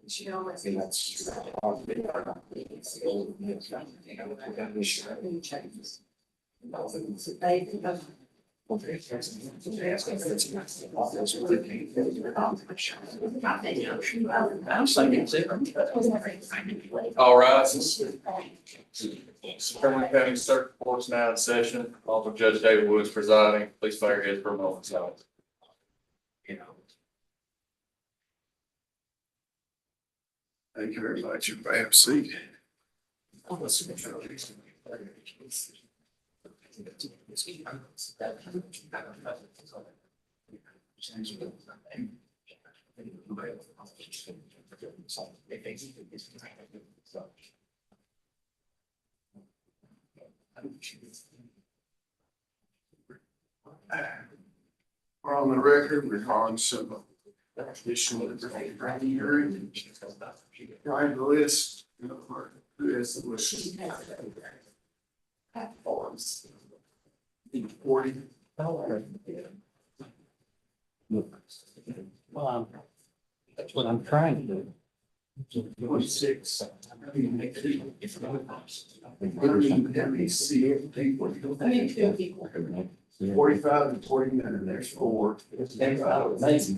She always. All right. Cumberland County Circuit Court's now in session. Also Judge David Woods presiding. Please bow your heads for a moment. So. Thank you very much. You may have a seat. We're on the record. We're calling some additional hearing. Trying to list, who is the list? Forms. 40. Well, that's what I'm trying to do. 26. People. 45 and 49, there's 4. Amazing.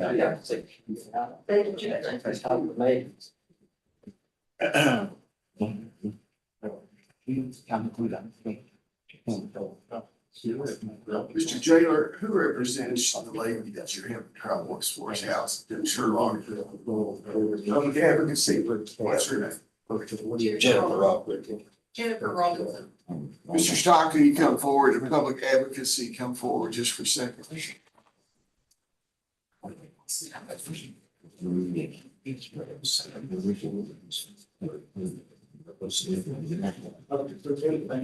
Mr. Jailer, who represents the lady that you're having trouble with Sports House in Sherlock? Public advocacy, what's her name? Jennifer Rockwood. Jennifer Robinson. Mr. Stockton, you come forward, and public advocacy, come forward just for a second.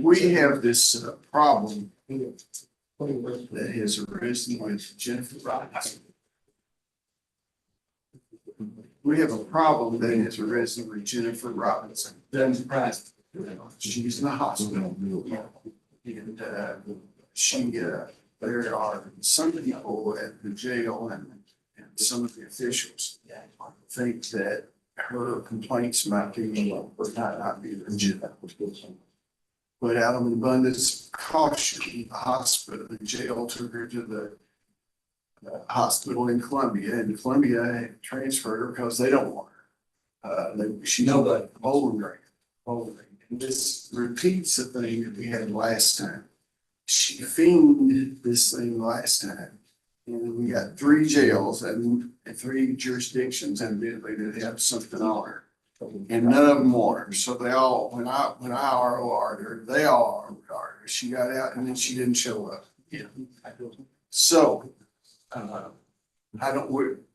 We have this problem that has arisen with Jennifer Robinson. We have a problem that has arisen with Jennifer Robinson. Doesn't surprise She's in the hospital. And there are some people at the jail and some of the officials think that her complaints might be or not be legitimate. But out of an abundance of caution, the hospital, the jail took her to the hospital in Columbia, and Columbia transferred her because they don't want her. She's a Bolton grant. And this repeats the thing that we had last time. She fiended this thing last time. And we got 3 jails and 3 jurisdictions admittedly that have something on her. And none of them want her. So they all, when I ROR'd her, they all ROR'd her. She got out and then she didn't show up. Yeah. So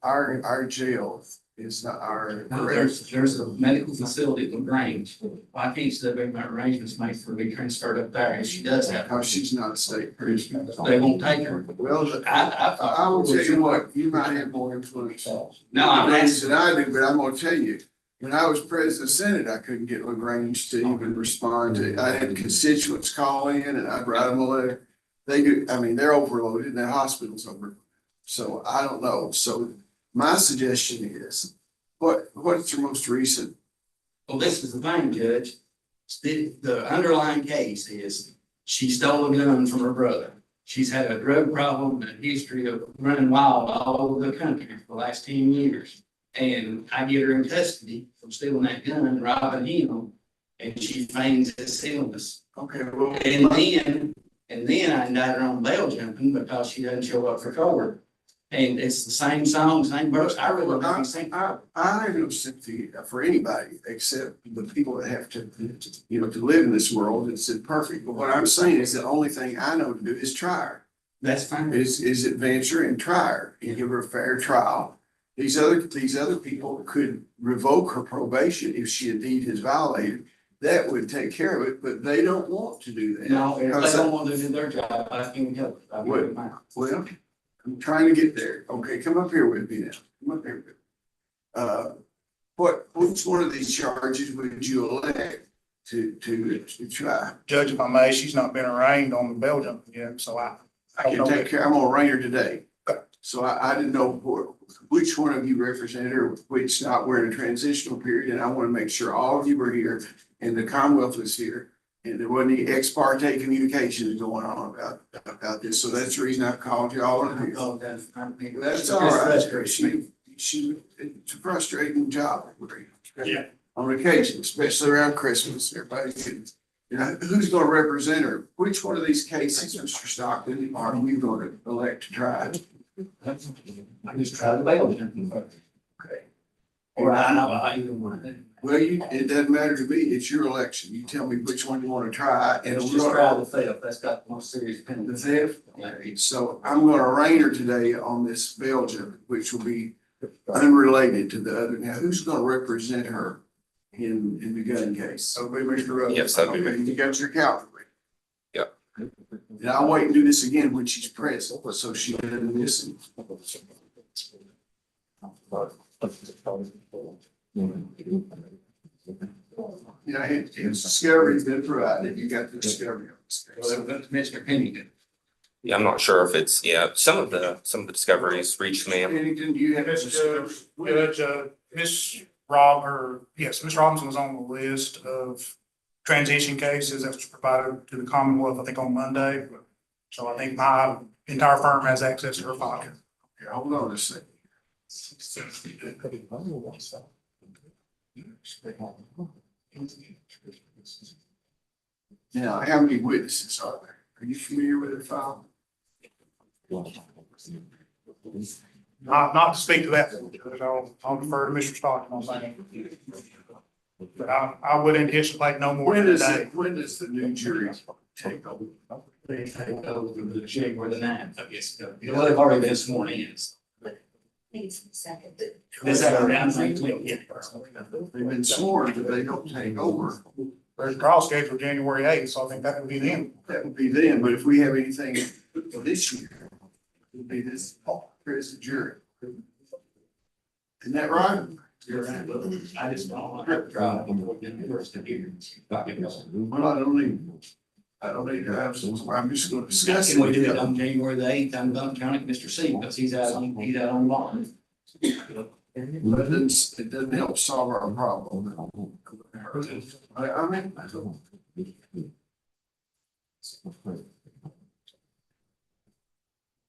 our jail is not our. No, there's a medical facility at LaGrange. Why can't she make my arrangements made for me transferred up there? And she does have. Because she's not a state prisoner. They won't take her. Well, I I will tell you what, you might have more influence. No, I'm Than I do, but I'm gonna tell you, when I was president of the Senate, I couldn't get LaGrange to even respond to, I had constituents call in and I'd write them a letter. They do, I mean, they're overloaded and their hospital's overloaded. So I don't know. So my suggestion is, what's your most recent? Well, this is the thing, Judge. The underlying case is she stole a gun from her brother. She's had a drug problem and a history of running wild all over the country for the last 10 years. And I get her in custody from stealing that gun and robbing him, and she feigns this illness. Okay, well. And then I indict her on bail jumping because she doesn't show up for court. And it's the same song, same verse. I really don't think. I have no sympathy for anybody except the people that have to, to live in this world. It's imperfect. But what I'm saying is the only thing I know to do is try her. That's fine. Is advance her and try her and give her a fair trial. These other people could revoke her probation if she indeed has violated. That would take care of it, but they don't want to do that. No, if they don't want to do their job, I can help. Well, I'm trying to get there. Okay, come up here with me now. Come up here with me. Which one of these charges would you elect to try? Judge, if I may, she's not been arraigned on the bail jumping yet, so I can take care. I'm gonna arraign her today. So I didn't know which one of you represented her, which not. We're in a transitional period, and I want to make sure all of you were here and the Commonwealth was here. And there wasn't any ex parte communication going on about this. So that's the reason I called you all in here. That's all right. It's a frustrating job. Yeah. On occasion, especially around Christmas, everybody gets, who's gonna represent her? Which one of these cases, Mr. Stockton, are you gonna elect to try? I just tried the bail. Okay. Or I know, either one. Well, it doesn't matter to me. It's your election. You tell me which one you wanna try and Let's just try the theft, that's got the most serious the penalty. theft. Yeah. So I'm gonna arraign her today on this Belgium, which will be unrelated to the other. Now, who's gonna represent her in the gun case? So be Mr. Rhodes. Yes, that'd be Okay, you got your calendar. Yep. And I'll wait and do this again when she's present, so she doesn't miss it. Yeah, it's discovery's been provided. You got the discovery on this case. Well, that's Mr. Pennington. Yeah, I'm not sure if it's, some of the discoveries reached me. Pennington, do you have? Miss Robinson was on the list of transition cases that was provided to the Commonwealth, I think, on Monday. So I think my entire firm has access to her file. Here, hold on a second. Now, how many witnesses are there? Are you familiar with the file? Not to speak to that, because I'll defer to Mr. Stockton on that. But I would anticipate no more than a day. When does the new jury take over? They take over the January the 9th, I guess. Well, they've already been sworn in. I think it's the second. Is that around? Yeah. They've been sworn, but they don't take over. There's a trial scheduled January 8th, so I think that would be them. That would be then, but if we have anything for this year, it would be this present jury. Isn't that right? You're right. I just don't want to drive before the first of the year. Well, I don't need to have some, I'm just gonna discuss Can we it. do it on January the 8th? I'm going to count Mr. Singh because he's out on bond. But it doesn't help solve our problem. I mean,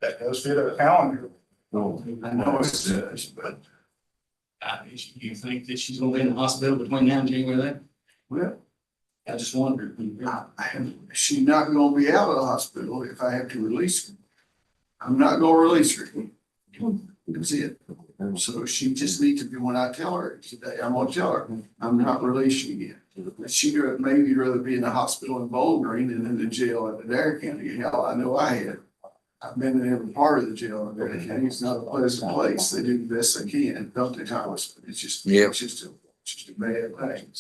That does fit a calendar. I know it does, but, You think that she's going to be in the hospital between now and January that? well, I just wondered. she's not gonna be out of the hospital if I have to release her. I'm not gonna release her. That's it. So she just needs to be, when I tell her today, I'm gonna tell her, I'm not releasing you. She'd maybe rather be in the hospital in Bowling Green than in the jail in Adair County. Hell, I know I had. I've been in every part of the jail in Adair County. It's not a pleasant place. They do the best they can, don't they, Thomas? It's just a bad thing.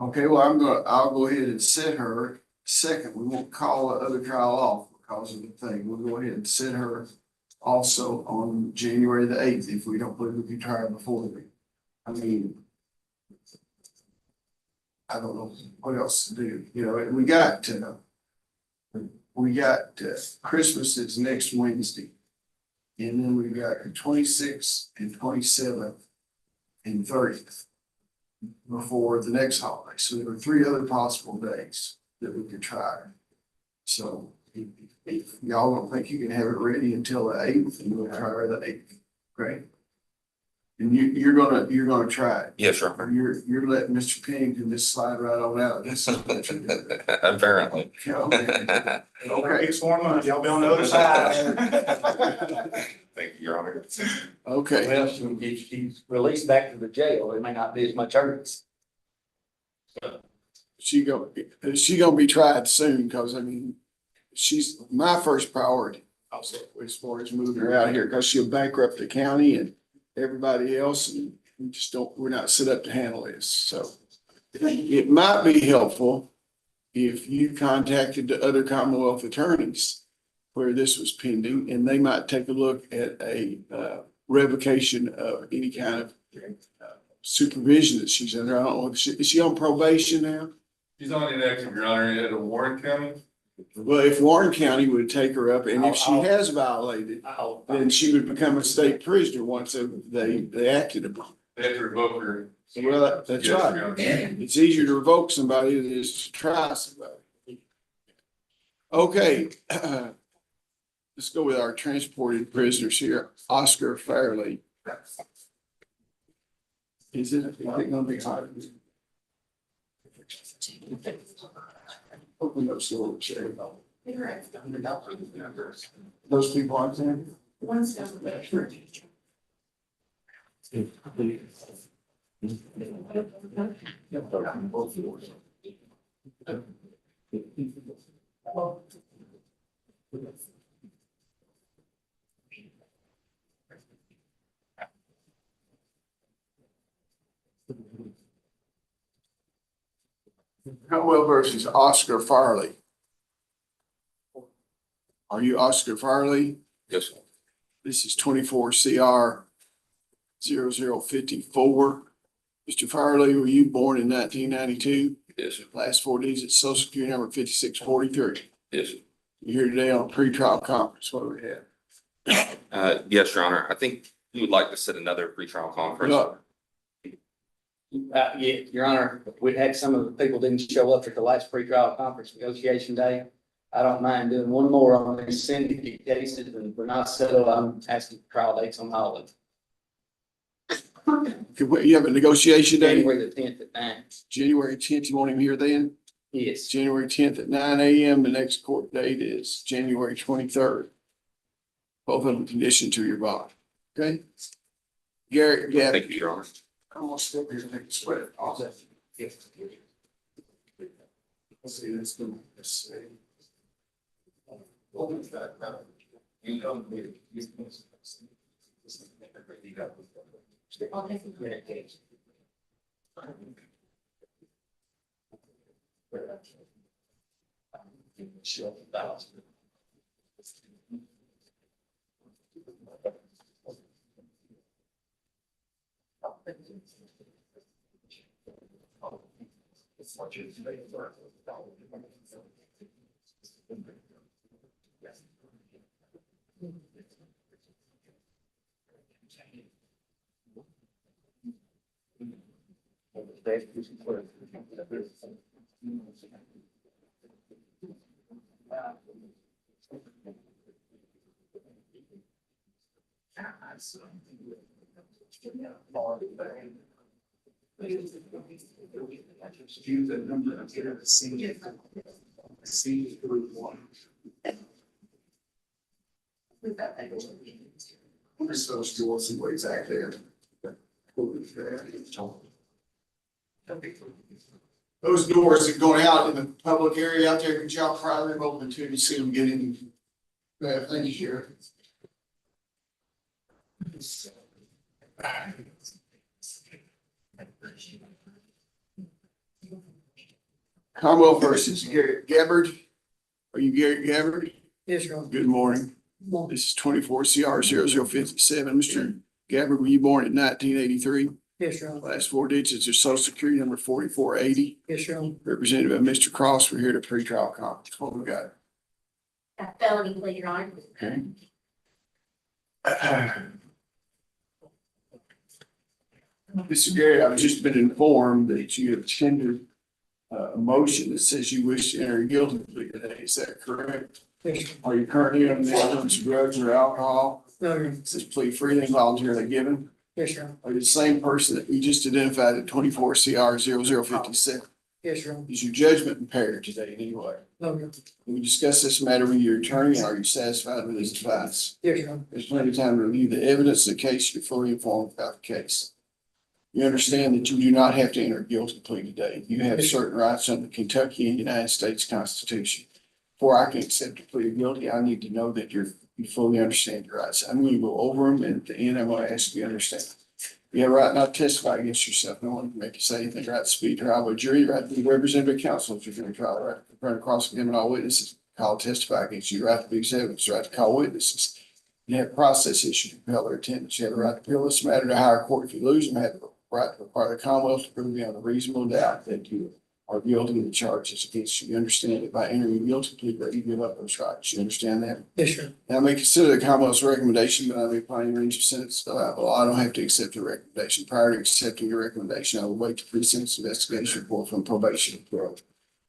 Okay, well, I'll go ahead and set her second. We won't call the other trial off because of the thing. We'll go ahead and set her also on January the 8th if we don't believe we can try her before then. I mean, I don't know what else to do. And we got Christmas is next Wednesday. And then we got the 26th and 27th and 30th before the next holiday. So there were 3 other possible days that we could try. So if y'all don't think you can have it ready until the 8th, and we'll try her the 8th. Great. And you're gonna try it. Yeah, sure. Or you're letting Mr. Pennington just slide right on out. This is what you're doing. Apparently. Okay. Okay, it's 4 months. Y'all be on the other side. Thank you, Your Honor. Okay. Well, if she's released back to the jail, there may not be as much urgency. She gonna be tried soon, because I mean, she's my first priority also as far as moving her out here, because she'll bankrupt the county and everybody else, and we're not set up to handle this. So it might be helpful if you contacted the other Commonwealth attorneys where this was pending, and they might take a look at a revocation of any kind of supervision that she's under. I don't know, is she on probation now? She's on inactive, Your Honor, at a Warren County. Well, if Warren County would take her up, and if she I'll- has violated, then she would become a state prisoner once they acted upon. They have to revoke her. Well, that's Yes, right. Your Honor. It's easier to revoke somebody than it is to try somebody. Okay. Let's go with our transported prisoners here. Oscar Fairley. Is it gonna be hard? Open those doors, Sherry. Those people aren't there? One's down there. Caldwell versus Oscar Farley. Are you Oscar Farley? Yes, sir. This is 24 CR 0054. Mr. Farley, were you born in 1992? Yes, sir. Last 4 digits, social security number 5643. Yes, sir. You're here today on a pretrial conference. What do we have? Yes, Your Honor. I think we would like to set another pretrial conference. No. Yeah, Your Honor, we had some of the people didn't show up at the last pretrial conference negotiation day. I don't mind doing one more on these syndicate cases, and we're not settled. I'm asking for trial dates on all of them. You have a negotiation day, January the 10th at 9. January 10th. You want him here then? Yes. January 10th at 9 a.m. The next court date is January 23rd. Both of them conditioned to your bond. Okay? Garrett, yeah. Thank you, Your Honor. I'm gonna step here and take a sweat. Let's see, let's do this. There's those doors and ways out there. Those doors that go out in the public area out there, could y'all pry them open too to see them get in? Thank you, Sheriff. Commonwealth versus Garrett Gabbard. Are you Garrett Gabbard? Yes, Your Honor. Good morning. This is 24 CR 0057. Mr. Gabbard, were you born in 1983? Yes, Your Honor. Last 4 digits are social security number 4480. Yes, Your Honor. Represented by Mr. Cross. We're here to pretrial conference. What we got? Felony plea, Your Honor. Okay. Mr. Garrett, I've just been informed that you have tendered a motion that says you wish to enter a guilty plea today. Is that correct? Yes, Your Are you currently under the influence of drugs or alcohol? Honor. No, Your Honor. Is this plea freely and voluntarily given? Yes, Your Honor. Are you the same person that we just identified at 24 CR 0057? Yes, Your Honor. Is your judgment impaired today in any way? No, Your Honor. Can we discuss this matter with your attorney, and are you satisfied with his advice? Yes, Your Honor. There's plenty of time to review the evidence of the case. You're fully informed about the case. You understand that you do not have to enter a guilty plea today. You have certain rights under the Kentucky and United States Constitution. Before I can accept a plea of guilty, I need to know that you fully understand your rights. I'm going to go over them, and at the end, I'm going to ask you to understand. You have a right not to testify against yourself. No one can make you say anything. Right to speak to trial by jury, right to be represented by counsel if you're going to trial, right to run across examine all witnesses, call testify against you, right to be examined, right to call witnesses. You have process issues, compel their attendance. You have the right to appeal this matter to higher court if you lose them. Have the right to require the Commonwealth to prove beyond a reasonable doubt that you are guilty of the charges against you. You understand that by entering a guilty plea that you give up those rights. You understand that? Yes, sir. Now, I may consider the Commonwealth's recommendation, but I may find a range of sentence. Well, I don't have to accept the recommendation. Prior to accepting your recommendation, I will wait the pre-sentence investigation report from probation bureau.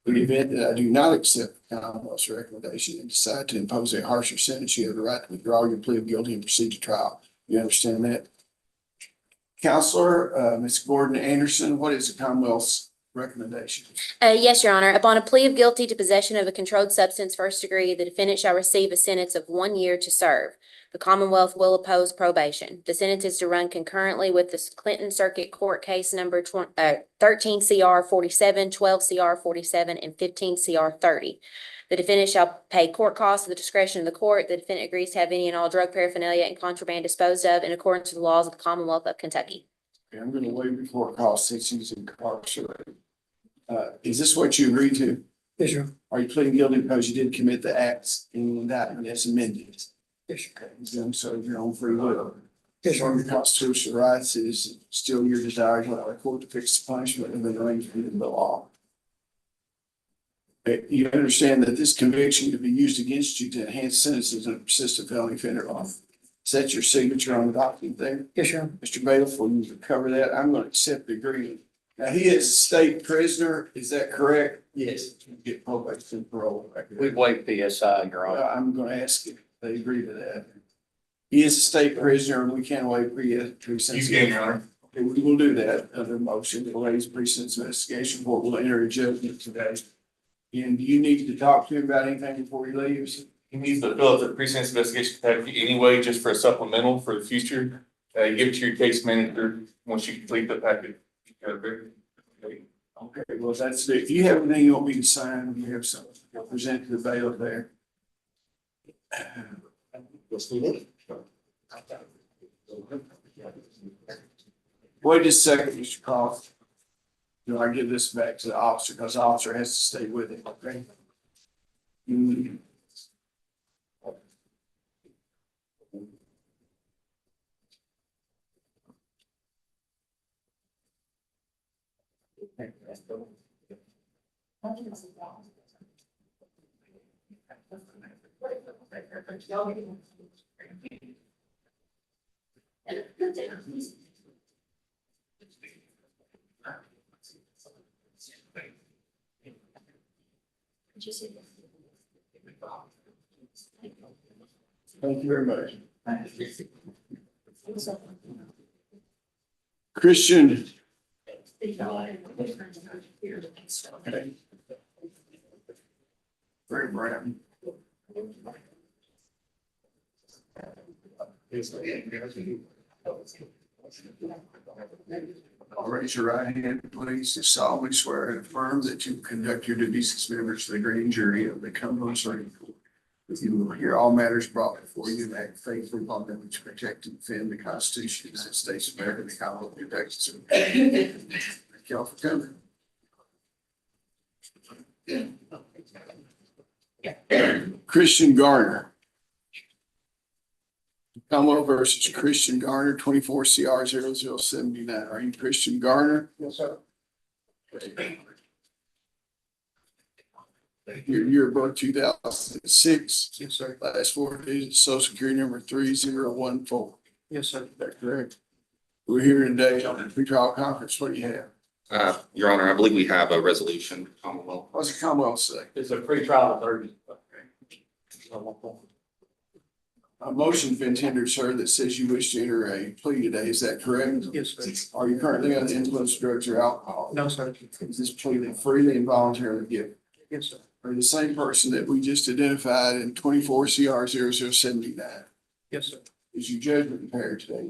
In the event that I do not accept the Commonwealth's recommendation and decide to impose a harsher sentence, you have the right to withdraw your plea of guilty and proceed to trial. You understand that? Counselor, Ms. Gordon Anderson, what is the Commonwealth's recommendation? Yes, Your Honor. Upon a plea of guilty to possession of a controlled substance first degree, the defendant shall receive a sentence of 1 year to serve. The Commonwealth will oppose probation. The sentence is to run concurrently with the Clinton Circuit Court case number 13 CR 47, 12 CR 47, and 15 CR 30. The defendant shall pay court costs at the discretion of the court. The defendant agrees to have any and all drug paraphernalia and contraband disposed of in accordance with the laws of the Commonwealth of Kentucky. Okay, I'm going to waive before cost since he's incarcerated. Is this what you agreed to? Yes, sir. Are you pleading guilty because you didn't commit the acts in the indictment as amended? Yes, sir. Okay, you've done so of your own free will. Yes, One of sir. your constitutional rights is still your desire to allow the court to fix the punishment of an arrangement in the law. You understand that this conviction could be used against you to enhance sentences in a persistent felony offender law. Is that your signature on the document there? Yes, sir. Mr. Bailiff, will you cover that? I'm going to accept the agreement. Now, he is a state prisoner, is that correct? Yes. Get probation and parole. We waive PSI, Your Honor. I'm going to ask if they agree to that. He is a state prisoner and we can't waive pre-sentence. You can, Your Honor. Okay, we will do that under motion to raise pre-sentence investigation. Court will enter a judgment today. And do you need to talk to him about anything before he leaves? He needs to fill out the pre-sentence investigation packet anyway, just for a supplemental for the future. You give it to your case manager once you complete the packet. Okay, well, that's it. Do you have anything you want me to sign? Do you have something to present to the bailiff there? Wait just a second, Mr. Croft. Do I give this back to the officer? Because the officer has to stay with him, okay? Thank you very much. Christian. Okay. Very brown. Raise your right hand, please. Do solemnly swear and affirm that you conduct your duties as members of the grand jury of the Cumberland Circuit Court. That you will hear all matters brought before you and act faithfully upon them to protect and defend the Constitution of the United States of America and the Commonwealth of Kentucky. Thank y'all for coming. Christian Garner. Commonwealth versus Christian Garner, 24 CR 0079. Are you Christian Garner? Yes, sir. You're born 2006. Yes, sir. Last 4 digits, social security number 3014. Yes, sir. Is that correct? We're here today on the pretrial conference. What do you have? Your Honor, I believe we have a resolution, Commonwealth. What's the Commonwealth say? It's a pretrial 30. A motion's been tendered, sir, that says you wish to enter a plea today. Is that correct? Yes, sir. Are you currently under the influence of drugs or alcohol? No, sir. Is this plea freely and voluntarily given? Yes, sir. Are you the same person that we just identified in 24 CR 0079? Yes, sir. Is your judgment impaired today?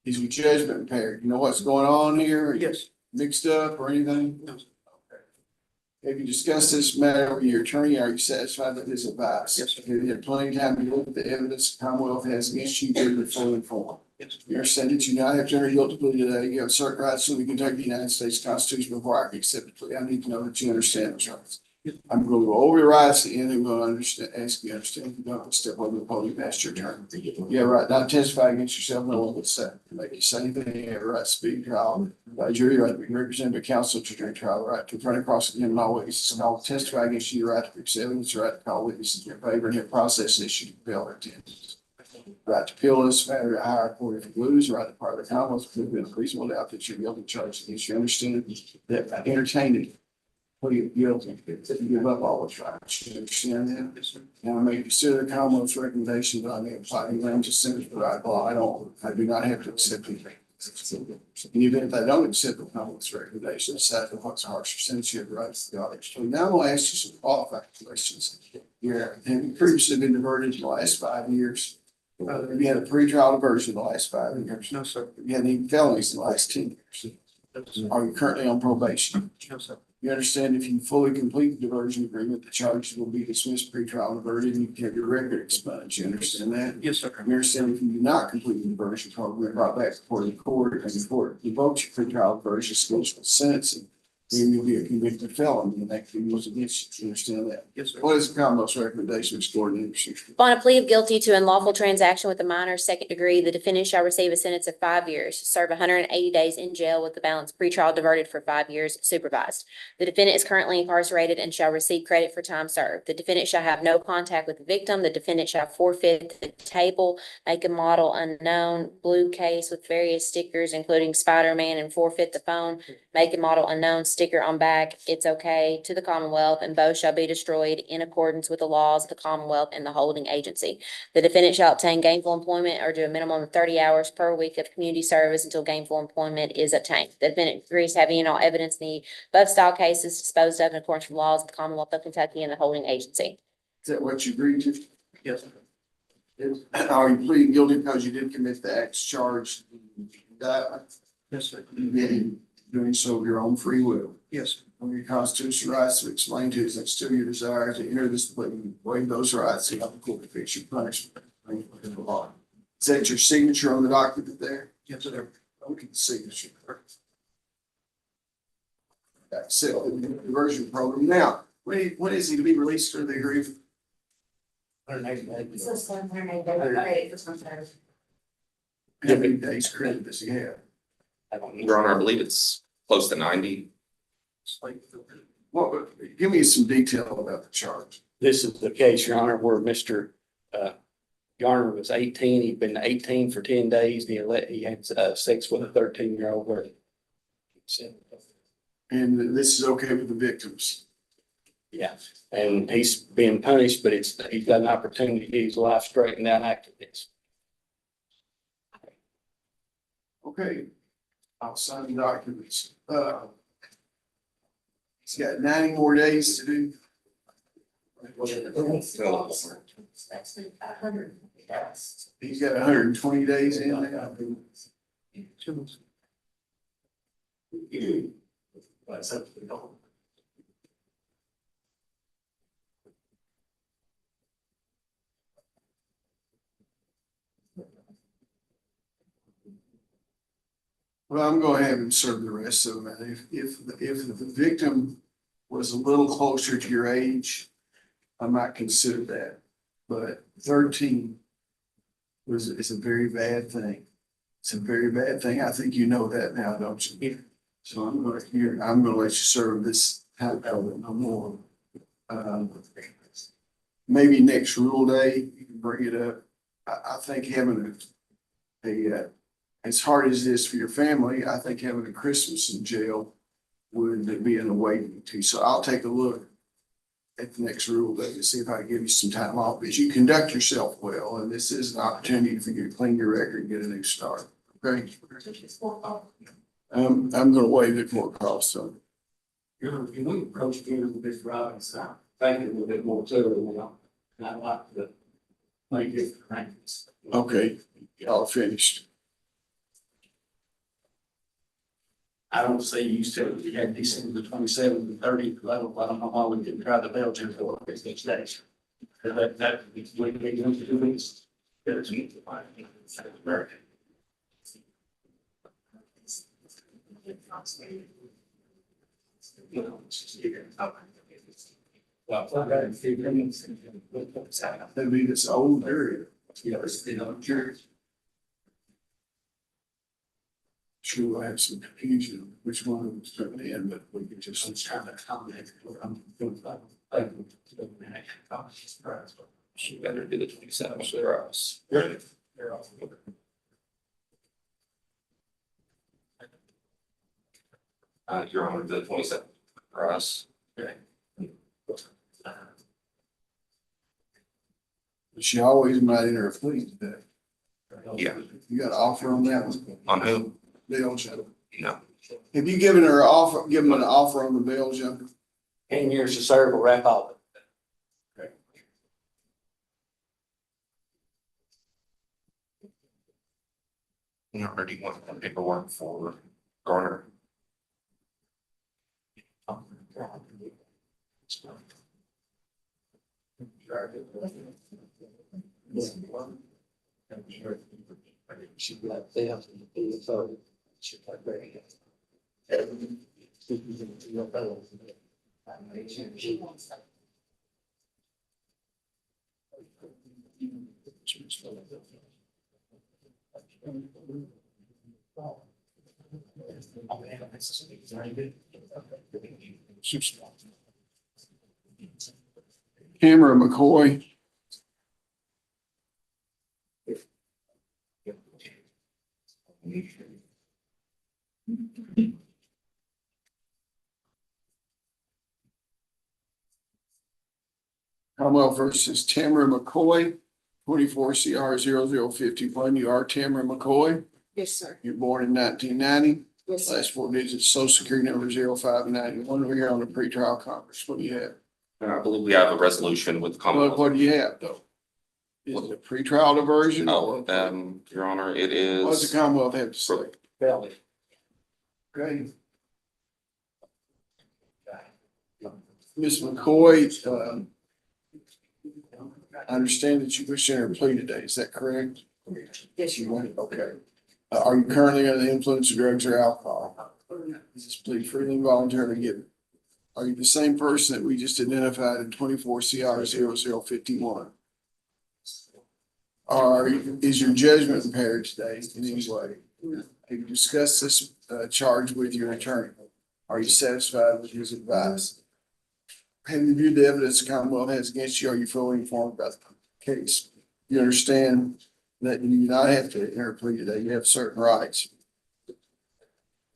Is your judgment impaired? You know what's going on here? Are you Yes. mixed up or anything? No, sir. Have you discussed this matter with your attorney? Are you satisfied with his advice? Yes, sir. Have you had plenty of time to look at the evidence the Commonwealth has against you, you're fully informed? Yes, sir. You understand that you not have to enter guilty plea today. You have certain rights under the Kentucky United States Constitution before I can accept the plea. I need to know that you understand those rights. I'm gonna go over your rights and I'm gonna ask you to understand, you don't step on the podium, that's your turn. You have a right not to testify against yourself, no one would say, make you say anything, you have a right to speak trial, by jury, right to be represented by counsel to during trial, right to run across again, all witnesses, and all testify against you, right to accept evidence, your right to call witnesses in your favor, and your process issue to compel their attendance. Right to appeal this matter at higher court if you lose, right to part of the Commonwealth, if there's a reasonable doubt that you're guilty of charges against you, understand that by entertaining plead guilty, to give up all its rights. You understand that? Now, I may consider the Commonwealth's recommendation, but I may apply the language of sentence, but I do not have to accept it. Even if I don't accept the Commonwealth's recommendation, aside from what's harsher sentence, you have the right to the audit. So now I'm gonna ask you some qualifying questions. Have you previously been diverted in the last 5 years? Have you had a pretrial diversion in the last 5 years? No, sir. Have you had any felonies in the last 10 years? Are you currently on probation? No, sir. You understand if you fully complete the diversion agreement, the charges will be dismissed, pretrial diverted, and you can have your record expunged. You understand that? Yes, sir. You understand if you do not complete the diversion program, brought back before the court, and the court revokes your pretrial diversion scheduled sentencing, then you'll be a convicted felon, and that can be used against you. You understand that? Yes, sir. What is the Commonwealth's recommendation of extraordinary procedure? Upon a plea of guilty to unlawful transaction with a minor, second degree, the defendant shall receive a sentence of 5 years, serve 180 days in jail with the balance pretrial diverted for 5 years supervised. The defendant is currently incarcerated and shall receive credit for time served. The defendant shall have no contact with the victim. The defendant shall forfeit the table, make and model unknown, blue case with various stickers, including Spider-Man, and forfeit the phone, make and model unknown, sticker on back, it's okay, to the Commonwealth, and both shall be destroyed in accordance with the laws of the Commonwealth and the holding agency. The defendant shall obtain gainful employment or do a minimum of 30 hours per week of community service until gainful employment is obtained. The defendant agrees to have any and all evidence in the above style cases disposed of in accordance with the laws of the Commonwealth of Kentucky and the holding agency. Is that what you agreed to? Yes, sir. Are you pleading guilty because you did commit the acts charged in the indictment? Yes, sir. You did doing so of your own free will. Yes, sir. On your constitutional rights to explain to us that still your desire to enter this plea, waive those rights, and have the court to fix your punishment. In the law. Is that your signature on the document there? Yes, sir. Look at the signature. That's it, the diversion program. Now, when is he to be released for the agreement? So 700 credit for some service. How many days credit does he have? Your Honor, I believe it's close to 90. Well, give me some detail about the charge. This is the case, Your Honor, where Mr. Garner was 18. He'd been 18 for 10 days. He had sex with a 13-year-old girl. And this is okay with the victims. Yeah, and he's being punished, but he's got an opportunity to get his life straightened out after this. Okay, I'll sign the documents. He's got 90 more days to do. That's 500. He's got 120 days in there. Well, I'm gonna have him serve the rest of them. If the victim was a little closer to your age, I might consider that. But 13 is a very bad thing. It's a very bad thing. I think you know that now, don't you? So I'm gonna let you serve this half hour, no more. Maybe next rule day, you can bring it up. I think having as hard as it is for your family, I think having a Christmas in jail would be an awakening to you. So I'll take a look at the next rule day to see if I can give you some time off. But you conduct yourself well, and this is an opportunity for you to clean your record and get a new start. Okay? I'm gonna waive the court cost, so. Can we approach here with Mr. Robinson? Thank you a little bit more clearly now. And I'd like to thank you for practice. Okay, y'all finished. I don't see you said you had December the 27th and 30th. I don't know why we didn't try the Belgian for this days. That we can do this. That's American. You know, it's just here. I mean, it's old area. Sure, we'll have some confusion, which one was coming in, but we could just. She better do the 27th for us. Your Honor, the 27th for us. She always might enter a plea today. Yeah. You got an offer on that one? On who? Belgium. No. Have you given her an offer, given an offer on the Belgium? 10 years to serve will wrap up. You already want the paperwork for Garner. She'd be like, they have to be authority. She'd like, very Camera McCoy. Commonwealth versus Tamara McCoy, 24 CR 0051. You are Tamara McCoy. Yes, sir. You're born in 1990. Yes, sir. Last four digits, social security number 0591. We're here on the pretrial conference. What do you have? I believe we have a resolution with the Commonwealth. What do you have though? Is it a pretrial diversion? Oh, Your Honor, it is. What does the Commonwealth have to say? belly. Okay. Ms. McCoy, I understand that you wish to enter a plea today. Is that correct? Yes, You you want it? Okay. Are you currently under the influence of drugs or alcohol? Is this plea freely and voluntarily given? Are you the same person that we just identified in 24 CR 0051? Is your judgment impaired today in any way? Have you discussed this charge with your attorney? Are you satisfied with his advice? Have you reviewed the evidence the Commonwealth has against you? Are you fully informed about the case? You understand that you do not have to enter a plea today. You have certain rights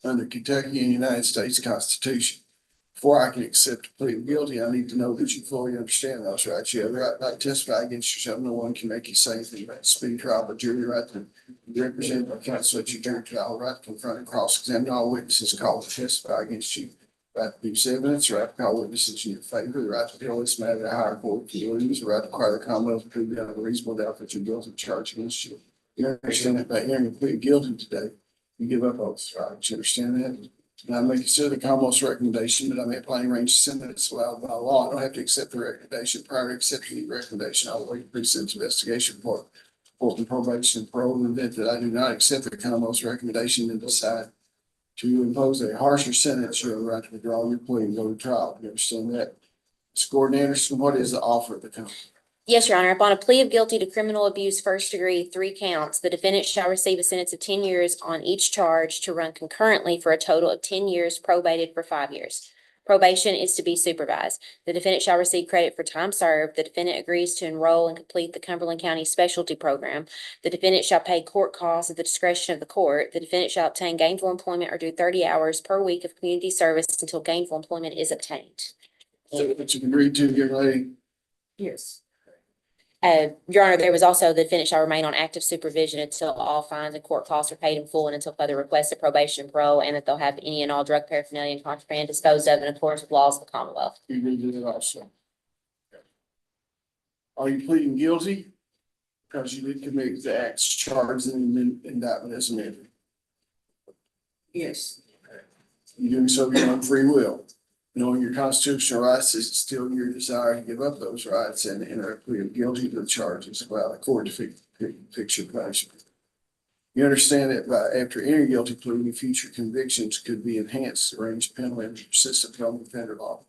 under Kentucky and United States Constitution. Before I can accept a plea of guilty, I need to know that you fully understand those rights. You have the right not to testify against yourself. No one can make you say anything about speedy trial, but you're the right to represent by counsel at your jury trial, right to confront and cross-examine all witnesses called to testify against you. Right to produce evidence, right to call witnesses in your favor, the right to appeal this matter to higher court if you lose, the right to require the Commonwealth to prove beyond a reasonable doubt that you're guilty of charge against you. You understand that by hearing a plea of guilty today, you give up all those rights. You understand that? And I may consider the Commonwealth's recommendation, but I may apply any range of sentence allowed by law. I don't have to accept the recommendation. Prior to accepting the recommendation, I'll wait for pre-sentence investigation report, Bolton probation and parole. In the event that I do not accept the Commonwealth's recommendation and decide to impose a harsher sentence, you have the right to withdraw your plea and go to trial. You understand that? Ms. Gordon Anderson, what is the offer of the Commonwealth? Yes, Your Honor. Upon a plea of guilty to criminal abuse first degree, 3 counts, the defendant shall receive a sentence of 10 years on each charge to run concurrently for a total of 10 years, probated for 5 years. Probation is to be supervised. The defendant shall receive credit for time served. The defendant agrees to enroll and complete the Cumberland County Specialty Program. The defendant shall pay court costs at the discretion of the court. The defendant shall obtain gainful employment or do 30 hours per week of community service until gainful employment is obtained. So that you've agreed to, young lady? Yes. Your Honor, there was also the defendant shall remain on active supervision until all fines and court costs are paid in full and until further request of probation and parole, and that they'll have any and all drug paraphernalia and contraband disposed of in accordance with laws of the Commonwealth. You agreed to that also. Are you pleading guilty? Because you did commit the acts charged in the indictment as amended. Yes. You're doing so of your own free will. Knowing your constitutional rights, is still your desire to give up those rights and enter a plea of guilty to the charges while the court to fix your punishment. You understand that after any guilty plea, your future convictions could be enhanced, range penalty, and persistent felony offender law.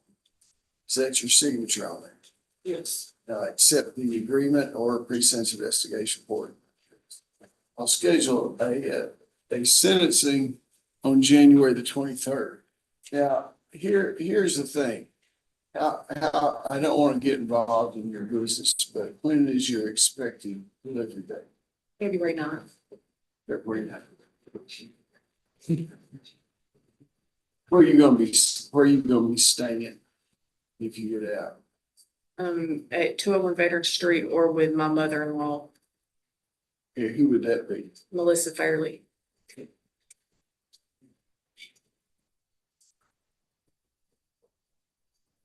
Is that your signature on it? Yes. Accept the agreement or pre-sentence investigation report. I'll schedule a sentencing on January the 23rd. Now, here's the thing. I don't want to get involved in your business, but when is your expected delivery date? February 9th. February 9th. Where are you gonna be staying if you get out? At 201 Veteran Street or with my mother-in-law, Yeah, who would that be? Melissa Fairley.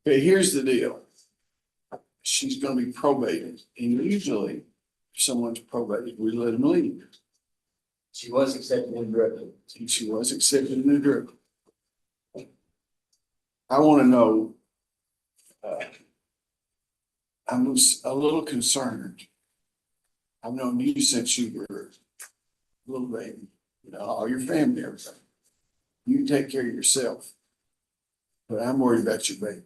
Okay, here's the deal. She's gonna be probated, and usually if someone's probated, we let them leave. She was accepted in drug. And she was accepted in the group. I wanna know, I was a little concerned. I've known you since you were a little baby, you know, all your family, everything. You take care of yourself. But I'm worried about your baby.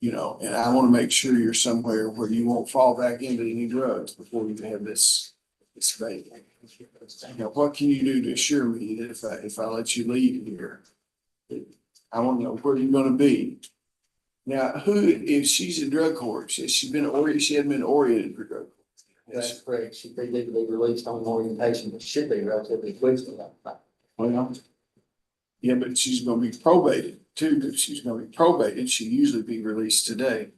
You know, and I want to make sure you're somewhere where you won't fall back into any drugs before you have this baby. Now, what can you do to assure me that if I let you leave here, I want to know where you're gonna be. Now, if she's in drug court, she hadn't been oriented for drug court. That's correct. She did need to be released on orientation, but should be relatively quickly. Well, yeah, but she's gonna be probated too. If she's gonna be probated, she'll usually be released today.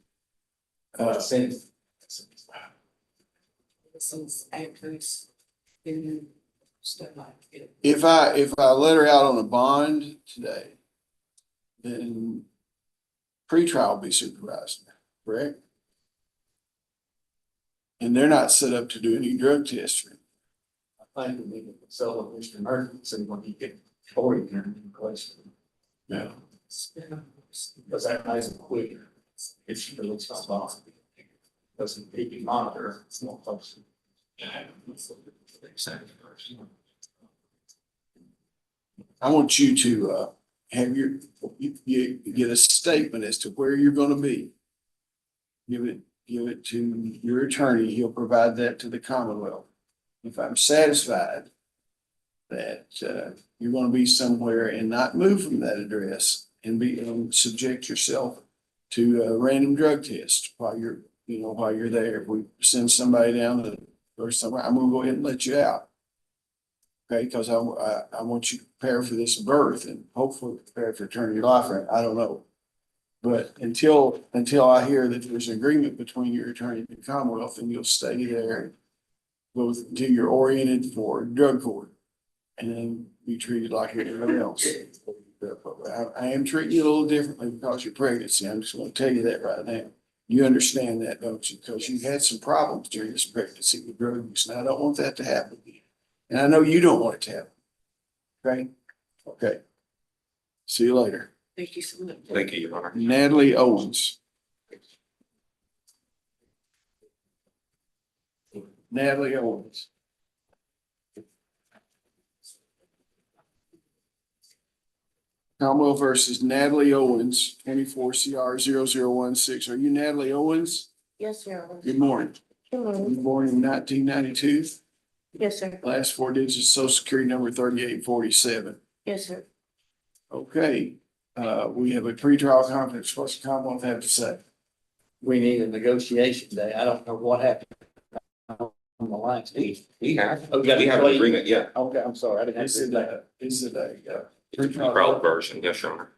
Since actress and stuff like it. If I let her out on a bond today, then pretrial will be supervised, correct? And they're not set up to do any drug tests. I think we need to consult with Mr. Murphy, see what he can for you in question. Yeah. Because that makes it quick. If she releases on bond. Because he can monitor, it's not close. I want you to have you get a statement as to where you're gonna be. Give it to your attorney. He'll provide that to the Commonwealth. If I'm satisfied that you're gonna be somewhere and not move from that address and subject yourself to a random drug test while you're there. If we send somebody down or somewhere, I'm gonna go ahead and let you out. Okay, because I want you to prepare for this birth and hopefully prepare for eternity life. I don't know. But until I hear that there's an agreement between your attorney and the Commonwealth, then you'll stay there and go until you're oriented for drug court and then be treated like everyone else. I am treating you a little differently because you're pregnancy. I'm just gonna tell you that right now. You understand that, don't you? Because you've had some problems during this pregnancy with drug use, and I don't want that to happen. And I know you don't want it to happen. Okay? Okay. See you later. Thank you so much. Thank you, Your Honor. Natalie Owens. Natalie Owens. Commonwealth versus Natalie Owens, 24 CR 0016. Are you Natalie Owens? Yes, Your Honor. Good morning. Good You morning. were born in 1992. Yes, sir. Last four digits, social security number 3847. Yes, sir. Okay, we have a pretrial conference. What's the Commonwealth have to say? We need a negotiation day. I don't know what happened on the lines. We have Oh, you got an plea? agreement, yeah. Okay, I'm sorry. I didn't have Is to it do that. Trial version, yes, Your Honor.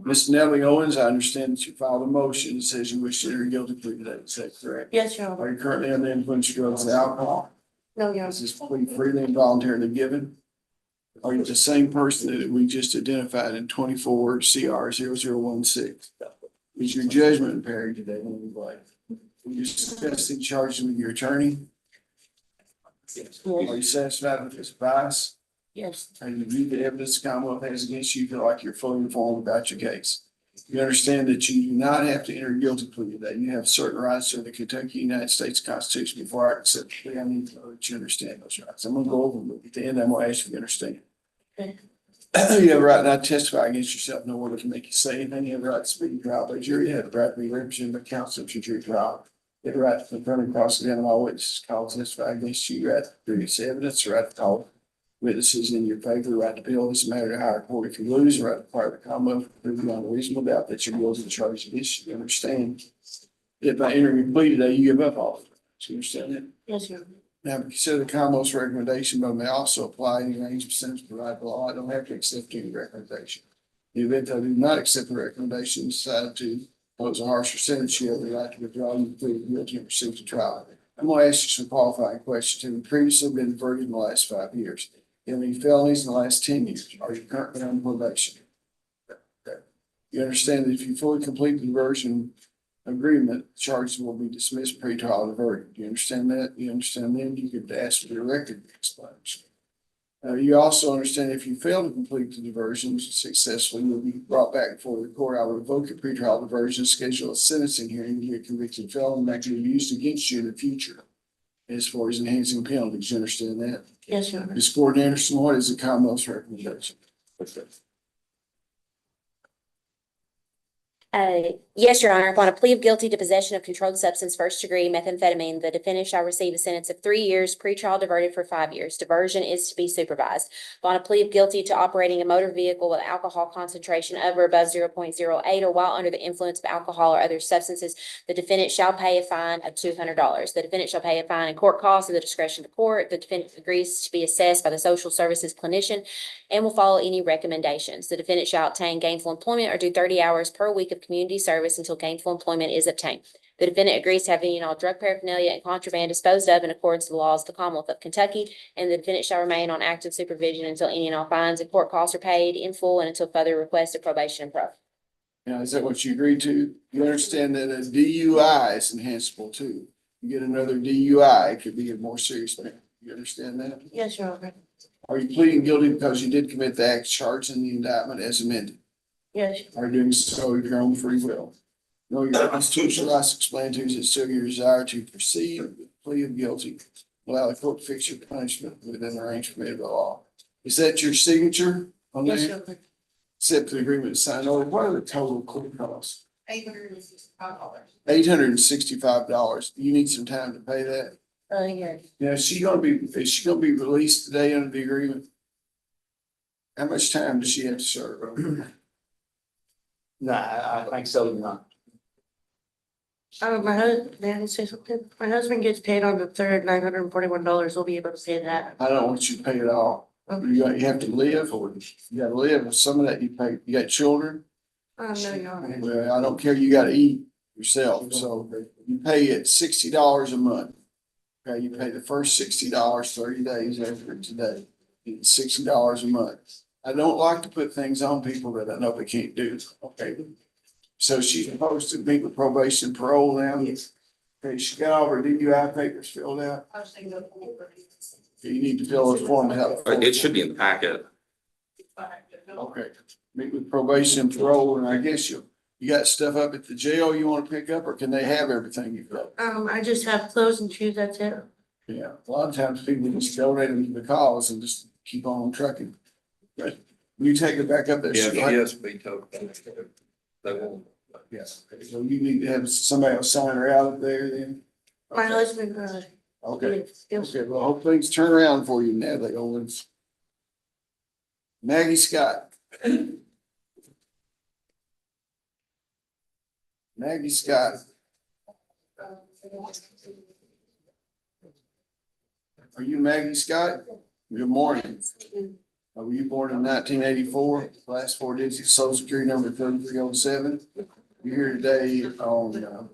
Ms. Natalie Owens, I understand that you filed a motion that says you wish to enter a guilty plea today. Is that correct? Yes, Your Honor. Are you currently under the influence of drugs and alcohol? No, Your Honor. Is this plea freely and voluntarily given? Are you the same person that we just identified in 24 CR 0016? Is your judgment impaired today in any way? Were you discussing charges with your attorney? Are you satisfied with his advice? Yes. And you read the evidence the Commonwealth has against you, feel like you're fully informed about your case. You understand that you do not have to enter a guilty plea today. You have certain rights under the Kentucky United States Constitution. Before I accept the plea, I need to know that you understand those rights. I'm gonna go over them, but at the end, I'm gonna ask you to understand. Okay. You have a right not to testify against yourself, no one can make you say anything. You have a right to speak in trial by jury. You have the right to be represented by counsel at your jury trial. You have the right to confront and cross-examine all witnesses called to testify against you. You have the right to produce evidence, the right to call witnesses in your favor, the right to appeal this matter to higher court if you lose, the right to require the Commonwealth to prove beyond a reasonable doubt that you're guilty of the charge against you. You understand? If by entering your plea today, you give up all of it. Do you understand that? Yes, sir. Now, consider the Commonwealth's recommendation, but may also apply any range of sentences provided by law. I don't have to accept any recommendation. In the event I do not accept the recommendation, decide to impose a harsher sentence, you have the right to withdraw your plea of guilty and proceed to trial. I'm going to ask you some qualifying questions. Have you previously been convicted in the last 5 years? Do you have any felonies in the last 10 years? Are you currently on probation? You understand that if you fully complete the diversion agreement, charges will be dismissed pre-trial to verdict. Do you understand that? You understand then you could ask for your record explanation. You also understand if you fail to complete the diversion successfully, you'll be brought back before the court. I will revoke your pre-trial diversion, schedule a sentencing hearing, you're a convicted felon that can be used against you in the future as far as enhancing penalties. You understand that? Yes, sir. Ms. Gordon Anderson, what is the Commonwealth's recommendation? Yes, Your Honor. Upon a plea of guilty to possession of controlled substance, first degree methamphetamine, the defendant shall receive a sentence of 3 years, pretrial diverted for 5 years. Diversion is to be supervised. Upon a plea of guilty to operating a motor vehicle with alcohol concentration of or above 0.08 or while under the influence of alcohol or other substances, the defendant shall pay a fine of $200. The defendant shall pay a fine and court costs at the discretion of the court. The defendant agrees to be assessed by the social services clinician and will follow any recommendations. The defendant shall obtain gainful employment or do 30 hours per week of community service until gainful employment is obtained. The defendant agrees to have any and all drug paraphernalia and contraband disposed of in accordance with the laws of the Commonwealth of Kentucky, and the defendant shall remain on active supervision until any and all fines and court costs are paid in full and until further request of probation and parole. Now, is that what you agreed to? You understand that a DUI is enhanceable too. You get another DUI, it could be a more serious matter. You understand that? Yes, Your Honor. Are you pleading guilty because you did commit the act charged in the indictment as amended? Yes. Are you doing so of your own free will? No, your constitutional rights explained to you, is it still your desire to proceed with the plea of guilty, allow the court to fix your punishment within the range permitted by law? Is that your signature on Yes, there? Your Honor. Accept the agreement signed over. What are the total court costs? $865. $865. Do you need some time to pay that? Yes. Now, is she gonna be released today under the agreement? How much time does she have to serve? No, I think so, Your Honor. My husband, may I say something? My husband gets paid on the third, $941. We'll be able to pay that. I don't want you to pay it all. You have to live, or you gotta live, and some of that you pay, you got children? No, Your Honor. Well, I don't care, you gotta eat yourself, so you pay it $60 a month. Okay, you pay the first $60 30 days after today, it's $60 a month. I don't like to put things on people that I know they can't do, okay? So she's supposed to meet with probation and parole now? Yes. Okay, she got all her DUI papers filled out? You need to fill this form out. It should be in the packet. Okay, meet with probation and parole, and I guess you got stuff up at the jail you wanna pick up, or can they have everything you've got? I just have clothes and shoes, that's it. Yeah, a lot of times people just donate them to the cause and just keep on trucking. But when you take it back up there. Yes, be told. They won't. Yes, so you need to have somebody else sign her out up there then? My husband, Okay, okay, well, I hope things turn around for you, Natalie Owens. Maggie Scott. Maggie Scott. Are you Maggie Scott? Good morning. Were you born in 1984? Last 4 digits, social security number 3307. You're here today on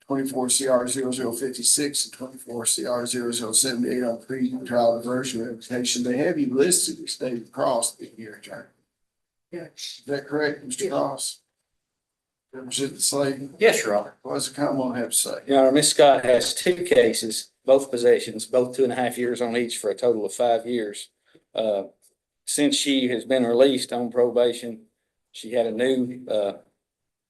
24 CR 0056 and 24 CR 0078 on pre-trial diversion revocation. They have you listed as David Cross, the here attorney. Yeah. Is that correct, Mr. Cross? Represent the slave. Yes, Your Honor. What does the Commonwealth have to say? Your Honor, Ms. Scott has 2 cases, both possessions, both 2.5 years on each for a total of 5 years. Since she has been released on probation, she had a new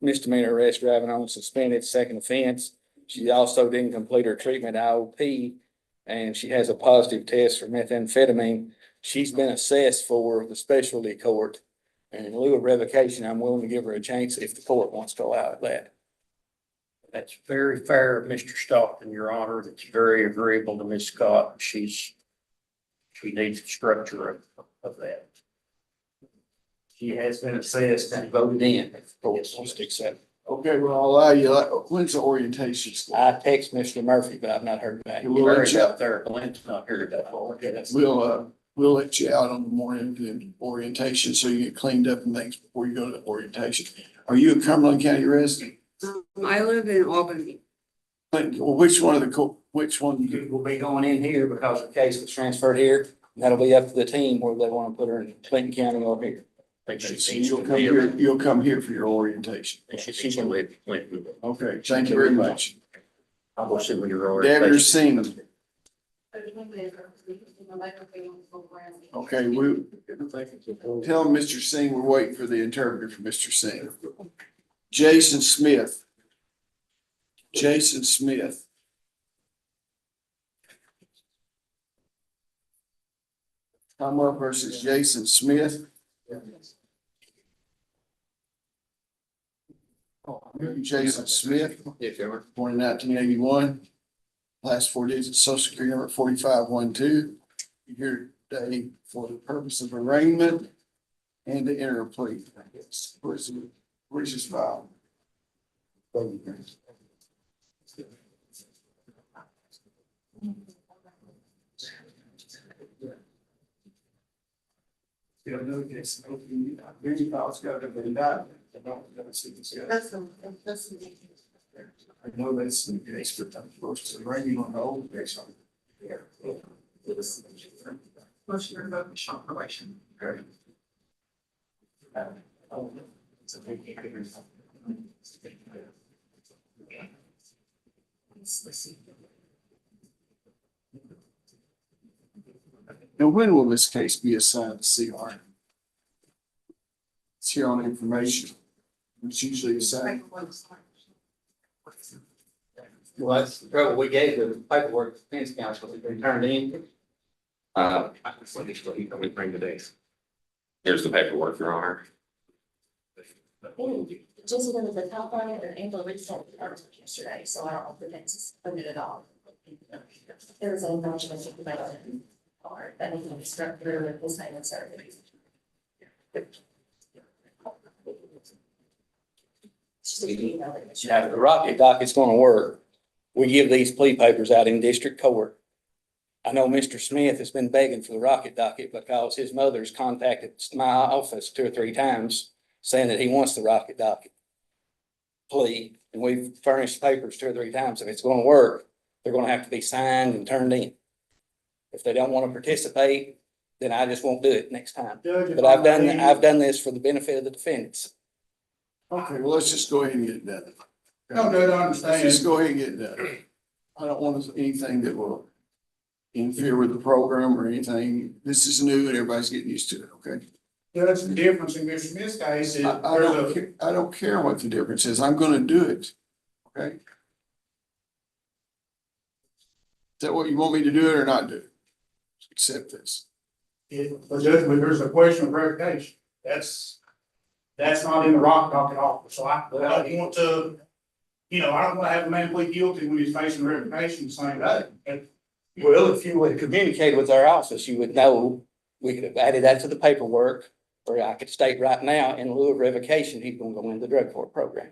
misdemeanor arrest driving on suspended second offense. She also didn't complete her treatment IOP, and she has a positive test for methamphetamine. She's been assessed for the specialty court. And in lieu of revocation, I'm willing to give her a chance if the court wants to allow that. That's very fair of Mr. Stockton, Your Honor. That's very agreeable to Ms. Scott. She needs the structure of that. She has been assessed and voted in, if the court wants to accept. Okay, well, I'll allow you, when's the orientation? I text Mr. Murphy, but I've not heard back. We'll let you, Out there, Glenn's not here that far. we'll let you out on the morning of the orientation, so you get cleaned up and things before you go to orientation. Are you a Cumberland County resident? I live in Albany. Well, which one? Will be going in here because the case was transferred here. And that'll be up to the team whether they want to put her in Clinton County or here. So you'll come here for your orientation. She can live. Okay, thank you very much. I'll go sit with your. Devin Singh. Okay, tell Mr. Singh we're waiting for the interpreter for Mr. Singh. Jason Smith. Commonwealth versus Jason Smith. Jason Smith, Yes, sir. born in 1981. Last 4 digits, social security number 4512. You're here today for the purpose of arraignment and to enter a plea. Where's his file? Yeah, no case. Many files go to the indictment. I don't see this guy. That's the. I know that's the case, but I'm supposed to arraign you on the old case. Motion to revoke Michelle probation. Now, when will this case be assigned to CR? It's here on information. It's usually assigned. Well, that's the trouble. We gave the paperwork to defense counsel. It's been turned in. Let me bring the dates. Here's the paperwork, Your Honor. Jessica was the top on it, and Angela reached out to her yesterday, so I don't know if it's open at all. There was a bunch of it about it, or anything structured with this name and service. Now, if the Rocket Docket's gonna work, we give these plea papers out in district court. I know Mr. Smith has been begging for the Rocket Docket because his mother's contacted my office 2 or 3 times saying that he wants the Rocket Docket plea, and we've furnished papers 2 or 3 times. If it's gonna work, they're gonna have to be signed and turned in. If they don't want to participate, then I just won't do it next time. But I've done this for the benefit of the defendants. Okay, well, let's just go ahead and get it done. No, I Let's understand. just go ahead and get it done. I don't want anything that will interfere with the program or anything. This is new and everybody's getting used to it, okay? That's the difference in Mr. Smith's case is. I don't care what the difference is. I'm gonna do it, okay? Is that what you want me to do it or not do it? Accept this. But Judge, but there's a question of revocation. That's not in the rock docket office, so I don't want to, I don't want to have a man plead guilty when he's facing revocation the same day. Well, if you would communicate with our office, you would know, we could have added that to the paperwork, or I could state right now, in lieu of revocation, he's gonna go into the drug court program.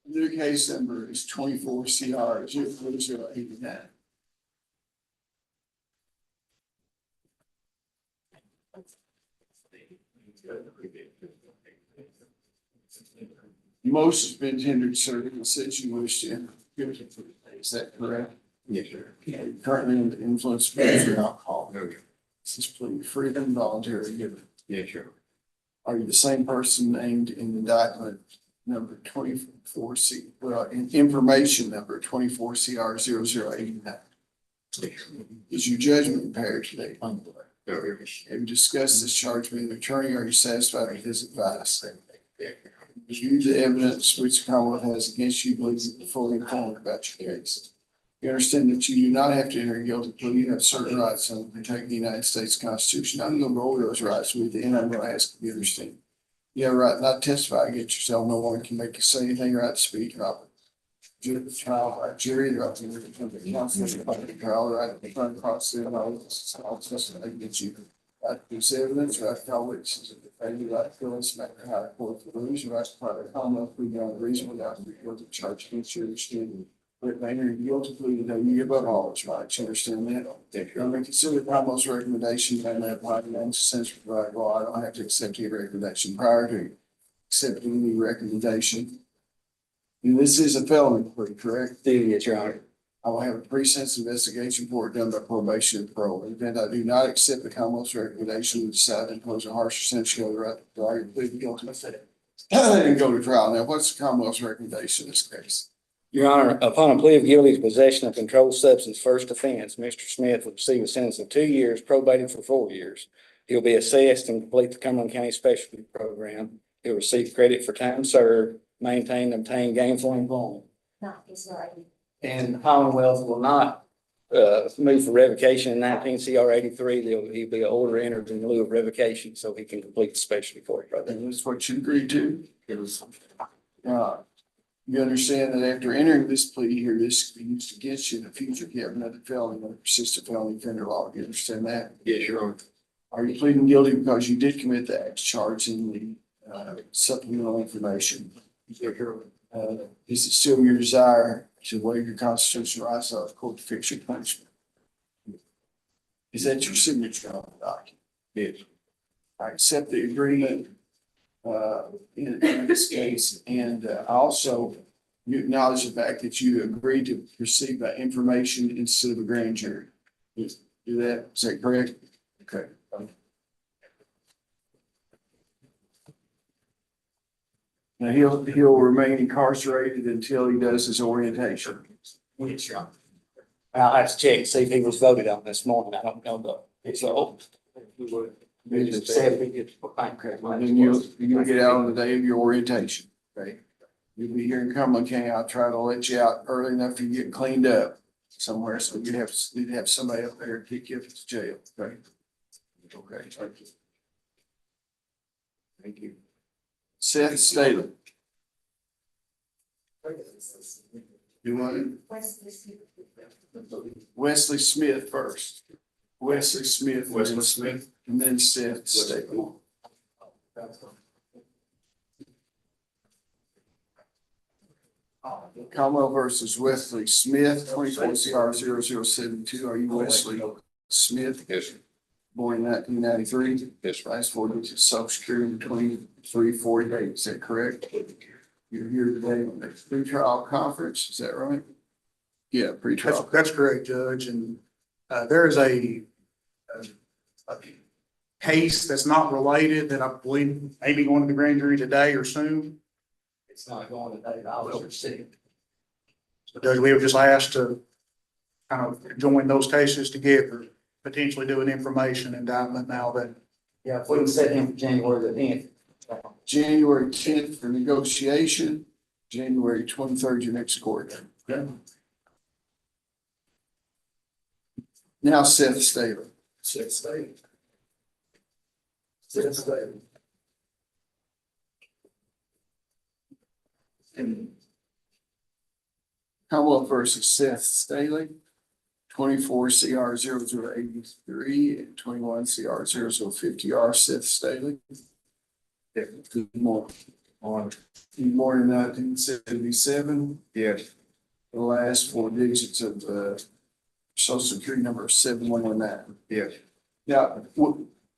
New case number is 24 CR 04089. Most has been tendered, sir, and says you wish to enter. Is that correct? Yes, sir. Currently under the influence of alcohol. This is plea free and voluntary given. Yes, sir. Are you the same person named in the indictment number 24 C, in information number 24 CR 0089? Is your judgment impaired today? Have you discussed this charge with an attorney? Are you satisfied with his advice? Review the evidence which the Commonwealth has against you, believe you're fully informed about your case. You understand that you do not have to enter a guilty plea. You have certain rights under the United States Constitution. I'm going to go over those rights with you, and I'm going to ask if you understand. You have a right not to testify against yourself. No one can make you say anything, right to speak, right to trial, right jury, right to the trial, right to front cross the all testify against you. Right to use evidence, right to call witnesses, and you right to fill in some matter how to court the rules, right to try to comment beyond reason without the guilty charge against you, understanding. But Maynard, you guilty plea today, you give up all those rights, you understand that? I'm going to consider Commonwealth's recommendation and that by the sense provided law, I don't have to accept your recommendation prior to accepting the recommendation. And this is a felony plea, correct? Yes, Your Honor. I will have a pre-sentence investigation report done by probation and parole. In the event I do not accept the Commonwealth's recommendation and decide to impose a harsher sentence, you have the right to argue plead guilty and go to trial. Now, what's the Commonwealth's recommendation in this case? Your Honor, upon a plea of guilty to possession of controlled substance first offense, Mr. Smith will receive a sentence of 2 years, probated for 4 years. He'll be assessed and complete the Cumberland County Specialty Program. He'll receive credit for time served, maintain, obtain gainful employment. No, he's right. And the Commonwealth will not move for revocation in 19 CR 83. He'll be an order entered in lieu of revocation so he can complete the specialty court program. And that's what you agreed to? You understand that after entering this plea here, this could be used against you in the future if you have another felony or persistent felony offender law. You understand that? Yes, Your Honor. Are you pleading guilty because you did commit the act charged in the supplemental information? Is it still your desire to waive your constitutional rights of court to fix your punishment? Is that your signature on the document? Yes. I accept the agreement in this case, and also you acknowledge the fact that you agreed to receive that information instead of a grand jury. Do that, is that correct? Okay. Now, he'll remain incarcerated until he does his orientation. Yes, Your Honor. I'll have to check and see if he was voted on this morning. I don't know though. It's old. Then you'll get out on the day of your orientation, okay? You'll be here in Cumberland County. I'll try to let you out early enough to get cleaned up somewhere, so you'd have somebody up there to kick you up to jail, okay? Okay, thank you. Thank you. Seth Staley. You want it? Wesley Smith first. Wesley Smith. Wesley Smith. And then Seth Staley. Commonwealth versus Wesley Smith, 24 CR 0072. Are you Wesley Smith? Yes, sir. Born in 1993. Yes, sir. Last 4 digits of social security in 2348. Is that correct? You're here today on the pretrial conference. Is that right? Yeah, pretrial. That's correct, Judge. And there is a case that's not related that I believe may be going to the grand jury today or soon. It's not going today. I was received. So Judge, we were just asked to kind of join those cases together, potentially do an information indictment now that. Yeah, if we can set him for January the 10th. January 10th for negotiation, January 23rd, your next court date. Okay. Now Seth Staley. Seth Staley. Seth Staley. Commonwealth versus Seth Staley, 24 CR 0083 and 21 CR 0050R. Seth Staley. Good morning. Good morning, 1977. Yes. The last 4 digits of the social security number 7119. Yes. Now,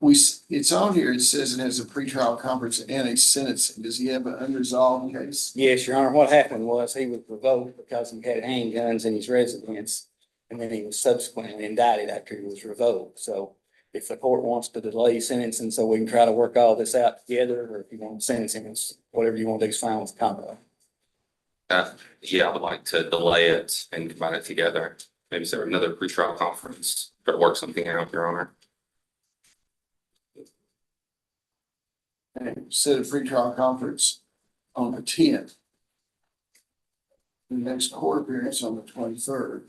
it's on here. It says it has a pretrial conference and a sentencing. Does he have an unresolved case? Yes, Your Honor. What happened was he was revoked because he had handguns in his residence, and then he was subsequently indicted after he was revoked. So if the court wants to delay sentencing so we can try to work all this out together, or if you want to sentence him, it's whatever you want to do is fine with the Commonwealth. Yeah, I would like to delay it and combine it together maybe set another pretrial conference, try to work something out, Your Honor. And set a pretrial conference on the 10th. The next court appearance on the 23rd.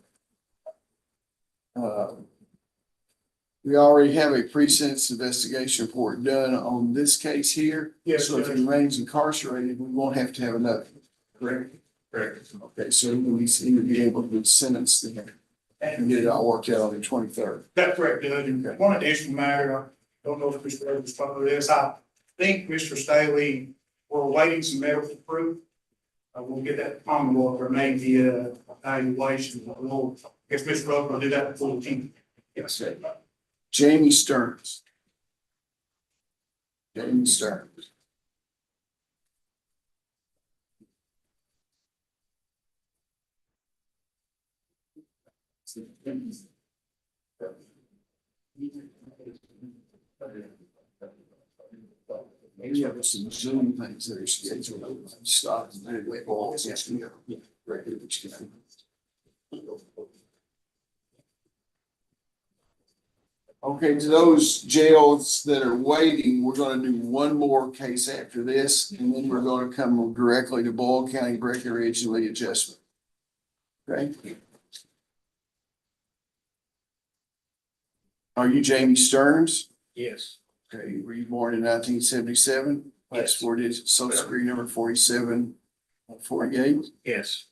We already have a pre-sentence investigation report done on this case here. Yes, So if he Judge. remains incarcerated, we won't have to have another. Correct. Correct. Okay, so he would be able to be sentenced then and get it all worked out on the 23rd. That's correct, Judge. And one additional matter, I don't know if Mr. Rhodes was talking about this, I think Mr. Staley, we're awaiting some medical proof. We'll get that Commonwealth or maybe evaluation. We'll, I guess Mr. Rhodes will do that before the team. Yes, sir. Jamie Stearns. Jamie Stearns. Maybe have some Zoom things that are scheduled. Stop and wait balls. Yes, we go. Right here, which can. Okay, to those jails that are waiting, we're gonna do one more case after this, and then we're gonna come directly to Boyle County Breckenridge and Lee Adjustment. Okay? Are you Jamie Stearns? Yes. Okay, were you born in 1977? Last Yes. four digits, social security number 4748. Yes.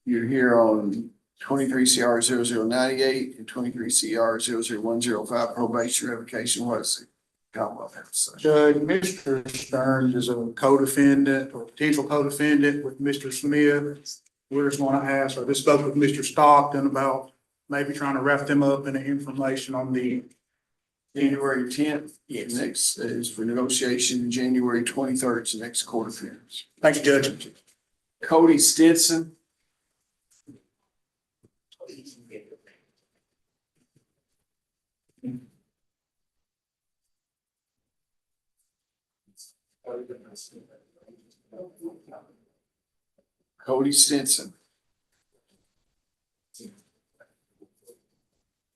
You're here on 23 CR 0098 and 23 CR 00105 probation revocation. What is it? Commonwealth have to say? Judge, Mr. Stearns is a co-defendant or potential co-defendant with Mr. Smith. We're just going to ask, or this spoke with Mr. Stockton about maybe trying to wrap them up in the information on the. January 10th. Yes. Next is for negotiation. January 23rd is the next court appearance. Thank you, Judge. Cody Stenson. Cody Stenson.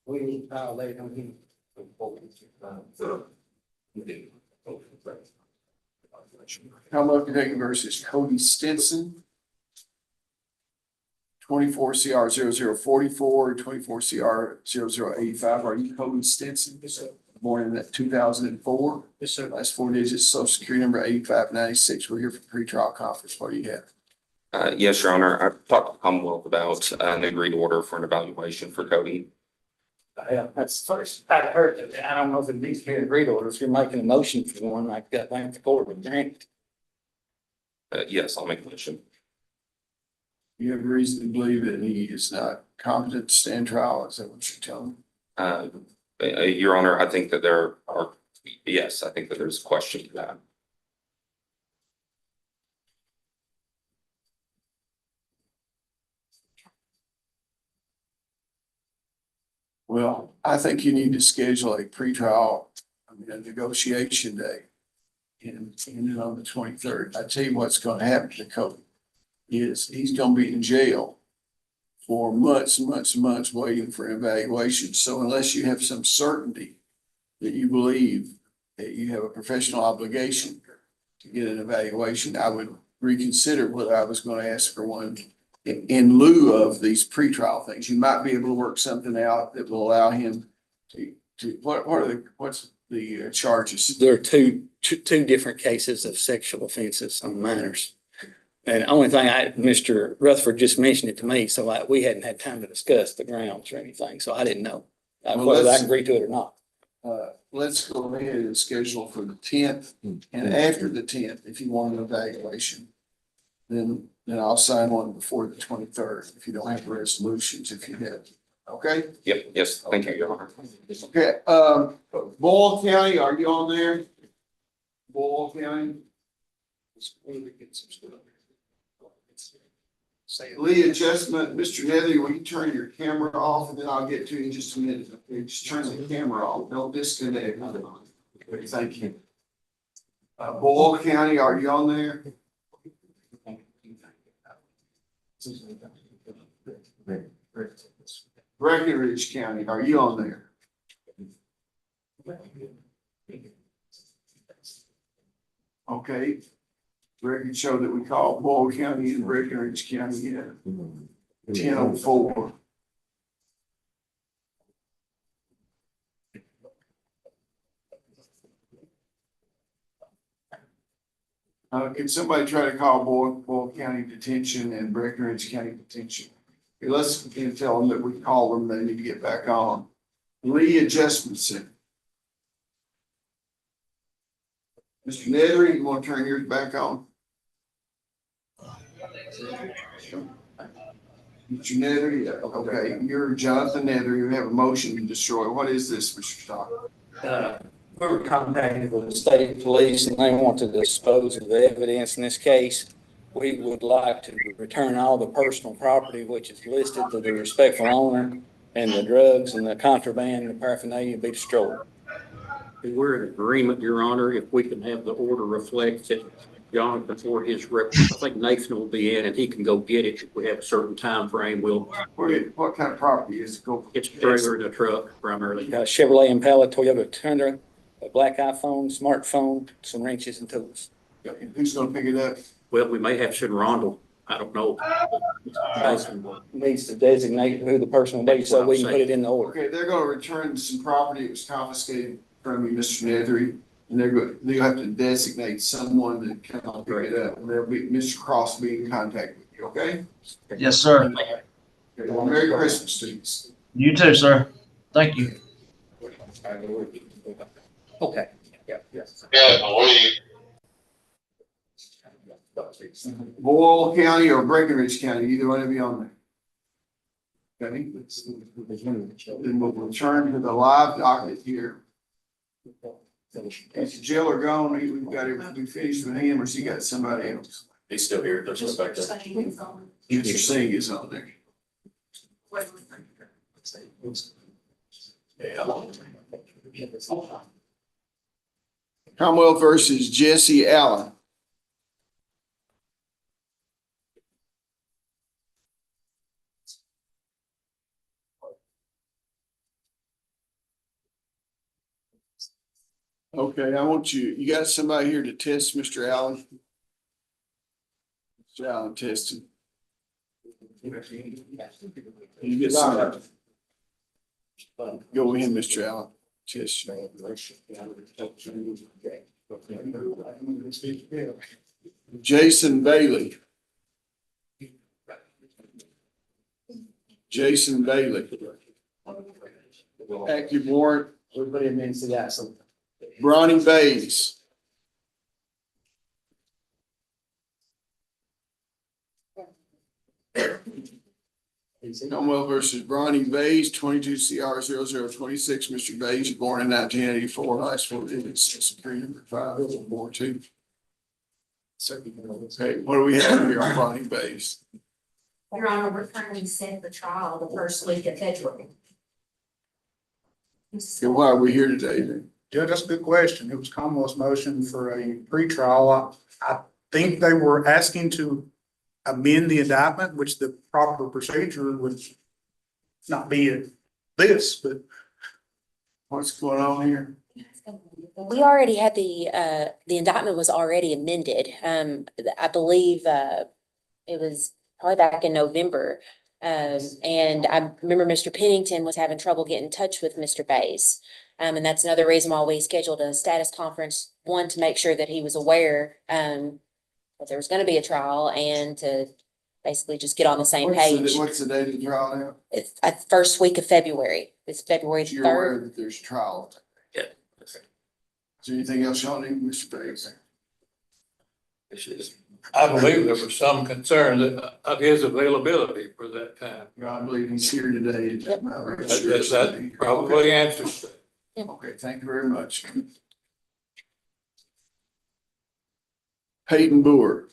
We need to file later on him. Commonwealth Kentucky versus Cody Stenson. 24 CR 0044, 24 CR 0085. Are you Cody Stenson? Yes, sir. Born in 2004. Yes, sir. Last four digits, social security number 8596. We're here for pretrial conference. What do you have? Yes, Your Honor. I talked to the Commonwealth about an agreed order for an evaluation for Cody. Yeah, that's first, I'd heard that. I don't know if it needs to be agreed order. If you're making a motion for one, like that, thank the court would grant. Yes, I'll make a motion. You have reason to believe that he is not competent to stand trial. Is that what you're telling me? Your Honor, I think that there are, yes, I think that there's a question to that. Well, I think you need to schedule a pretrial, a negotiation day. And then on the 23rd, I tell you what's gonna happen to Cody is he's gonna be in jail for months, waiting for an evaluation. So unless you have some certainty that you believe that you have a professional obligation to get an evaluation, I would reconsider whether I was gonna ask for one in lieu of these pretrial things. You might be able to work something out that will allow him to, what's the charges? There are two different cases of sexual offenses on minors. And the only thing Mr. Rutherford just mentioned it to me, so we hadn't had time to discuss the grounds or anything, so I didn't know Well, whether I let's- can agree to it or not. Let's go ahead and schedule for the 10th, and after the 10th, if you want an evaluation, then I'll sign one before the 23rd, if you don't have resolutions, if you have. Okay? Yep, yes, thank you, Your Honor. Okay, Boyle County, are you on there? Boyle County? Lee Adjustment, Mr. Nether, will you turn your camera off, and then I'll get to you in just a minute. Okay, just turn the camera off, don't disconnect. Okay, thank you. Boyle County, are you on there? Breckenridge County, are you on there? Okay. Records show that we called Boyle County and Breckenridge County at 10:04. Can somebody try to call Boyle County Detention and Breckenridge County Detention? Let's tell them that we called them, they need to get back on. Lee Adjustment Center. Mr. Nethery, you want to turn yours back on? Mr. Nethery, okay, you're Jonathan Nethery, you have a motion to destroy. What is this, Mr. Stock? We were contacted with the state police and they want to dispose of the evidence in this case. We would like to return all the personal property which is listed to the respectful owner, and the drugs and the contraband and the paraphernalia be destroyed. We're in agreement, Your Honor, if we can have the order reflect that John before his rep, I think Nathan will be in and he can go get it. If we have a certain time frame, we'll. What kind of property is it? It's a trailer and a truck primarily. Chevrolet Impala, Toyota Tundra, a black iPhone, smartphone, some wrenches and tools. Who's gonna pick it up? Well, we may have to send Rondell. I don't know. Needs to designate who the person will be so we can put it in the order. Okay, they're gonna return some property that was confiscated from you, Mr. Nethery, and they'll have to designate someone that can pick it up, and there'll be, Mr. Cross will be in contact with you, okay? Yes, sir. Okay, well, Merry Christmas to you. You too, sir. Thank you. Okay. Yeah, yes. Boyle County or Breckenridge County, either one of you on there. Okay? Then we'll return to the live docket here. Is Jailer gone? We've got it, we finished with him, or she got somebody else? He's still here. There's no back there. Mr. Singh is on there. Commonwealth versus Jesse Allen. Okay, I want you got somebody here to test Mr. Allen? Mr. Allen testing. You get some. Go in, Mr. Allen. Test. Jason Bailey. Jason Bailey. Active warrant. Everybody admits to that, so. Bronny Bays. Commonwealth versus Bronny Bays, 22 CR 0026. Mr. Bays, born in 1984, high school digits, degree number 5, War II. Okay, what do we have here on Bronny Bays? Your Honor, we're currently set the trial the first week of February. Okay, why are we here today then? Judge, that's a good question. It was Commonwealth's motion for a pretrial. I think they were asking to amend the indictment, which the proper procedure would not be this, but. What's going on here? We already had the indictment was already amended. I believe, it was probably back in November. And I remember Mr. Pennington was having trouble getting in touch with Mr. Bays. And that's another reason why we scheduled a status conference, one, to make sure that he was aware, that there was gonna be a trial, and to basically just get on the same page. What's the date of the trial now? It's first week of February. It's February You're aware 3rd. that there's a trial. Yeah. Is there anything else y'all need, Mr. Bays? I believe there was some concern of his availability for that time. I believe he's here today. That probably answers. Okay, thank you very much. Peyton Boer.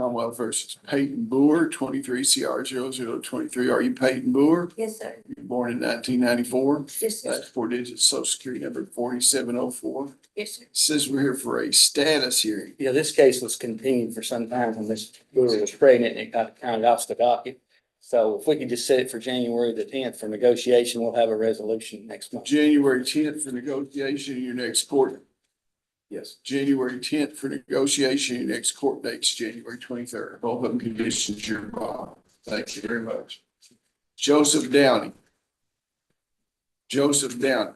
Commonwealth versus Peyton Boer, 23 CR 0023. Are you Peyton Boer? Yes, sir. You were born in 1994. Yes, sir. Last four digits, social security number 4704. Yes, sir. Says we're here for a status hearing. Yeah, this case was continued for some time when Ms. Brewer was pregnant and it got counted off the docket. So if we could just set it for January the 10th for negotiation, we'll have a resolution next month. January 10th for negotiation, your next court. Yes, January 10th for negotiation, your next court date's January 23rd. Both of them conditions your bond. Thank you very much. Joseph Downey. Joseph Downey.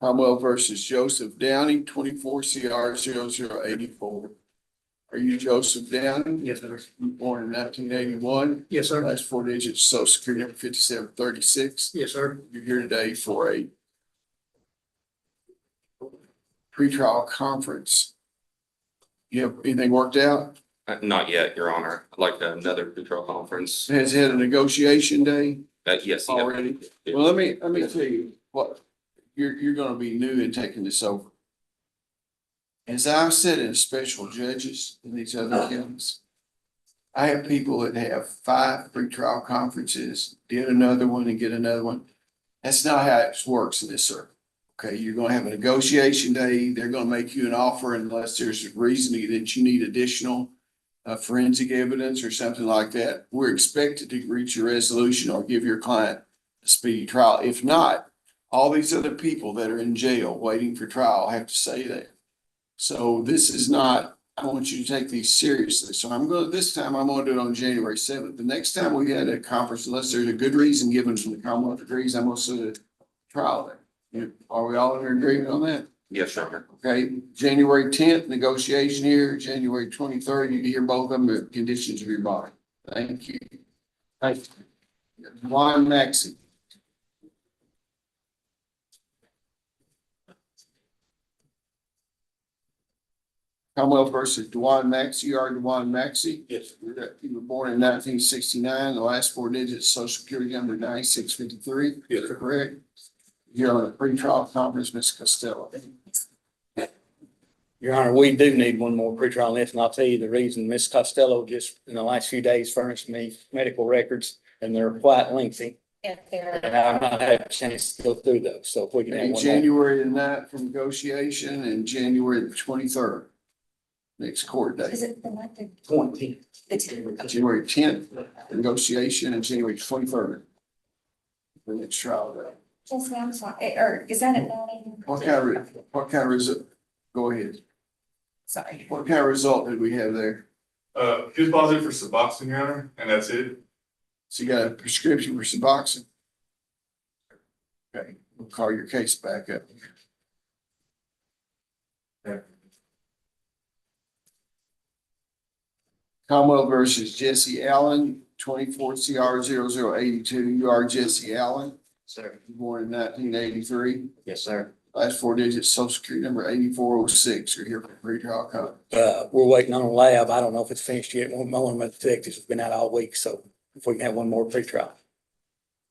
Commonwealth versus Joseph Downey, 24 CR 0084. Are you Joseph Downey? Yes, sir. Born in 1981. Yes, sir. Last four digits, social security number 5736. Yes, sir. You're here today for a pretrial conference. You have anything worked out? Not yet, Your Honor. I'd like another pretrial conference. Has had a negotiation day Yes. yeah. already? Well, let me tell you what, you're gonna be new in taking this over. As I've said in special judges in these other counties, I have people that have 5 pretrial conferences, did another one and get another one. That's not how it works in this circuit. Okay, you're gonna have a negotiation day. They're gonna make you an offer unless there's a reason that you need additional forensic evidence or something like that. We're expected to reach a resolution or give your client a speedy trial. If not, all these other people that are in jail waiting for trial have to say that. So this is not, I want you to take these seriously. So this time I'm gonna do it on January 7th. The next time we had a conference, unless there's a good reason given from the Commonwealth agrees, I'm gonna set a trial there. Are we all in agreement on that? Yes, sir. Okay, January 10th, negotiation here, January 23rd, you hear both of them, the conditions of your body. Thank you. Thank you. Juan Maxi. Commonwealth versus Dewan Maxi. You are Dewan Maxi. Yes. You were born in 1969. The last four digits, social security number 9653. Yes, sir. Correct. You're on a pretrial conference, Ms. Costello. Your Honor, we do need one more pretrial on this, and I'll tell you the reason. Ms. Costello just in the last few days furnished me medical records, and they're quite lengthy. Yeah, fair. And I've not had a chance to go through those, so if we can have And one. January the 9th for negotiation and January the 23rd. Next court Is date. it the month of 20. the 10th? January 10th, negotiation, and January 23rd. The next trial date. Jesse, I'm sorry, or is that at Downey? What kind of result? Go ahead. Sorry. What kind of result did we have there? He was positive for Suboxone, Your Honor, and that's it. So you got a prescription for Suboxone? Okay, we'll call your case back up. Commonwealth versus Jesse Allen, 24 CR 0082. You are Jesse Allen, Sir. born in 1983. Yes, sir. Last four digits, social security number 8406. You're here for pretrial conference. We're waiting on a lab. I don't know if it's finished yet. One of my detectives has been out all week, so if we can have one more pretrial.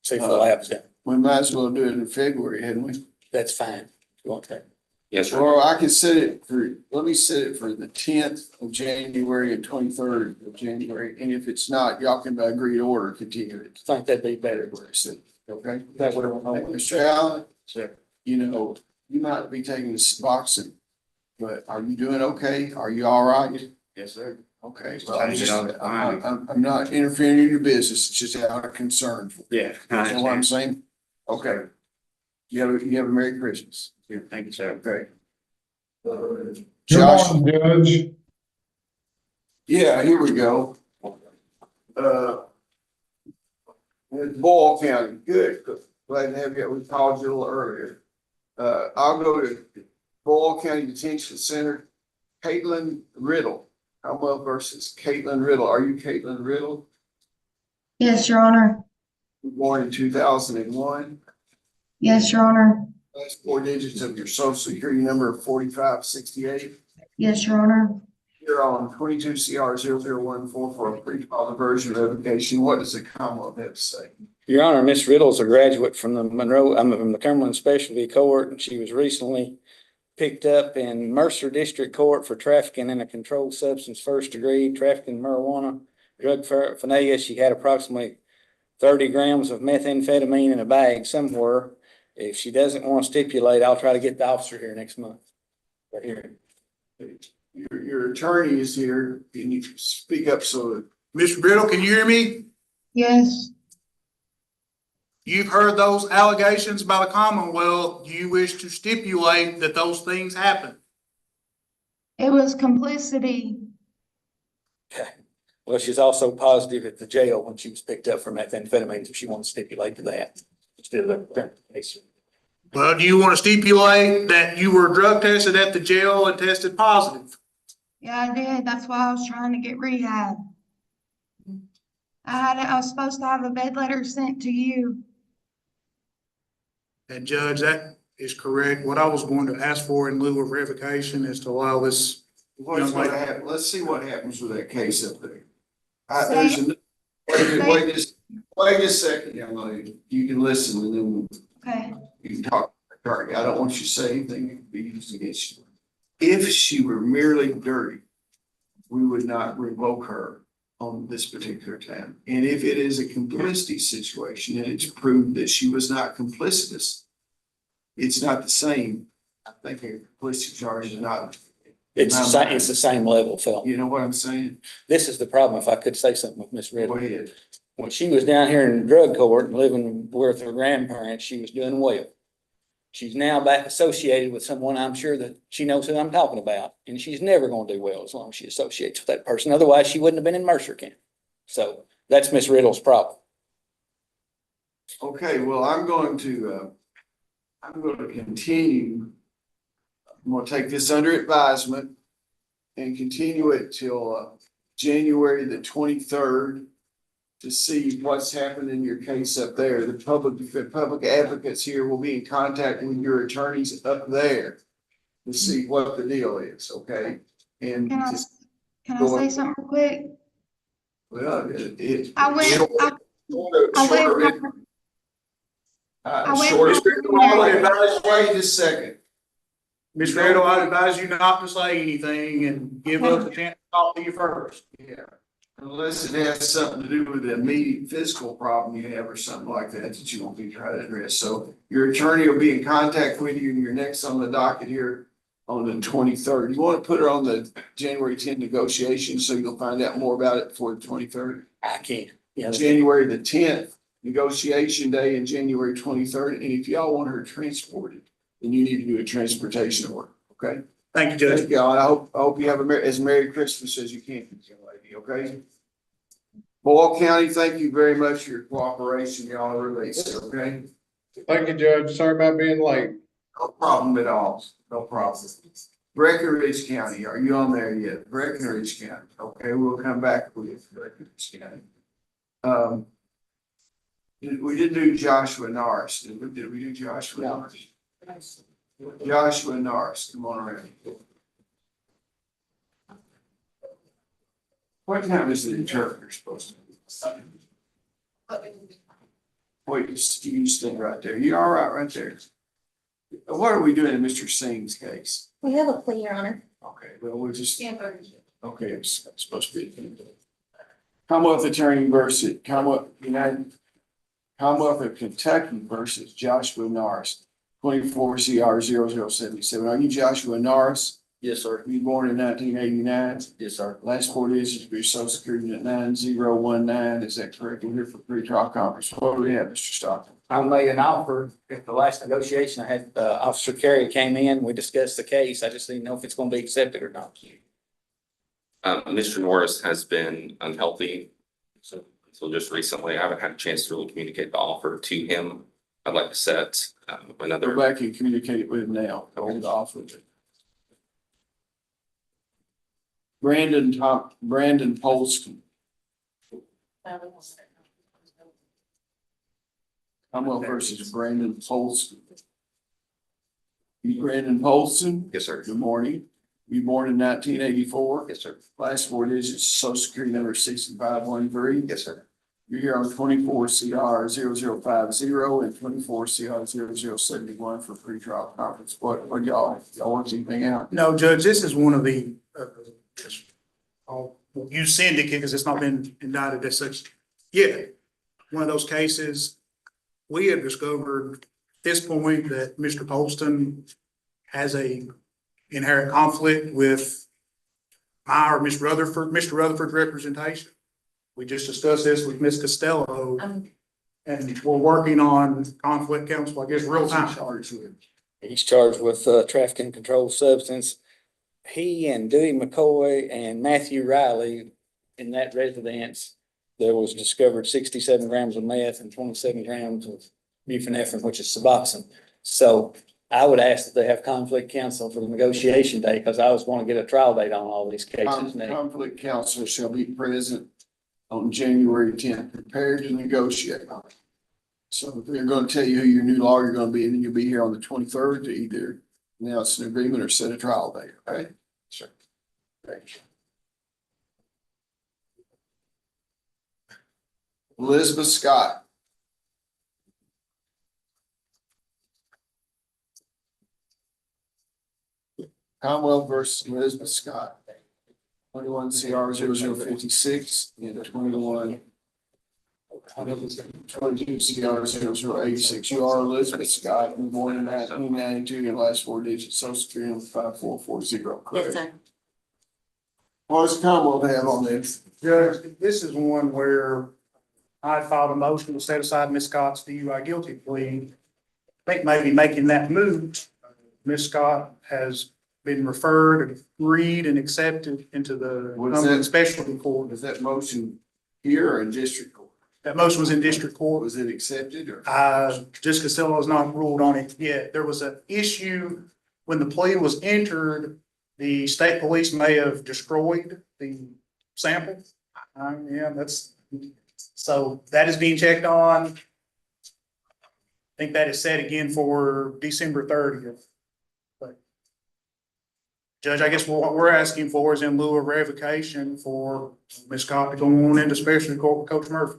See if the lab's done. We might as well do it in February, hadn't we? That's fine. You want that? Yes, sir. Or I can set it for, let me set it for the 10th of January and 23rd of January. And if it's not, y'all can agree to order, continue it. I think that'd be better. Okay? That would Mr. Allen, Sir. you know, you might be taking the Suboxone, but are you doing okay? Are you all right? Yes, sir. Okay. Just trying to get on it. I'm not interfering in your business. It's just out of concern. Yeah. You know what I'm saying? Okay. You have a Merry Christmas. Thank you, sir. Okay. Good Josh, morning, Judge. yeah, here we go. Boyle County, good. Glad to have you. We called you a little earlier. I'll go to Boyle County Detention Center. Caitlin Riddle, Commonwealth versus Caitlin Riddle. Are you Caitlin Riddle? Yes, Your Honor. Born in 2001. Yes, Your Honor. Last four digits of your social security number 4568. Yes, Your Honor. You're on 22 CR 0014 for a pre-trial diversion revocation. What does the Commonwealth have to say? Your Honor, Miss Riddle's a graduate from the Cumberland Specialty Court, and she was recently picked up in Mercer District Court for trafficking in a controlled substance, first degree, trafficking marijuana, drug paraphernalia. She had approximately 30 grams of methamphetamine in a bag somewhere. If she doesn't want to stipulate, I'll try to get the officer here next month. Right here. Your attorney is here. Can you speak up so? Mr. Riddle, can you hear me? Yes, You've heard those allegations by the Commonwealth. Do you wish to stipulate that those things happened? it was complicity. Well, she's also positive at the jail when she was picked up for methamphetamine, if she wants to stipulate to that. Instead of the case. Well, do you want to stipulate that you were drug tested at the jail and tested positive? Yeah, I did. That's why I was trying to get rehab. I was supposed to have a bed letter sent to you. And Judge, that is correct. What I was going to ask for in lieu of revocation is to allow this. What's gonna happen? Let's see what happens with that case up there. Say- Wait a second, young lady. You can listen and then Okay, you can talk. I don't want you to say anything that could be used against you. If she were merely dirty, we would not revoke her on this particular time. And if it is a complicity situation and it's proved that she was not complicitous, it's not the same. I think a complicity charge is not. It's the same level, Phil. You know what I'm saying? This is the problem, if I could say something with Miss Riddle. Go ahead. When she was down here in drug court and living with her grandparents, she was doing well. She's now back associated with someone I'm sure that she knows who I'm talking about, and she's never gonna do well as long as she associates with that person. Otherwise, she wouldn't have been in Mercer County. So that's Miss Riddle's problem. Okay, well, I'm going to continue. I'm gonna take this under advisement and continue it till January the 23rd to see what's happened in your case up there. The public advocates here will be in contact with your attorneys up there to see what the deal is, okay? And can I say something real quick? well, I went wait a second. Ms. Riddle, I advise you not to say anything and give us a chance to talk to you first. Yeah, unless it has something to do with the immediate physical problem you have or something like that that you won't be trying to address. So your attorney will be in contact with you and you're next on the docket here on the 23rd. You want to put her on the January 10th negotiation so you'll find out more about it before the 23rd? I can't. Yeah. January the 10th, negotiation day, and January 23rd. And if y'all want her transported, then you need to do a transportation order, okay? Thank you, Judge. Thank y'all. I hope you have as Merry Christmas as you can, young lady, okay? Boyle County, thank you very much for your cooperation. Y'all are released, okay? Thank you, Judge. Sorry about being late. No problem at all. No problem. Breckenridge County, are you on there yet? Breckenridge County, okay, we'll come back with Breckenridge County. We didn't do Joshua Nars, did we do Joshua Nars? Joshua Nars, come on around. What time is the interpreter supposed to be? Wait, you stand right there. You all right there? What are we doing in Mr. Singh's case? We have a plea, Your Honor. Okay, well, we'll just, Yeah. okay, it's supposed to be. Commonwealth Attorney versus Commonwealth of Kentucky versus Joshua Nars, 24 CR 0077. Are you Joshua Nars? Yes, sir. You born in 1989? Yes, sir. Last four digits of your social security at 9019. Is that correct? We're here for pre-trial conference. What do we have, Mr. Stockton? I made an offer at the last negotiation. I had, Officer Carey came in, we discussed the case. I just didn't know if it's gonna be accepted or not. Mr. Norris has been unhealthy. So just recently, I haven't had a chance to really communicate the offer to him. I'd like to set another. Go back and communicate with him now. Hold off with it. Brandon Poston. Commonwealth versus Brandon Poston. You Brandon Poston? Yes, sir. Good morning. You born in 1984? Yes, sir. Last four digits, social security number 6513. Yes, sir. You're here on 24 CR 0050 and 24 CR 0071 for pretrial conference. What y'all want anything out? No, Judge, this is one of the, I'll use syndicate because it's not been indicted as such yet. One of those cases, we have discovered at this point that Mr. Poston has a inherent conflict with my or Mr. Rutherford's representation. We just discussed this with Ms. Costello, and we're working on conflict counsel, I guess, real time. He's charged with trafficking controlled substance. He and Dewey McCoy and Matthew Riley in that residence, there was discovered 67 grams of meth and 27 grams of buprenorphine, which is Suboxone. So I would ask that they have conflict counsel for the negotiation day, because I was going to get a trial date on all these cases now. Conflict counsel shall be present on January 10th, prepared to negotiate. So they're going to tell you who your new lawyer is going to be, and then you'll be here on the 23rd to either announce an agreement or set a trial date, okay? Sure. Thank you. Elizabeth Scott. Commonwealth versus Elizabeth Scott. 21 CR 0056 and 22 CR 0086. You are Elizabeth Scott, born in 1992, and last four digits social security number 5440. Yes, sir. What does Commonwealth have on this? Judge, this is one where I filed a motion to set aside Ms. Scott's DUI guilty plea. I think maybe making that move, Ms. Scott has been referred and agreed and accepted into the Cumberland Specialty Court. Was that motion here or in district court? That motion was in district court. Was it accepted or? Just Costello has not ruled on it yet. There was an issue when the plea was entered. The state police may have destroyed the sample. So that is being checked on. I think that is set again for December 30th. But Judge, I guess what we're asking for is in lieu of revocation for Ms. Scott to go on into special court with Coach Murphy.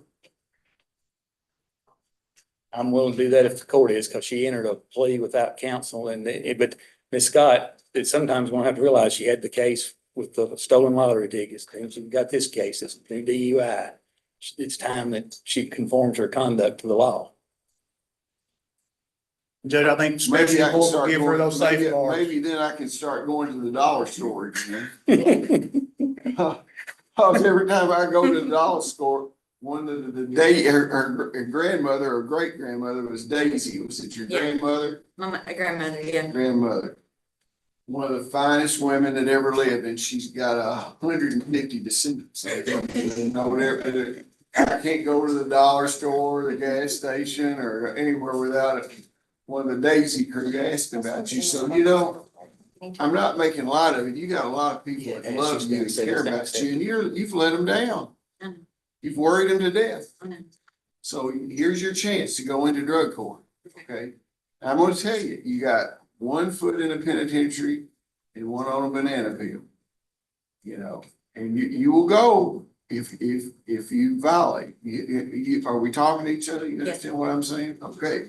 I'm willing to do that if the court is, because she entered a plea without counsel, but Ms. Scott is sometimes going to have to realize she had the case with the stolen lottery tickets, and she got this case, it's new DUI. It's time that she conforms her conduct to the law. Judge, I think Maybe special I can court will start give her those going, safeguards. maybe then I can start going to the dollar store again. Cause every time I go to the dollar store, one of the day, her grandmother or great grandmother was Daisy. Was it your grandmother? My grandmother, yeah. Grandmother. One of the finest women that ever lived, and she's got 150 descendants. You know, whatever. I can't go to the dollar store, the gas station, or anywhere without one of the Daisy crew asking about you. So, you know, I'm not making light of it. You got a lot of people that love you and care about you, and you've let them down. You've worried them to death. So here's your chance to go into drug court, okay? I'm gonna tell you, you got 1 foot in a penitentiary and 1 on a banana peel. You know, and you will go if you violate. Are we talking to each other? You understand what I'm saying? Okay.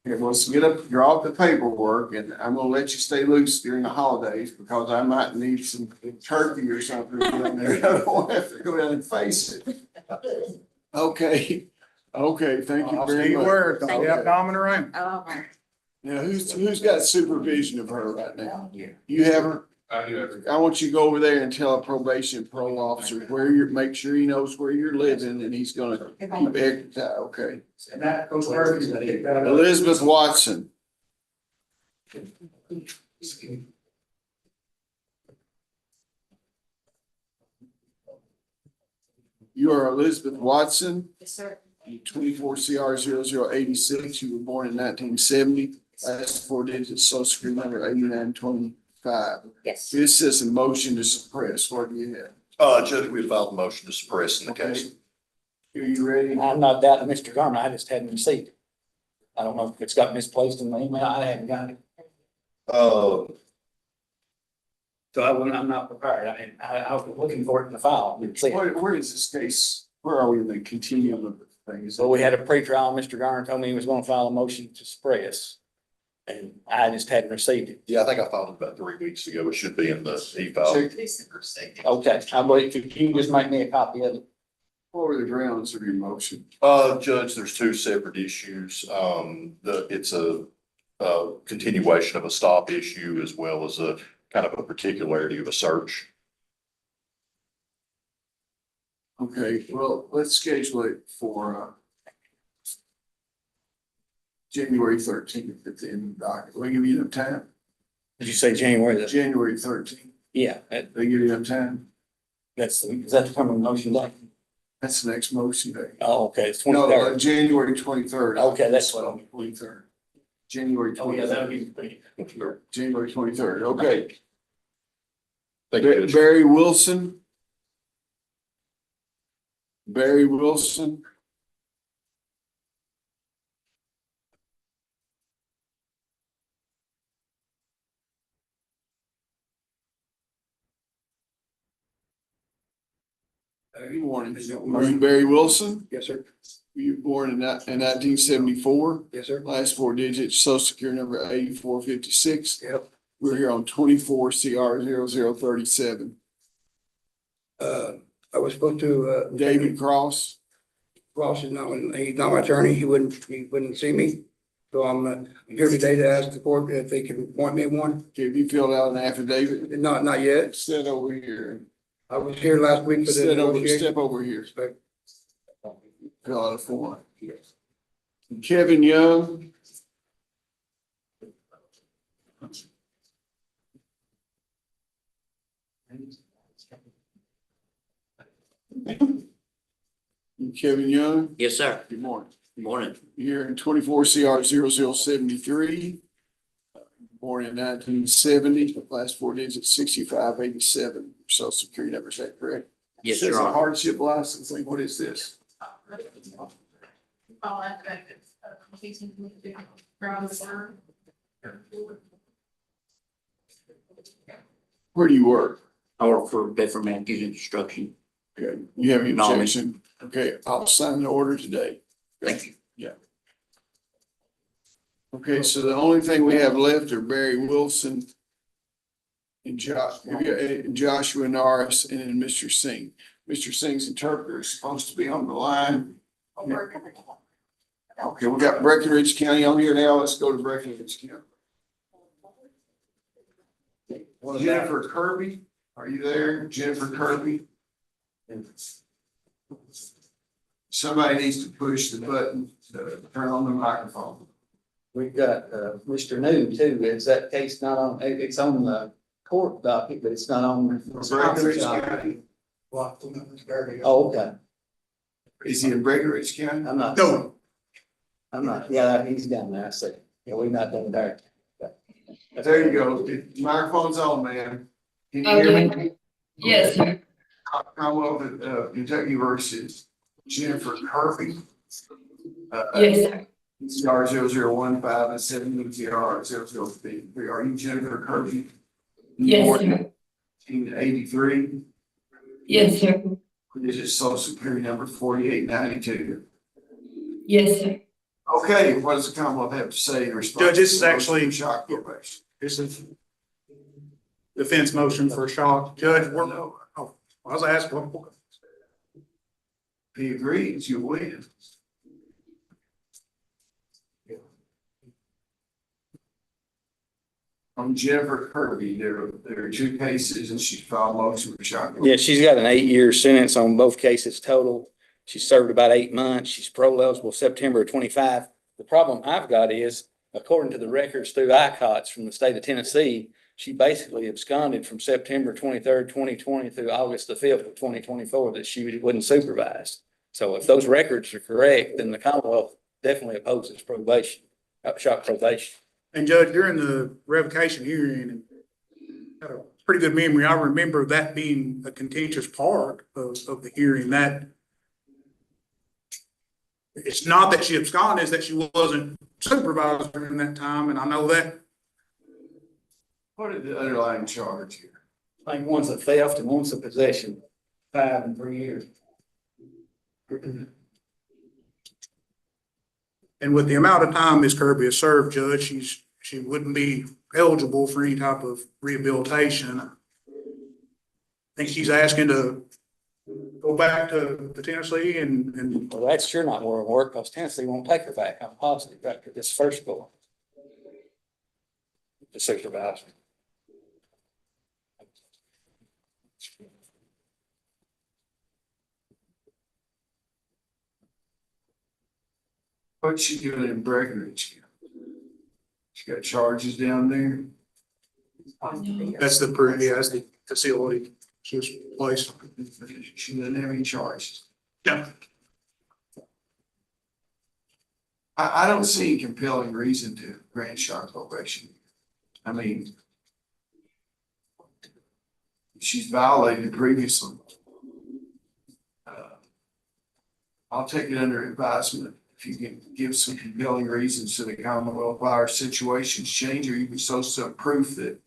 Here, let's draw up the paperwork, and I'm gonna let you stay loose during the holidays because I might need some turkey or something down there. I don't have to go down and face it. Okay, thank you I'll very say your much. word. Don't be Okay. up bombing around. Oh, Now, who's got supervision of her right now? You have her? I do everything. I want you to go over there and tell a probation parole officer where make sure he knows where you're living, and he's gonna keep it, okay. And that Coach Murphy's gonna pick that up. Elizabeth Watson. You are Elizabeth Watson, yes, sir. 24 CR 0086. You were born in 1970. Last four digits, social security number 8925. Yes. This is a motion to suppress. What do you have? Judge, we filed a motion to suppress in the case. Are you ready? I'm not doubting Mr. Garner, I just hadn't received it. I don't know if it's got misplaced in the email, I haven't got it. So I'm not prepared, I was looking for it in the file. Didn't see it. Where is this case? Where are we in the continuum of the things? So we had a pre-trial, Mr. Garner told me he was gonna file a motion to suppress. And I just hadn't received it. Yeah, I think I filed it about 3 weeks ago. It should be in the e-file. Okay, I believe, can you just make me a copy of it? What were the grounds of your motion? Judge, there's two separate issues. It's a continuation of a stop issue as well as a kind of a particularity of a search. Okay, well, let's schedule it for January 13th at the end of the docket. Will they give you enough time? Did you say January? January 13th. Yeah, They give you enough time? is that the coming motion day? That's the next motion day. Oh, okay, it's No, 23rd. January 23rd. Okay, that's what I'm. 23rd. January Oh, yeah, that'll 23rd. be. January 23rd, okay. Thank you, Judge. Barry Wilson. Barry Wilson. Good morning. Are you Barry Wilson? Yes, sir. Were you born in 1974? Yes, sir. Last four digits, social security number 8456. Yep. We're here on 24 CR 0037. I was supposed to, David Cross. Ross is not, he's not my attorney. He wouldn't see me. So I'm here today to ask the court if they can appoint me one. Have you filled out an affidavit? Not yet. Sit over here. I was here last week for the negotiation. Step over here. Fill out a form. Kevin Young. Kevin Young. Yes, sir. Good morning. Good morning. Here in 24 CR 0073. Born in 1970, last four digits 6587. Social security number, is that correct? Yes, Says Your a Honor. hardship licensing. What is this? Where do you work? I work for Bedford Matthews Construction. Okay, you have any No. objection? Okay, I'll sign the order today. Thank you. Yeah. Okay, so the only thing we have left are Barry Wilson and Joshua Nars and then Mr. Singh. Mr. Singh's interpreter is supposed to be on the line. Okay, we got Breckenridge County on here now. Let's go to Breckenridge County. Jennifer Kirby, are you there? Jennifer Kirby? Somebody needs to push the button to turn on the microphone. We've got, Mr. New too. Is that case not on, it's on the court docket, but it's not on. Breckenridge County. Oh, okay. Is he in Breckenridge County? I'm not. No. I'm not, yeah, he's down there, I see. Yeah, we're not done there. There you go. The microphone's on, man. Can you hear me? Yes, sir. Commonwealth of Kentucky versus Jennifer Kirby. Yes, sir. CR 0015 and 7 CR 0053. Are you Jennifer Kirby? Yes, Born sir. 1983. Yes, sir. This is social security number 4892. Yes, sir. Okay, what does the Commonwealth have to say in response? Judge, this is to the actually- motion for shock probation? This is defense motion for shock. Judge, I was asked, If he agrees, you win. On Jennifer Kirby, there are two cases and she filed motion for shock. Yeah, she's got an 8-year sentence on both cases total. She served about 8 months. She's parole eligible September 25. The problem I've got is, according to the records through ICOTS from the state of Tennessee, she basically absconded from September 23rd, 2020 through August the 5th of 2024 that she wasn't supervised. So if those records are correct, then the Commonwealth definitely opposes probation, shock probation. and Judge, during the revocation hearing, I had a pretty good memory. I remember that being a contentious part of the hearing, that it's not that she absconded, it's that she wasn't supervised during that time, and I know that. What is the underlying charge here? I think one's a theft and one's a possession, 5 and 3 years. And with the amount of time Ms. Kirby has served, Judge, she wouldn't be eligible for any type of rehabilitation. I think she's asking to go back to Tennessee and Well, that's sure not more work, because Tennessee won't take her back. I'm positive after this first go. The supervisor. What's she doing in Breckenridge? She got charges down there. that's the facility she was placed. She doesn't have any charges. Yeah. I don't see a compelling reason to grant short probation. I mean, she's violated previously. I'll take it under advisement. If you can give some compelling reasons to the Commonwealth why our situation's changed, or you can show some proof that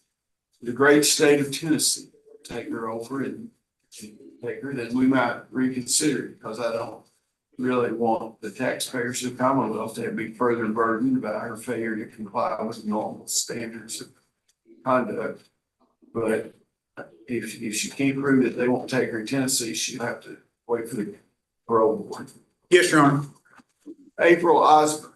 the great state of Tennessee take her over and take her, then we might reconsider it, because I don't really want the taxpayers of the Commonwealth to be further burdened by her failure to comply with normal standards of conduct. But if she can't prove that they won't take her in Tennessee, she'll have to wait for the parole board. Yes, Your Honor. April Osborne.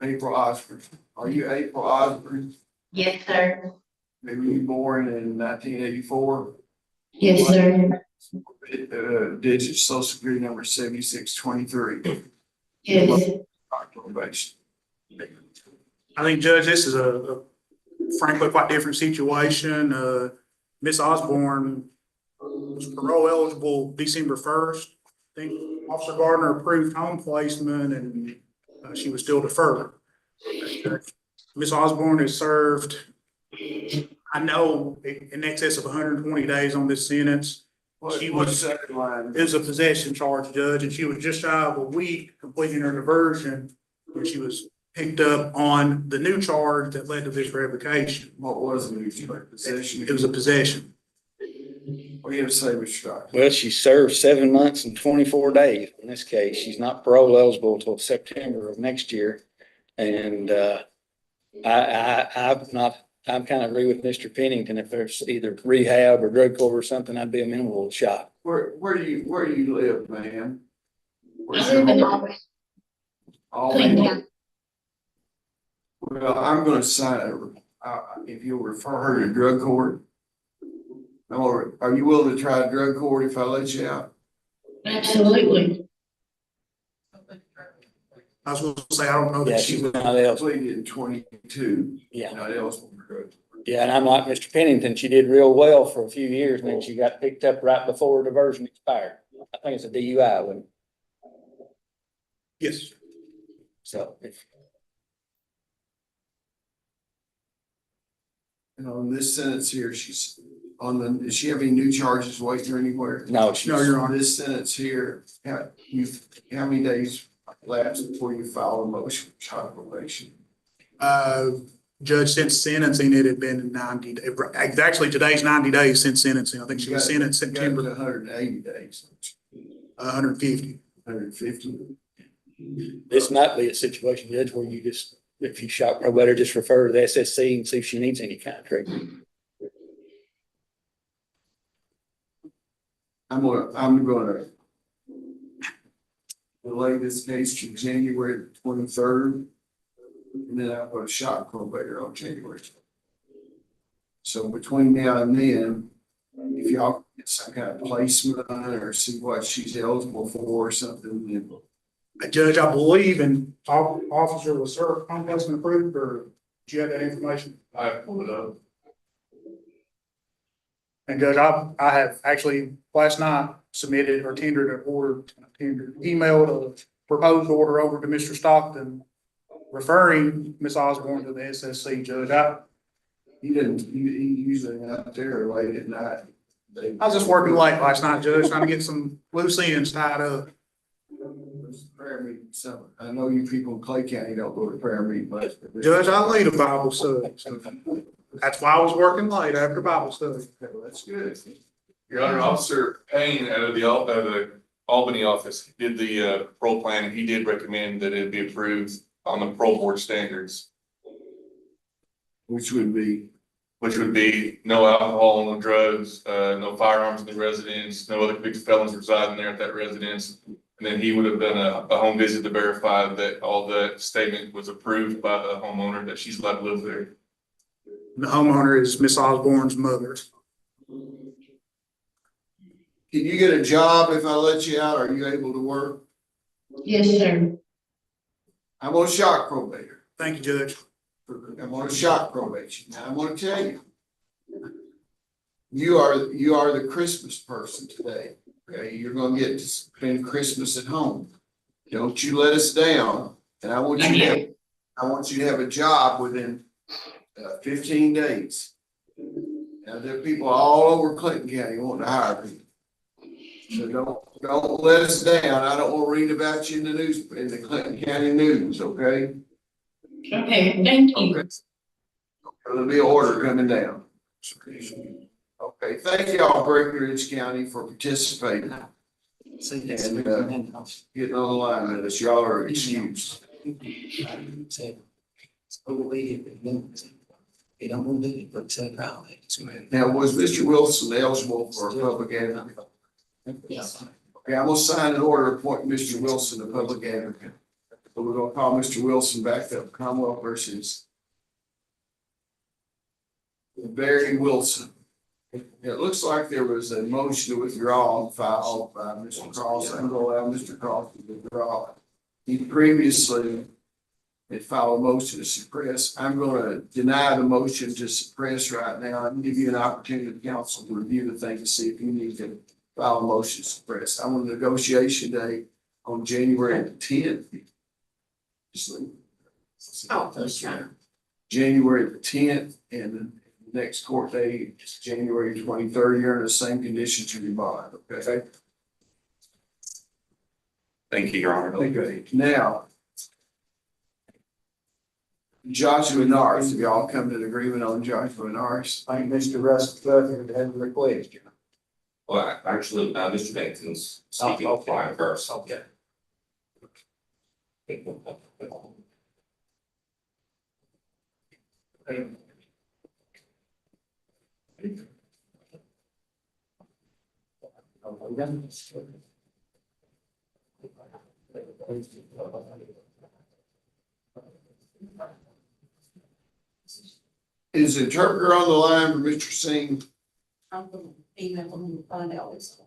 April Osborne. Are you April Osborne? Yes, sir. Maybe you were born in 1984? Yes, sir. Digit social security number 7623. Yes. Probation. I think, Judge, this is a frankly quite different situation. Miss Osborne was parole eligible December 1st. I think Officer Garner approved home placement and she was still deferred. Miss Osborne has served, I know, in excess of 120 days on this sentence. She was, it was a possession charge, Judge, and she was just shy of a week completing her diversion when she was picked up on the new charge that led to this revocation. What was the new charge? Possession? It was a possession. What do you have to say, Mr. Scott? Well, she served 7 months and 24 days in this case. She's not parole eligible until September of next year. And I kind of agree with Mr. Pennington. If there's either rehab or drug court or something, I'd be amenable to shot. Where do you live, ma'am? I live in Albany. Albany. Well, I'm gonna sign if you'll refer her to drug court. Or are you willing to try drug court if I let you out? Absolutely. I was going to say, I don't know Yeah, that she's she not eligible. Pleaded in 22. Yeah. Not eligible for drug court. Yeah, and I'm like Mr. Pennington. She did real well for a few years, and then she got picked up right before her diversion expired. I think it's a DUI one. Yes. So if And on this sentence here, she's on the, does she have any new charges waiting her anywhere? no, she's No, Your Honor. This sentence here, how many days lapsed before you file a motion for child probation? Judge, since sentencing, it had been 90 days. Actually, today's 90 days since sentencing. I think she was sentenced September. 180 days. 150. 150. this might be a situation, Judge, where you just, if you shot her, better just refer to the SSC and see if she needs any kind of treatment. I'm gonna delay this case to January 23rd. And then I'll put a shot probator on January. So between now and then, if y'all get some kind of placement or see what she's eligible for or something, then Judge, I believe in officer was served home placement approved, or do you have that information? I pulled it up. And Judge, I have actually last night submitted or tendered an order, emailed a proposed order over to Mr. Stockton, referring Ms. Osborne to the SSC, Judge. he usually out there late at night. I was just working late last night, Judge, trying to get some loose ends tied up. Prayer meeting, so I know you people in Clay County don't go to prayer meeting, but. Judge, I lead a Bible study. That's why I was working late after Bible study. That's good. Your Honor, Officer Payne out of the Albany office did the parole plan, and he did recommend that it be approved on the parole board standards, Which would be, which would be no alcohol, no drugs, no firearms in the residence, no other convicted felons residing there at that residence. And then he would have done a home visit to verify that all the statement was approved by the homeowner, that she's allowed to live there. The homeowner is Miss Osborne's mother. can you get a job if I let you out? Are you able to work? Yes, sir. I'm on shock probation. Thank you, Judge. I'm on a shock probation. Now, I'm gonna tell you. You are the Christmas person today, okay? You're gonna get to spend Christmas at home. Don't you let us down, and I want you to have a job within 15 days. Now, there are people all over Clinton County wanting to hire people. So don't let us down. I don't want to read about you in the news, in the Clinton County news, okay? Okay, thank you. There'll be an order coming down. Okay, thank y'all, Breckenridge County, for participating. And getting on the line with us. Y'all are excused. Now, was Mr. Wilson eligible for a public advocate? Yes. Okay, I'm gonna sign an order appointing Mr. Wilson a public advocate. So we're gonna call Mr. Wilson back up, Commonwealth versus Barry Wilson. It looks like there was a motion to withdraw filed by Mr. Cross. I'm gonna allow Mr. Cross to withdraw. He previously had filed a motion to suppress. I'm gonna deny the motion to suppress right now and give you an opportunity, counsel, to review the thing to see if you need to file a motion to suppress. I want a negotiation day on January the 10th. Oh, that's right. January the 10th, and the next court date is January 23rd. You're in the same conditions to your bond, okay? Thank you, Your Honor. Okay, now, Joshua Nars, have y'all come to an agreement on Joshua Nars? I think Mr. Russ Butler had a request. Well, actually, Mr. Bennington's speaking Okay. for him first. Okay. Is the interpreter on the line for Mr. Singh? I'm gonna email them and find out what's.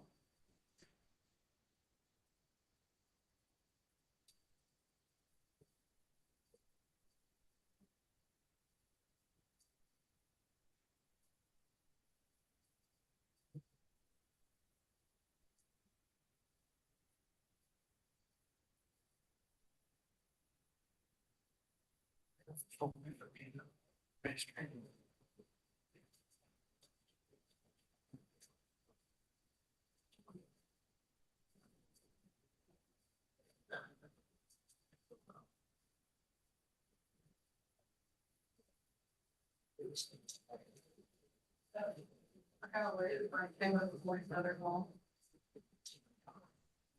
I kind of waited for I came up with my mother-in-law.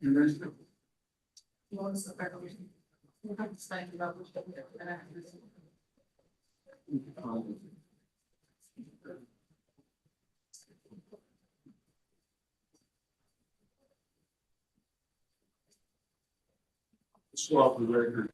You want to sit back over here? You have to say about which one and after this. Swap the record.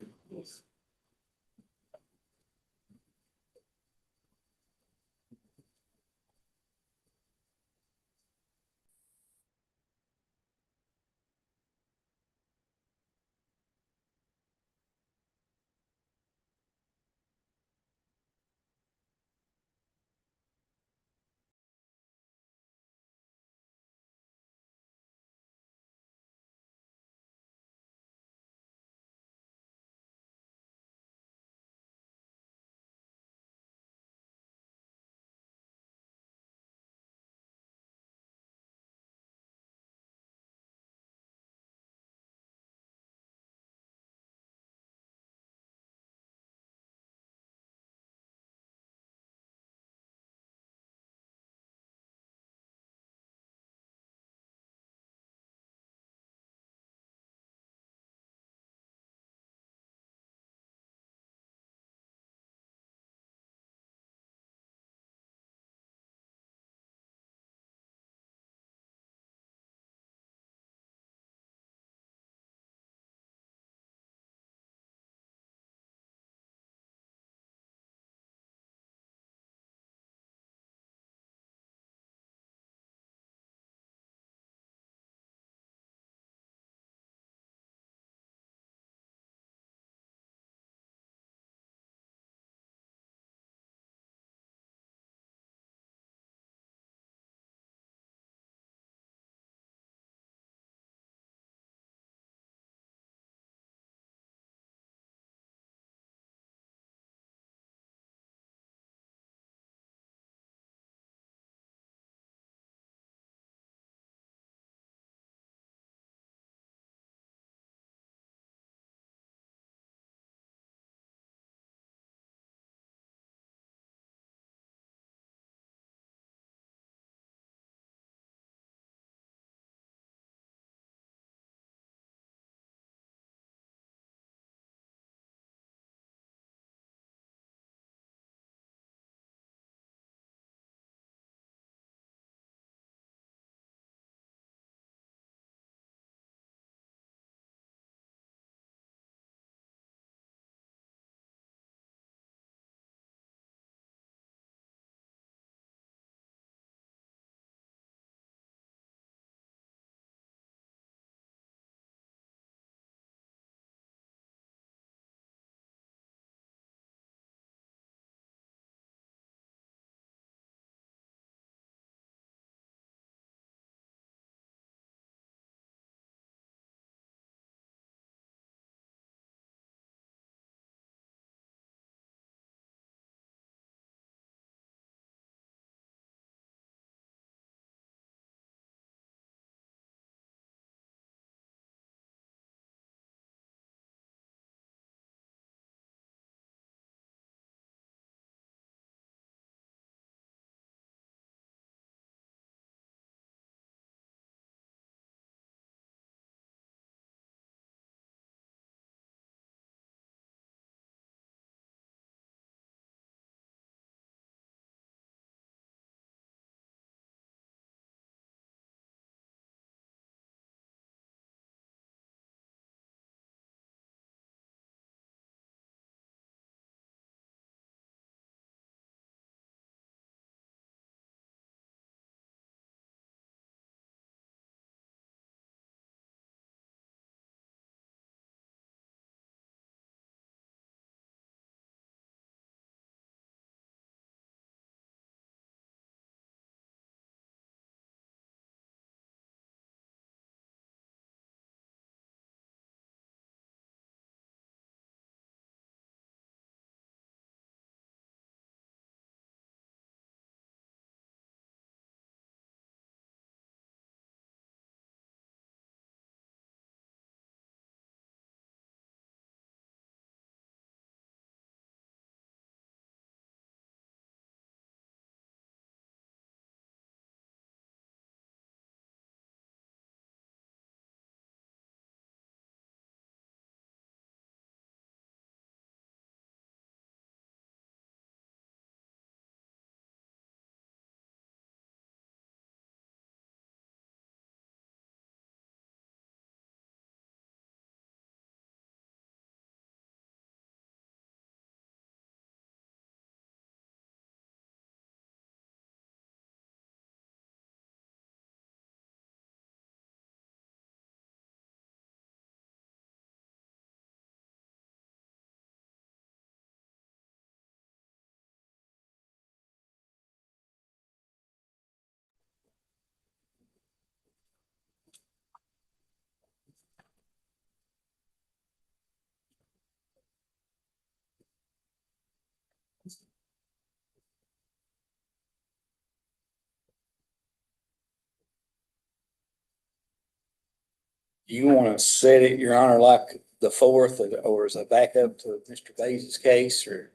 You want to set it, Your Honor, like the fourth, or as a backup to Mr. Bays's case, or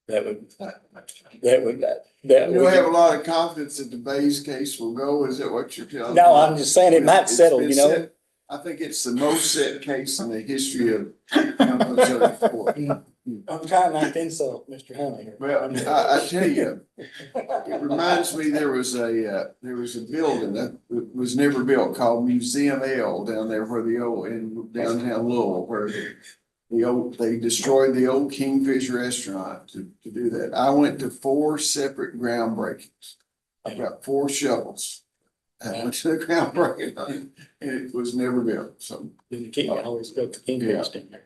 that would, You have a lot of confidence that the Bayes case will go, is that what you're telling me? No, I'm just saying it might It's settle, been you know? set. I think it's the most set case in the history of Cumberland Court. I'm trying not to insult Mr. Hunter. Well, I tell you, it reminds me, there was a building that was never built called Museum L down there where the old, in downtown Louisville, where they destroyed the old Kingfish restaurant to do that. I went to 4 separate groundbreakings. I've got 4 shovels. I went to the groundbreaking and it was never built, so. The king always built the Kingfish in there.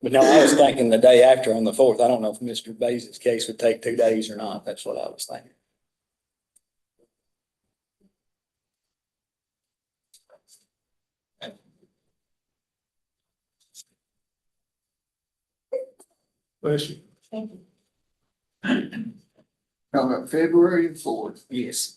But no, I was thinking the day after on the fourth. I don't know if Mr. Bays's case would take 2 days or not. That's what I was thinking. Question. Thank you. How about February 4th? Yes.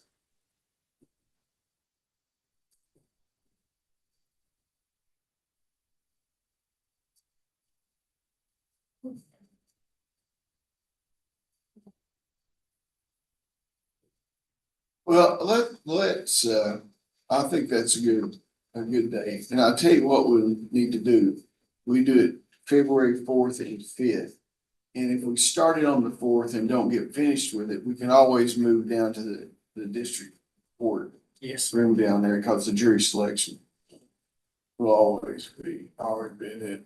Well, let's, I think that's a good day. And I'll tell you what we need to do. We do it February 4th and 5th. And if we started on the 4th and don't get finished with it, we can always move down to the district court room down there, because the jury selection will always be, already been in.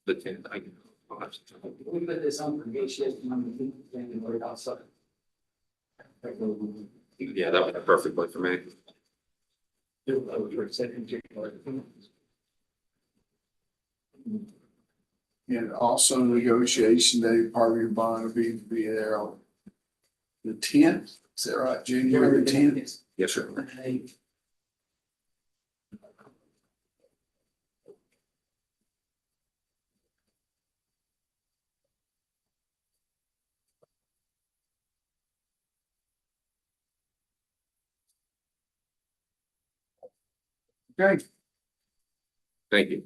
The 10th, I can. We put this on for negotiation on the and put it outside. Yeah, that would be perfectly for me. And also negotiation day, part of your bond will be there on the 10th. Is that right? January the 10th? Yes, sir. Okay. Thank you.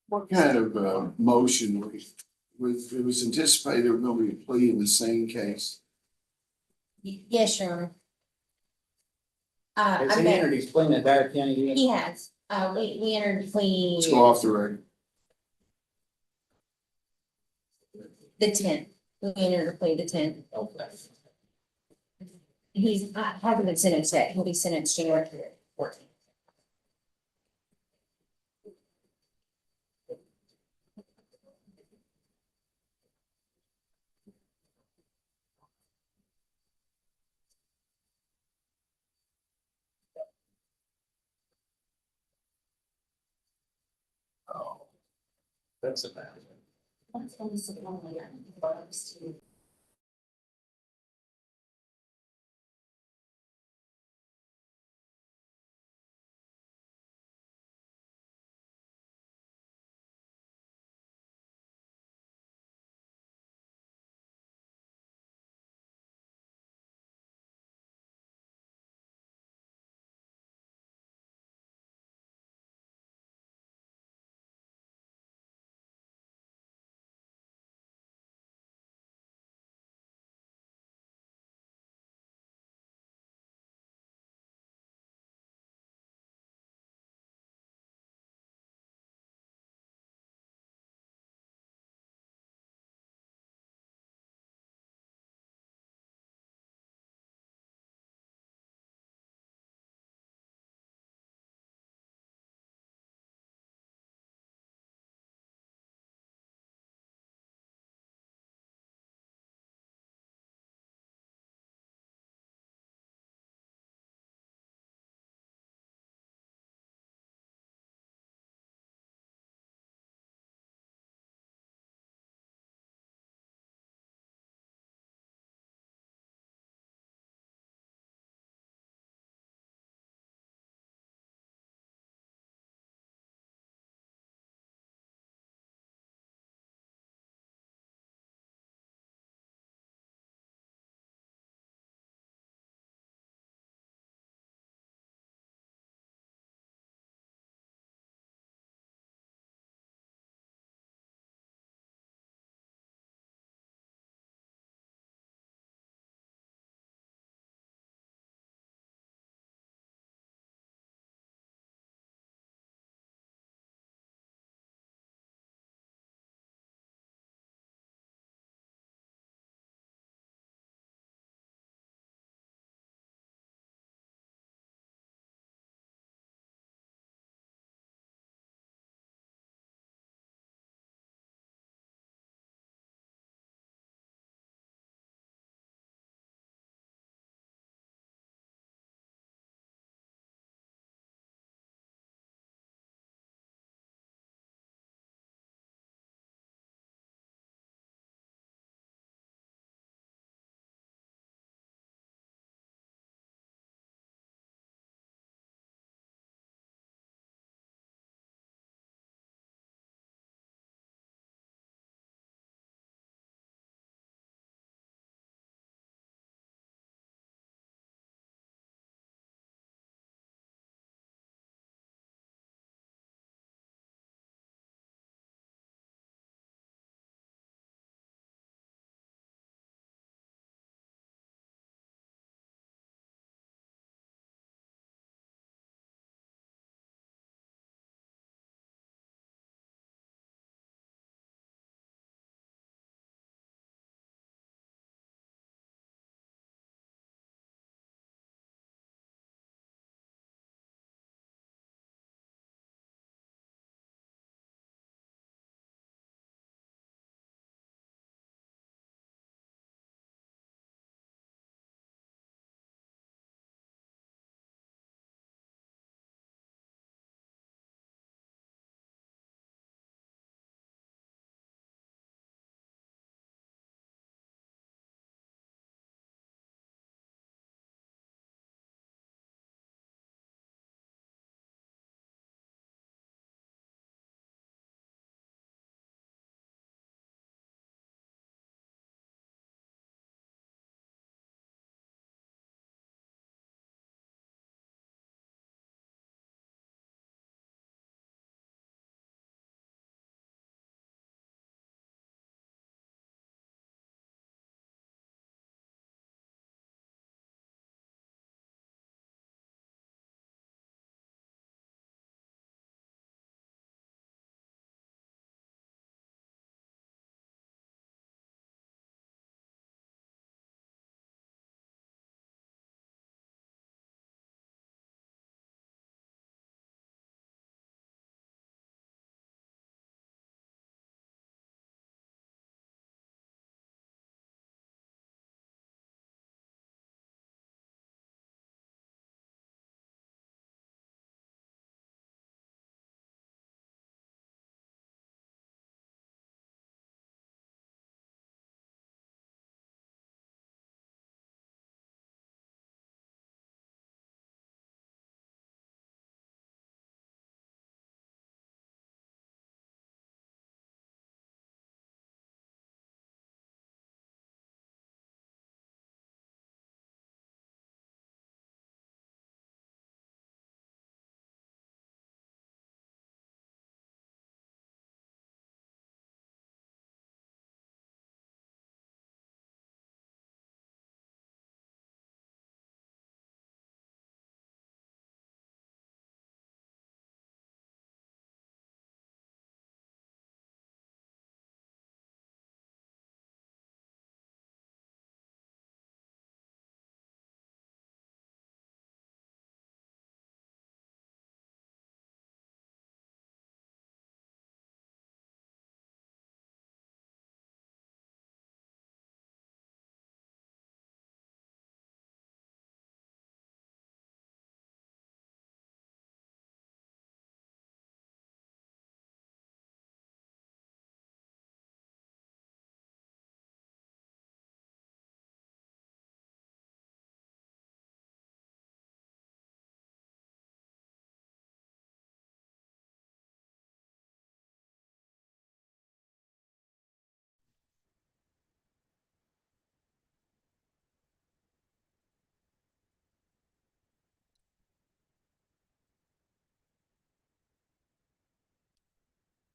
What kind of motion it was anticipated there was going to be a plea in the same case? Yes, Your Honor. Has I he met, entered his plea in Dyer County yet? he has, we entered the plea. Let's go off the record. The 10th, we entered the plea the 10th. Okay. He's, hasn't been sentenced yet, he'll be sentenced January 14th. That's about it. That's what we said earlier.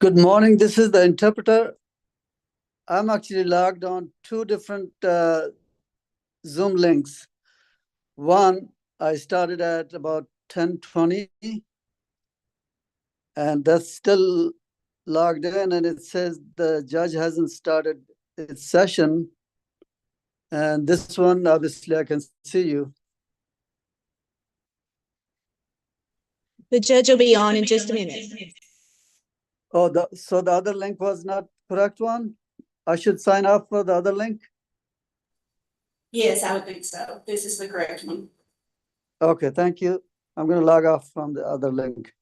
Good morning. This is the interpreter. I'm actually logged on two different Zoom links. One, I started at about 10:20, and that's still logged in, and it says the judge hasn't started its session. And this one, obviously, I can see you. The judge will be on in just a minute. Oh, so the other link was not correct one? I should sign up for the other link? Yes, I would think so. This is the correct one. Okay, thank you. I'm gonna log off from the other link.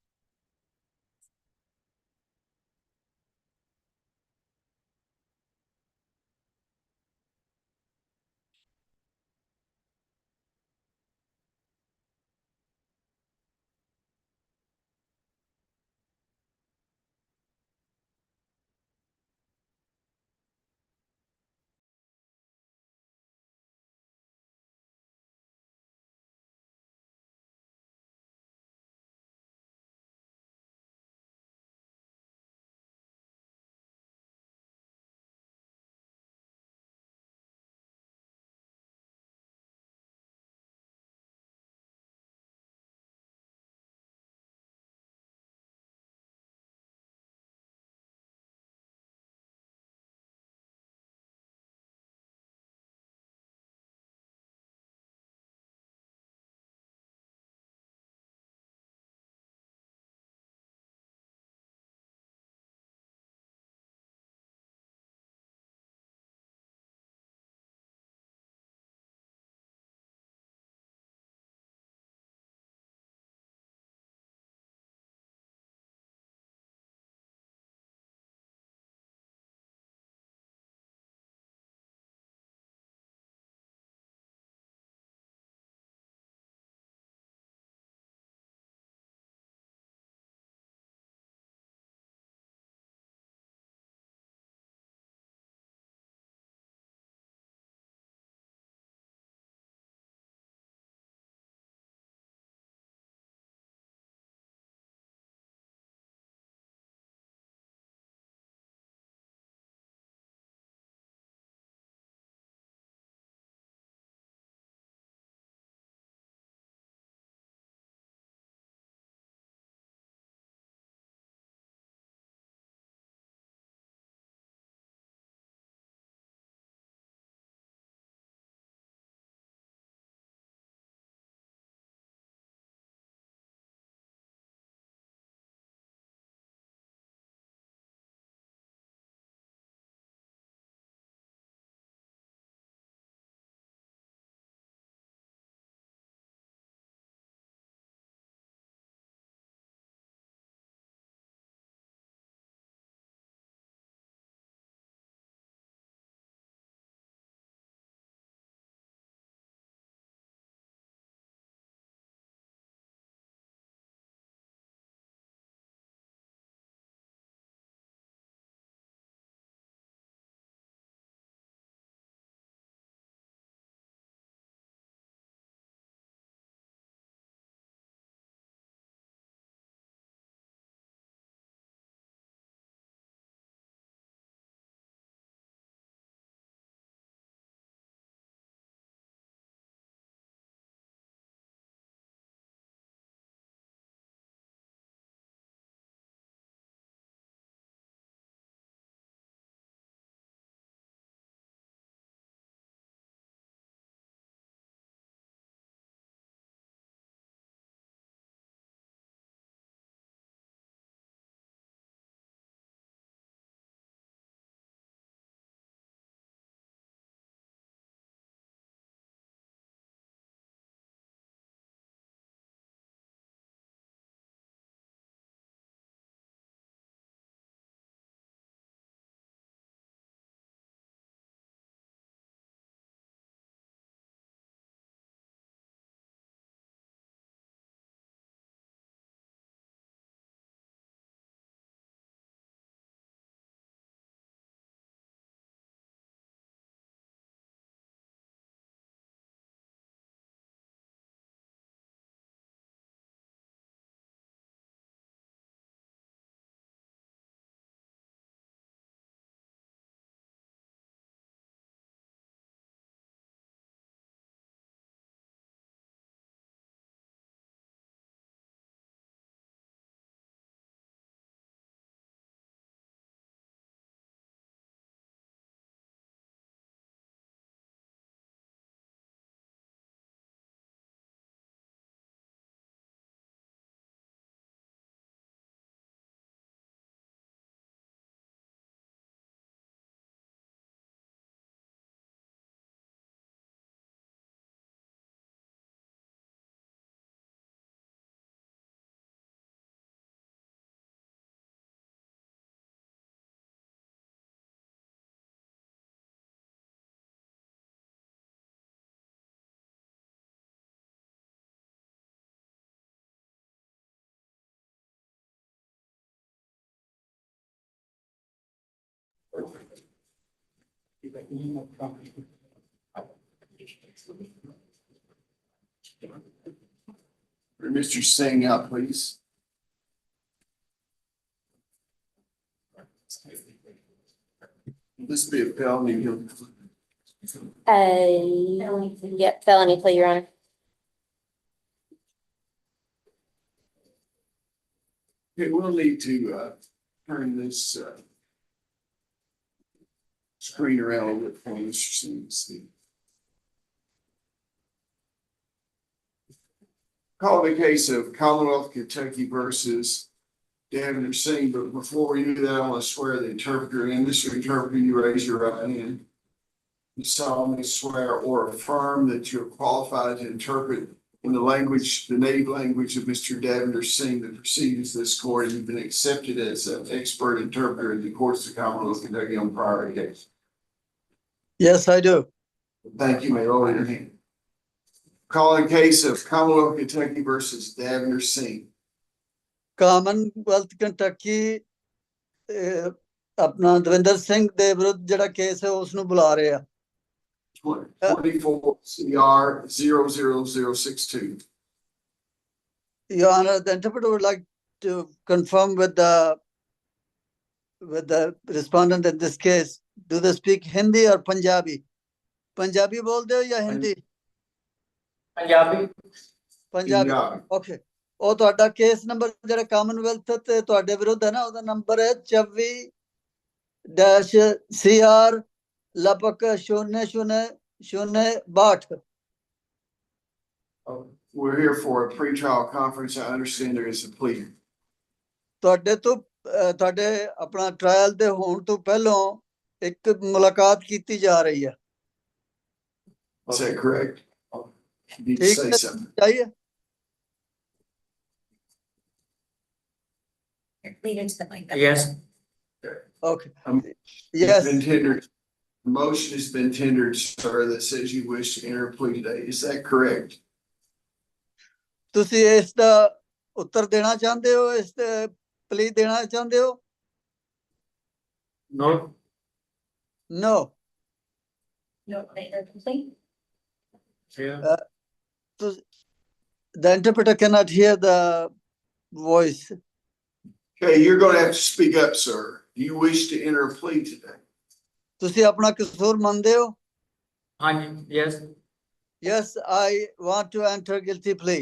Mr. Singh out, please. This be a felony. Yep, felony plea, Your Honor. Okay, we'll need to turn this screen around a little bit for Mr. Singh. Call the case of Commonwealth, Kentucky versus Davender Singh, but before we do that, I want to swear the interpreter in. Mr. Interpreter, you raise your right hand. You solemnly swear or affirm that you're qualified to interpret in the language, the native language of Mr. Davender Singh that precedes this court, and you've been accepted as an expert interpreter in the courts of Commonwealth, Kentucky on prior case. Yes, I do. Thank you, may lower your hand. Calling case of Commonwealth, Kentucky versus Davender Singh. Commonwealth Kentucky ਆਪਣਾ ਦਵਿੰਦਰ ਸਿੰਘ ਦੇ ਵਿਰੁੱਧ ਜਿਹੜਾ case ਹੈ ਉਸ ਨੂੰ ਬੁਲਾ ਰਹੇ ਆ 24 CR 00062. Your Honor, the interpreter would like to confirm with the respondent in this case, do they speak Hindi or Punjabi? Punjabi बोलते हो या Hindi? Punjabi. Okay. ਉਹ ਤੁਹਾਡਾ ਕੇਸ ਨੰਬਰ ਜਿਹੜਾ ਕਾਮਨਵੈਲਥ ਤੇ ਤੁਹਾਡੇ ਵਿਰੁੱਧ ਹੈ ਨਾ ਉਹਦਾ ਨੰਬਰ ਹੈ 24-CR ਲਪਕ 000062. We're here for a pre-trial conference. I understand there is a plea. ਤੁਹਾਡੇ ਆਪਣਾ ਟ੍ਰਾਇਲ ਦੇ ਹੋਣ ਤੋਂ ਪਹਿਲਾਂ ਇੱਕ ਮੁਲਾਕਾਤ ਕੀਤੀ ਜਾ ਰਹੀ ਹੈ Is that correct? You need to say something. चाहिए Lead into the mic. Yes. Okay. Yes. Motion has been tendered, sir, that says you wish to enter a plea today. Is that correct? ਤੁਸੀਂ ਇਸ ਦਾ ਉੱਤਰ ਦੇਣਾ ਚਾਹੁੰਦੇ ਹੋ ਇਸ ਤੇ ਪਲੀ ਦੇਣਾ ਚਾਹੁੰਦੇ ਹੋ No. No. No, they're complete. Yeah. The interpreter cannot hear the voice. Okay, you're going to have to speak up, sir. Do you wish to enter a plea today? ਤੁਸੀਂ ਆਪਣਾ ਕਸੂਰ ਮੰਨਦੇ ਹੋ Yes. Yes, I want to enter guilty plea.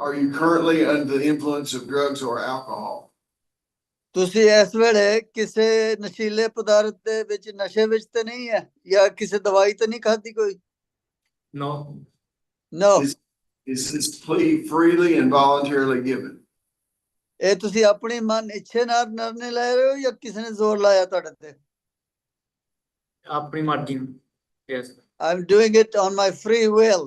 Are you currently under the influence of drugs or alcohol? ਤੁਸੀਂ ਇਸ ਵੇਲੇ ਕਿਸੇ ਨਸ਼ੀਲੇ ਪਦਾਰਥ ਦੇ ਵਿੱਚ ਨਸ਼ੇ ਵਿੱਚ ਤੇ ਨਹੀਂ ਹੈ ਜਾਂ ਕਿਸੇ ਦਵਾਈ ਤੇ ਨਹੀਂ ਖਾਧੀ ਕੋਈ No. No. Is this plea freely and voluntarily given? ਇਹ ਤੁਸੀਂ ਆਪਣੀ ਮਨ ਇੱਛੇ ਨਾਲ ਨਿਰਣੇ ਲੈ ਰਹੇ ਹੋ ਜਾਂ ਕਿਸੇ ਨੇ ਜ਼ੋਰ ਲਾਇਆ ਤੁਹਾਡੇ ਤੇ ਆਪਣੀ ਮਰਜ਼ੀ Yes. I'm doing it on my free will.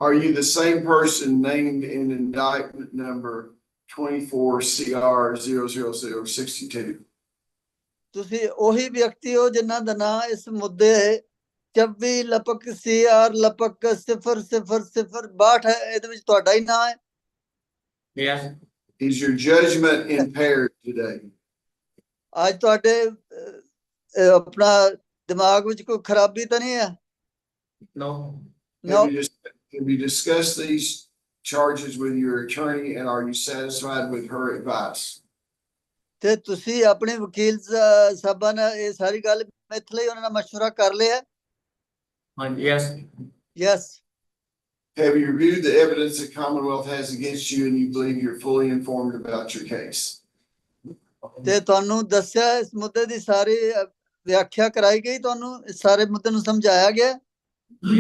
Are you the same person named in indictment number 24 CR 00062? ਤੁਸੀਂ ਉਹੀ ਵਿਅਕਤੀ ਹੋ ਜਿਨ੍ਹਾਂ ਦਾ ਨਾਂ ਇਸ ਮੁੱਦੇ 24 ਲਪਕ CR ਲਪਕ 000062 ਹੈ ਇਹਦੇ ਵਿੱਚ ਤੁਹਾਡਾ ਹੀ ਨਾਂ ਹੈ Yes. Is your judgment impaired today? ਅੱਜ ਤੁਹਾਡੇ ਆਪਣਾ ਦਿਮਾਗ ਵਿੱਚ ਕੋਈ ਖਰਾਬੀ ਤਾਂ ਨਹੀਂ ਹੈ No. No. Have you discussed these charges with your attorney and are you satisfied with her advice? ਤੇ ਤੁਸੀਂ ਆਪਣੇ ਵਕੀਲ ਸਾਹਿਬਾਂ ਨਾਲ ਇਹ ਸਾਰੀ ਗੱਲ ਮਿੱਥ ਲਈ ਉਹਨਾਂ ਨਾਲ ਮਸ਼ਵਰਾ ਕਰ ਲਿਆ Yes. Yes. Have you reviewed the evidence the Commonwealth has against you and you believe you're fully informed about your case? ਤੇ ਤੁਹਾਨੂੰ ਦੱਸਿਆ ਇਸ ਮੁੱਦੇ ਦੀ ਸਾਰੀ ਵਿਆਖਿਆ ਕਰਾਈ ਗਈ ਤੁਹਾਨੂੰ ਇਸ ਸਾਰੇ ਮੁੱਦੇ ਨੂੰ ਸਮਝਾਇਆ ਗਿਆ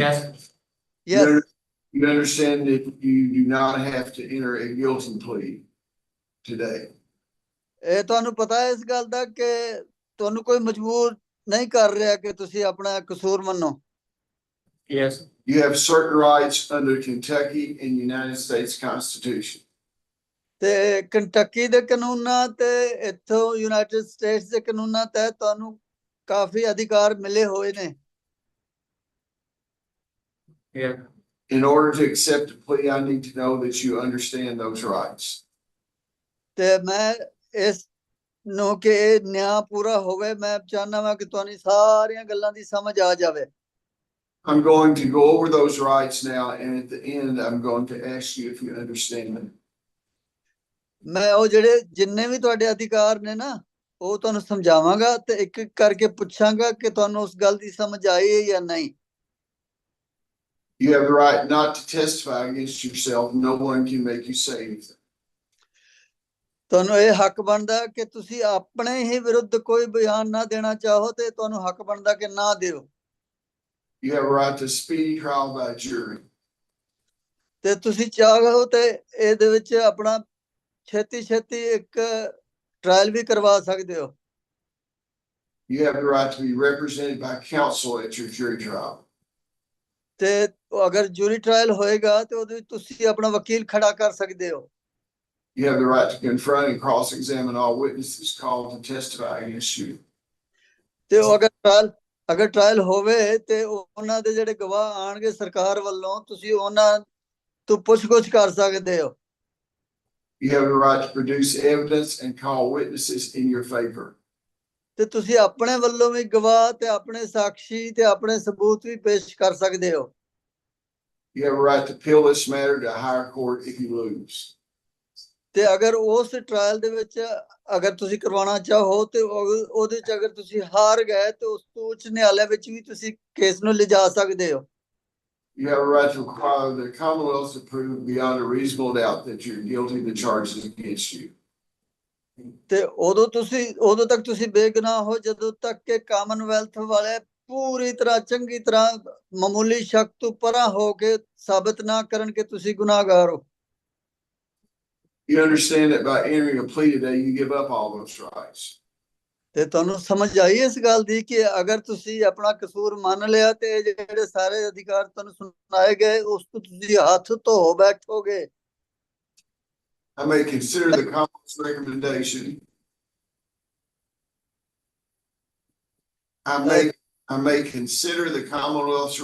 Yes. Yes. You understand that you do not have to enter a guilty plea today? ਇਹ ਤੁਹਾਨੂੰ ਪਤਾ ਹੈ ਇਸ ਗੱਲ ਦਾ ਕਿ ਤੁਹਾਨੂੰ ਕੋਈ ਮਜਬੂਰ ਨਹੀਂ ਕਰ ਰਿਹਾ ਕਿ ਤੁਸੀਂ ਆਪਣਾ ਕਸੂਰ ਮੰਨੋ Yes. You have certain rights under Kentucky and United States Constitution. ਤੇ ਕੰਟਕੀ ਦੇ ਕਾਨੂੰਨਾਂ ਤੇ ਇੱਥੋਂ ਯੂਨਾਈਟਿਡ ਸਟੇਟਸ ਦੇ ਕਾਨੂੰਨਾਂ ਤਹਿਤ ਤੁਹਾਨੂੰ ਕਾਫੀ ਅਧਿਕਾਰ ਮਿਲੇ ਹੋਏ ਨੇ Yeah. In order to accept a plea, I need to know that you understand those rights. ਤੇ ਮੈਂ ਇਸ ਨੂੰ ਕਿ ਇਹ ਨਿਆਂ ਪੂਰਾ ਹੋਵੇ, ਮੈਂ ਚਾਹੁੰਦਾ ਵਾਂ ਕਿ ਤੁਹਾਨੂੰ ਸਾਰੀਆਂ ਗੱਲਾਂ ਦੀ ਸਮਝ ਆ ਜਾਵੇ। I'm going to go over those rights now, and at the end, I'm going to ask you if you understand them. ਮੈਂ ਉਹ ਜਿਹੜੇ ਜਿੰਨੇ ਵੀ ਤੁਹਾਡੇ ਅਧਿਕਾਰ ਨੇ ਨਾ, ਉਹ ਤੁਹਾਨੂੰ ਸਮਝਾਵਾਂਗਾ ਤੇ ਇੱਕ ਇੱਕ ਕਰਕੇ ਪੁੱਛਾਂਗਾ ਕਿ ਤੁਹਾਨੂੰ ਉਸ ਗੱਲ ਦੀ ਸਮਝ ਆਈ ਹੈ ਜਾਂ ਨਹੀਂ। You have the right not to testify against yourself. No one can make you say anything. ਤੁਹਾਨੂੰ ਇਹ ਹੱਕ ਬਣਦਾ ਕਿ ਤੁਸੀਂ ਆਪਣੇ ਹੀ ਵਿਰੁੱਧ ਕੋਈ ਬਿਆਨ ਨਾ ਦੇਣਾ ਚਾਹੋ, ਤੇ ਤੁਹਾਨੂੰ ਹੱਕ ਬਣਦਾ ਕਿ ਨਾ ਦਿਓ। You have a right to speedy trial by jury. ਤੇ ਤੁਸੀਂ ਚਾਹੋ ਤੇ ਇਹਦੇ ਵਿੱਚ ਆਪਣਾ ਛੇਤੀ ਛੇਤੀ ਇੱਕ ਟ੍ਰਾਇਲ ਵੀ ਕਰਵਾ ਸਕਦੇ ਹੋ। You have the right to be represented by counsel at your jury trial. ਤੇ ਅਗਰ ਜੂਰੀ ਟ੍ਰਾਇਲ ਹੋਏਗਾ ਤੇ ਉਹਦੇ ਵਿੱਚ ਤੁਸੀਂ ਆਪਣਾ ਵਕੀਲ ਖੜਾ ਕਰ ਸਕਦੇ ਹੋ। You have the right to confront and cross-examine all witnesses called to testify against you. ਤੇ ਅਗਰ ਟ੍ਰਾਇਲ ਹੋਵੇ ਤੇ ਉਹਨਾਂ ਦੇ ਜਿਹੜੇ ਗਵਾਹ ਆਣਗੇ ਸਰਕਾਰ ਵੱਲੋਂ, ਤੁਸੀਂ ਉਹਨਾਂ ਤੋਂ ਪੁੱਛ-ਗੁੱਛ ਕਰ ਸਕਦੇ ਹੋ। You have the right to produce evidence and call witnesses in your favor. ਤੇ ਤੁਸੀਂ ਆਪਣੇ ਵੱਲੋਂ ਵੀ ਗਵਾਹ ਤੇ ਆਪਣੇ ਸਾਖੀ ਤੇ ਆਪਣੇ ਸਬੂਤ ਵੀ ਪੇਸ਼ ਕਰ ਸਕਦੇ ਹੋ। You have a right to appeal this matter to a higher court if you lose. ਤੇ ਅਗਰ ਉਸ ਟ੍ਰਾਇਲ ਦੇ ਵਿੱਚ ਅਗਰ ਤੁਸੀਂ ਕਰਵਾਉਣਾ ਚਾਹੋ ਤੇ ਉਹਦੇ ਚ ਅਗਰ ਤੁਸੀਂ ਹਾਰ ਗਏ ਤੇ ਉਸ ਤੋਂ ਉੱਚ ਨਿਆਲੇ ਵਿੱਚ ਵੀ ਤੁਸੀਂ ਕੇਸ ਨੂੰ ਲਿਜਾ ਸਕਦੇ ਹੋ। You have a right to require the Commonwealth to prove beyond a reasonable doubt that you're guilty of the charges against you. ਤੇ ਉਦੋਂ ਤੱਕ ਤੁਸੀਂ ਬੇਗੁਨਾਹ ਹੋ ਜਦੋਂ ਤੱਕ ਕਿ ਕਾਮਨਵੈਲਥ ਵਾਲੇ ਪੂਰੀ ਤਰ੍ਹਾਂ ਚੰਗੀ ਤਰ੍ਹਾਂ ਮਾਮੂਲੀ ਸ਼ੱਕ ਤੋਂ ਪਰਾਂ ਹੋ ਕੇ ਸਾਬਤ ਨਾ ਕਰਨ ਕਿ ਤੁਸੀਂ ਗੁਨਾਹਗਾਰ ਹੋ। You understand that by entering a plea today, you give up all those rights. ਤੇ ਤੁਹਾਨੂੰ ਸਮਝ ਆਈ ਇਸ ਗੱਲ ਦੀ ਕਿ ਅਗਰ ਤੁਸੀਂ ਆਪਣਾ ਕਸੂਰ ਮੰਨ ਲਿਆ ਤੇ ਜਿਹੜੇ ਸਾਰੇ ਅਧਿਕਾਰ ਤੁਹਾਨੂੰ ਸੁਣਾਏ ਗਏ ਉਸ ਤੋਂ ਤੁਸੀਂ ਹੱਥ ਧੋ ਬੈਠੋਗੇ। I may consider the Commonwealth's recommendation. I may consider the Commonwealth's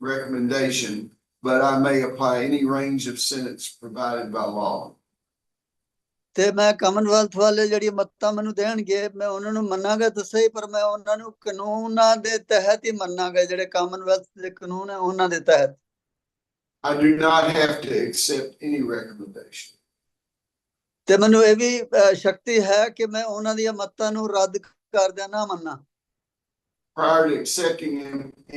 recommendation, but I may apply any range of sentence provided by law. ਤੇ ਮੈਂ ਕਾਮਨਵੈਲਥ ਵਾਲੇ ਜਿਹੜੀ ਮੱਤਾਂ ਮੈਨੂੰ ਦੇਣਗੇ ਮੈਂ ਉਹਨਾਂ ਨੂੰ ਮੰਨਾਂਗਾ ਤਾਂ ਸਹੀ, ਪਰ ਮੈਂ ਉਹਨਾਂ ਨੂੰ ਕਾਨੂੰਨਾਂ ਦੇ ਤਹਿਤ ਹੀ ਮੰਨਾਂਗਾ, ਜਿਹੜੇ ਕਾਮਨਵੈਲਥ ਦੇ ਕਾਨੂੰਨ ਹੈ ਉਹਨਾਂ ਦੇ ਤਹਿਤ। I do not have to accept any recommendation. ਤੇ ਮੈਨੂੰ ਇਹ ਵੀ ਸ਼ਕਤੀ ਹੈ ਕਿ ਮੈਂ ਉਹਨਾਂ ਦੀਆਂ ਮੱਤਾਂ ਨੂੰ ਰੱਦ ਕਰ ਦਿਆਂ, ਨਾ ਮੰਨਾਂ। Prior to accepting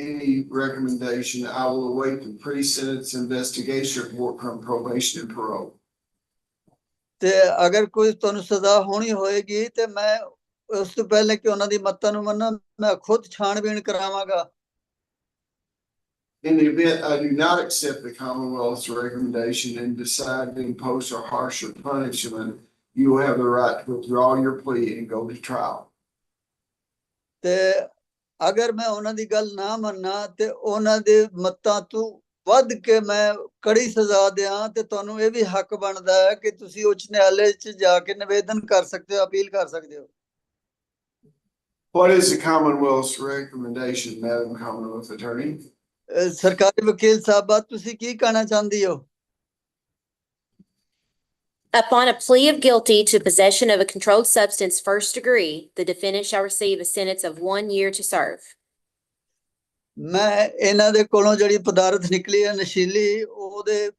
any recommendation, I will await the pre-sentence investigation report from Probation and Parole. ਤੇ ਅਗਰ ਕੋਈ ਤੁਹਾਨੂੰ ਸਜ਼ਾ ਹੋਣੀ ਹੋਏਗੀ ਤੇ ਮੈਂ ਉਸ ਤੋਂ ਪਹਿਲੇ ਕਿ ਉਹਨਾਂ ਦੀ ਮੱਤਾਂ ਨੂੰ ਮੰਨਾਂ, ਮੈਂ ਖੁਦ ਛਾਣਬੀਣ ਕਰਾਵਾਂਗਾ। In the event I do not accept the Commonwealth's recommendation and decide to impose a harsher punishment, you will have the right to withdraw your plea and go to trial. ਤੇ ਅਗਰ ਮੈਂ ਉਹਨਾਂ ਦੀ ਗੱਲ ਨਾ ਮੰਨਾਂ ਤੇ ਉਹਨਾਂ ਦੇ ਮੱਤਾਂ ਤੋਂ ਵੱਧ ਕੇ ਮੈਂ ਕੜੀ ਸਜ਼ਾ ਦਿਆਂ ਤੇ ਤੁਹਾਨੂੰ ਇਹ ਵੀ ਹੱਕ ਬਣਦਾ ਹੈ ਕਿ ਤੁਸੀਂ ਉੱਚ ਨਿਆਲੇ 'ਚ ਜਾ ਕੇ ਨਿਵੇਦਨ ਕਰ ਸਕਦੇ ਹੋ, ਅਪੀਲ ਕਰ ਸਕਦੇ ਹੋ। What is the Commonwealth's recommendation, Madam Commonwealth Attorney? ਸਰਕਾਰੀ ਵਕੀਲ ਸਾਹਿਬਾ, ਤੁਸੀਂ ਕੀ ਕਹਿਣਾ ਚਾਹੁੰਦੀ ਹੋ? Upon a plea of guilty to possession of a controlled substance first degree, the defendant shall receive a sentence of 1 year to serve. ਮੈਂ ਇਹਨਾਂ ਦੇ ਕੋਲੋਂ ਜਿਹੜੀ ਪਦਾਰਥ ਨਿਕਲੀ ਹੈ ਨਸ਼ੀਲੀ, ਉਹਦੇ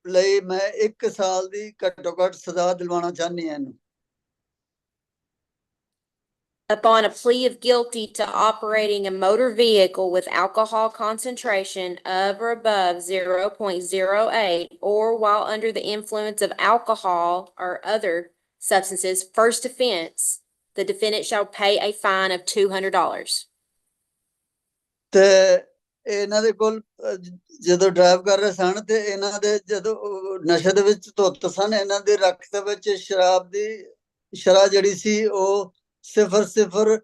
ਲਈ ਮੈਂ 1 ਸਾਲ ਦੀ ਘੱਟੋ ਘੱਟ ਸਜ਼ਾ ਦਿਲਵਾਉਣਾ ਚਾਹੁੰਦੀ ਹਾਂ ਇਹਨੂੰ। Upon a plea of guilty to operating a motor vehicle with alcohol concentration of or above 0.08 or while under the influence of alcohol or other substances, first offense, the defendant shall pay a fine of $200. ਤੇ ਇਹਨਾਂ ਦੇ ਕੋਲ ਜਦੋਂ drive ਕਰ ਰਹੇ ਸਨ ਤੇ ਇਹਨਾਂ ਦੇ ਜਦੋਂ ਨਸ਼ੇ ਦੇ ਵਿੱਚ ਧੁੱਤ ਸਨ, ਇਹਨਾਂ ਦੇ ਰਕਤ ਵਿੱਚ ਸ਼ਰਾਬ ਜਿਹੜੀ ਸੀ ਉਹ 0.0